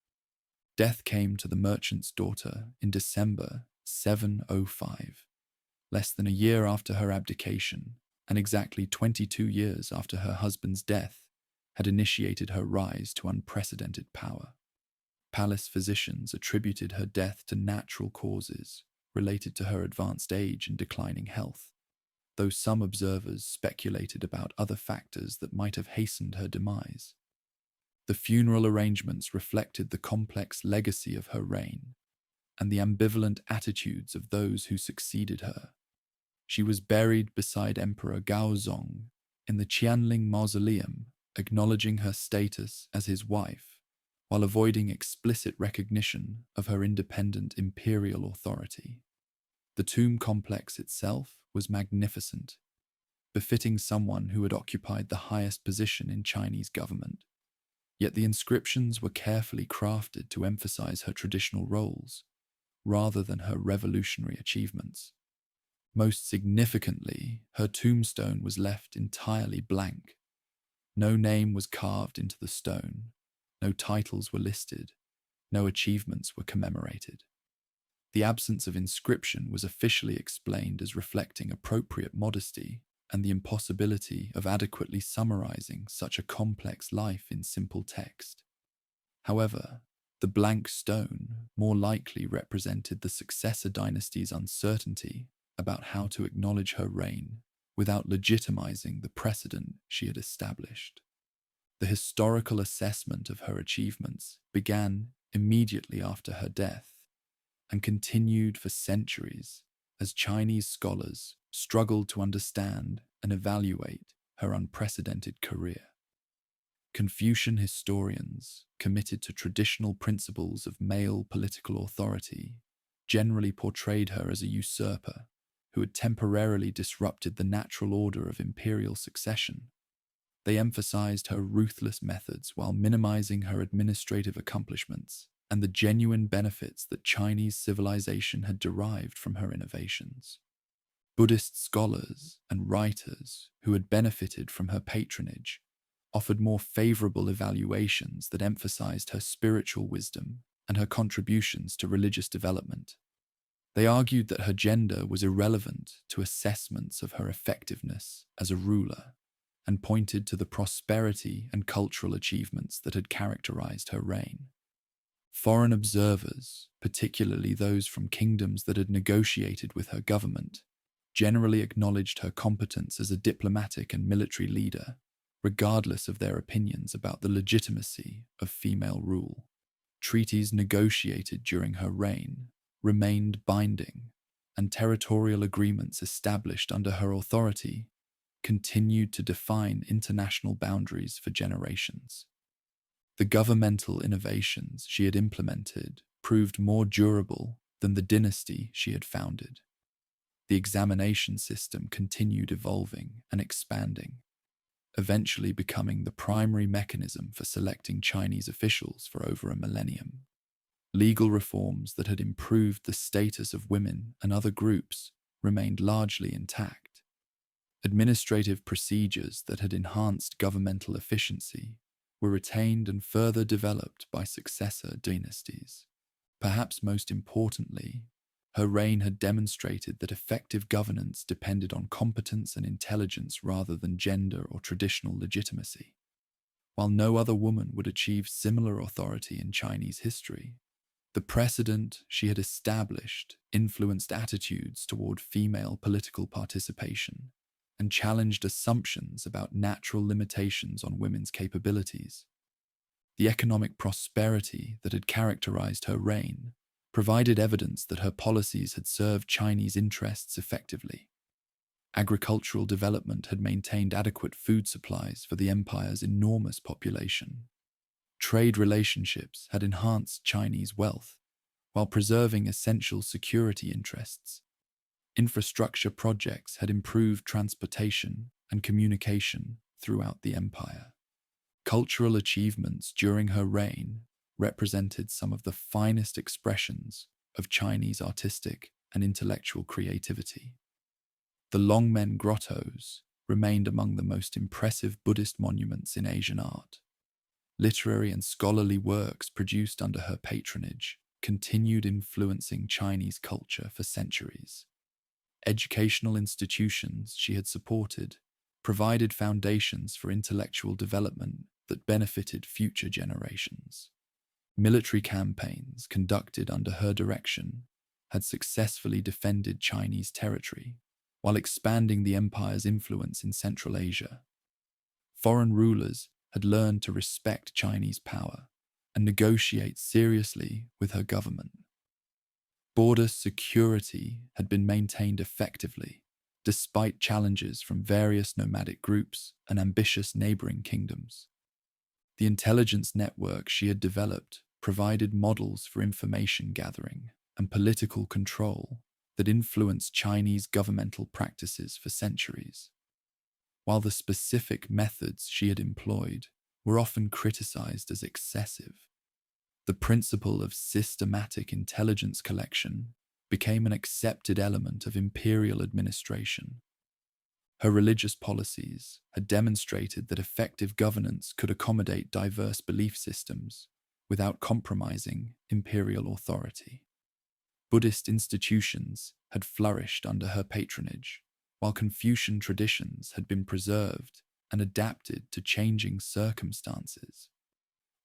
Death came to the merchant's daughter in December 705, less than a year after her abdication, and exactly 22 years after her husband's death had initiated her rise to unprecedented power. Palace physicians attributed her death to natural causes related to her advanced age and declining health, though some observers speculated about other factors that might have hastened her demise. The funeral arrangements reflected the complex legacy of her reign and the ambivalent attitudes of those who succeeded her. She was buried beside Emperor Gaozong in the Qianling Mausoleum, acknowledging her status as his wife, while avoiding explicit recognition of her independent imperial authority. The tomb complex itself was magnificent, befitting someone who had occupied the highest position in Chinese government. Yet the inscriptions were carefully crafted to emphasize her traditional roles, rather than her revolutionary achievements. Most significantly, her tombstone was left entirely blank. No name was carved into the stone, no titles were listed, no achievements were commemorated. The absence of inscription was officially explained as reflecting appropriate modesty and the impossibility of adequately summarizing such a complex life in simple text. However, the blank stone more likely represented the successor dynasty's uncertainty about how to acknowledge her reign without legitimizing the precedent she had established. The historical assessment of her achievements began immediately after her death and continued for centuries as Chinese scholars struggled to understand and evaluate her unprecedented career. Confucian historians, committed to traditional principles of male political authority, generally portrayed her as a usurper who had temporarily disrupted the natural order of imperial succession. They emphasized her ruthless methods while minimizing her administrative accomplishments and the genuine benefits that Chinese civilization had derived from her innovations. Buddhist scholars and writers who had benefited from her patronage offered more favorable evaluations that emphasized her spiritual wisdom and her contributions to religious development. They argued that her gender was irrelevant to assessments of her effectiveness as a ruler and pointed to the prosperity and cultural achievements that had characterized her reign. Foreign observers, particularly those from kingdoms that had negotiated with her government, generally acknowledged her competence as a diplomatic and military leader, regardless of their opinions about the legitimacy of female rule. Treaties negotiated during her reign remained binding, and territorial agreements established under her authority continued to define international boundaries for generations. The governmental innovations she had implemented proved more durable than the dynasty she had founded. The examination system continued evolving and expanding, eventually becoming the primary mechanism for selecting Chinese officials for over a millennium. Legal reforms that had improved the status of women and other groups remained largely intact. Administrative procedures that had enhanced governmental efficiency were retained and further developed by successor dynasties. Perhaps most importantly, her reign had demonstrated that effective governance depended on competence and intelligence rather than gender or traditional legitimacy. While no other woman would achieve similar authority in Chinese history, The precedent she had established influenced attitudes toward female political participation and challenged assumptions about natural limitations on women's capabilities. The economic prosperity that had characterized her reign provided evidence that her policies had served Chinese interests effectively. Agricultural development had maintained adequate food supplies for the empire's enormous population. Trade relationships had enhanced Chinese wealth, while preserving essential security interests. Infrastructure projects had improved transportation and communication throughout the empire. Cultural achievements during her reign represented some of the finest expressions of Chinese artistic and intellectual creativity. The Longmen Grottos remained among the most impressive Buddhist monuments in Asian art. Literary and scholarly works produced under her patronage continued influencing Chinese culture for centuries. Educational institutions she had supported provided foundations for intellectual development that benefited future generations. Military campaigns conducted under her direction had successfully defended Chinese territory while expanding the empire's influence in Central Asia. Foreign rulers had learned to respect Chinese power and negotiate seriously with her government. Border security had been maintained effectively, despite challenges from various nomadic groups and ambitious neighboring kingdoms. The intelligence network she had developed provided models for information gathering and political control that influenced Chinese governmental practices for centuries. While the specific methods she had employed were often criticized as excessive, the principle of systematic intelligence collection became an accepted element of imperial administration. Her religious policies had demonstrated that effective governance could accommodate diverse belief systems without compromising imperial authority. Buddhist institutions had flourished under her patronage, while Confucian traditions had been preserved and adapted to changing circumstances.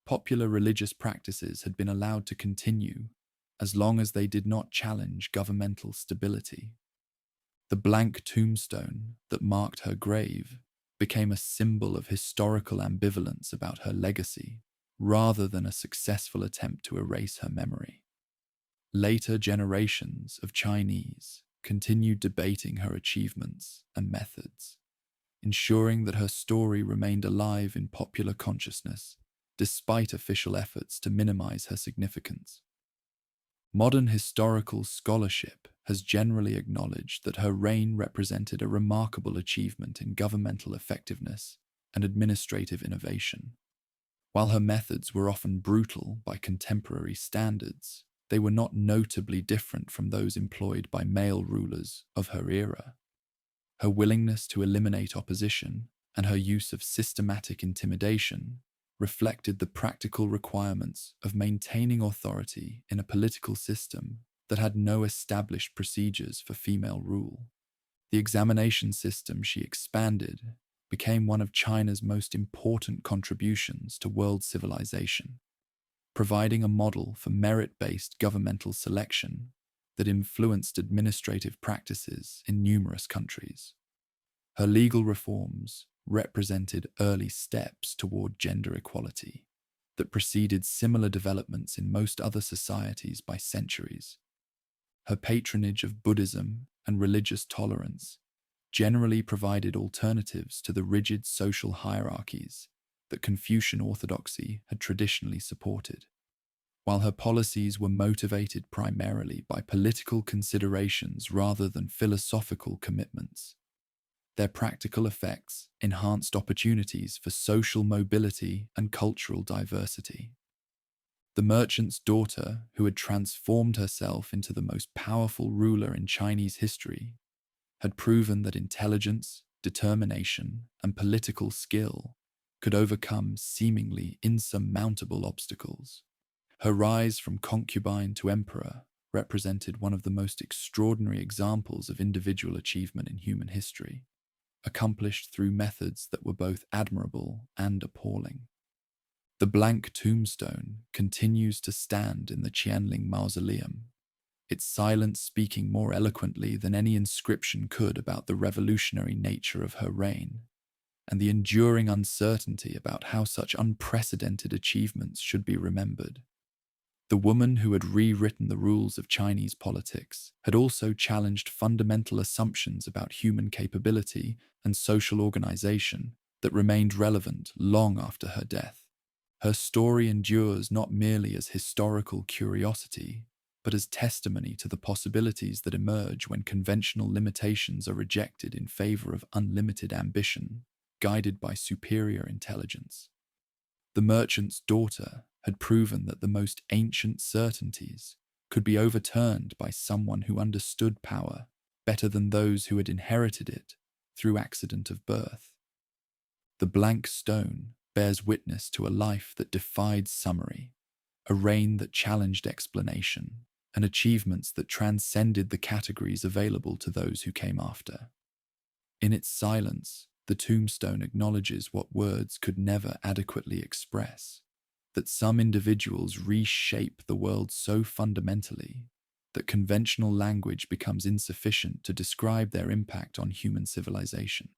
Popular religious practices had been allowed to continue as long as they did not challenge governmental stability. The blank tombstone that marked her grave became a symbol of historical ambivalence about her legacy, rather than a successful attempt to erase her memory. Later generations of Chinese continued debating her achievements and methods, ensuring that her story remained alive in popular consciousness despite official efforts to minimize her significance. Modern historical scholarship has generally acknowledged that her reign represented a remarkable achievement in governmental effectiveness and administrative innovation. While her methods were often brutal by contemporary standards, they were not notably different from those employed by male rulers of her era. Her willingness to eliminate opposition and her use of systematic intimidation reflected the practical requirements of maintaining authority in a political system that had no established procedures for female rule. The examination system she expanded became one of China's most important contributions to world civilization, providing a model for merit-based governmental selection that influenced administrative practices in numerous countries. Her legal reforms represented early steps toward gender equality that preceded similar developments in most other societies by centuries. Her patronage of Buddhism and religious tolerance generally provided alternatives to the rigid social hierarchies that Confucian orthodoxy had traditionally supported. While her policies were motivated primarily by political considerations rather than philosophical commitments, their practical effects enhanced opportunities for social mobility and cultural diversity. The merchant's daughter, who had transformed herself into the most powerful ruler in Chinese history, had proven that intelligence, determination, and political skill could overcome seemingly insurmountable obstacles. Her rise from concubine to emperor represented one of the most extraordinary examples of individual achievement in human history, accomplished through methods that were both admirable and appalling. The blank tombstone continues to stand in the Qianling mausoleum, its silence speaking more eloquently than any inscription could about the revolutionary nature of her reign, and the enduring uncertainty about how such unprecedented achievements should be remembered. The woman who had rewritten the rules of Chinese politics had also challenged fundamental assumptions about human capability and social organization that remained relevant long after her death. Her story endures not merely as historical curiosity, but as testimony to the possibilities that emerge when conventional limitations are rejected in favor of unlimited ambition, guided by superior intelligence. The merchant's daughter had proven that the most ancient certainties could be overturned by someone who understood power better than those who had inherited it through accident of birth. The blank stone bears witness to a life that defied summary, a reign that challenged explanation, and achievements that transcended the categories available to those who came after. In its silence, the tombstone acknowledges what words could never adequately express, that some individuals reshape the world so fundamentally that conventional language becomes insufficient to describe their impact on human civilization.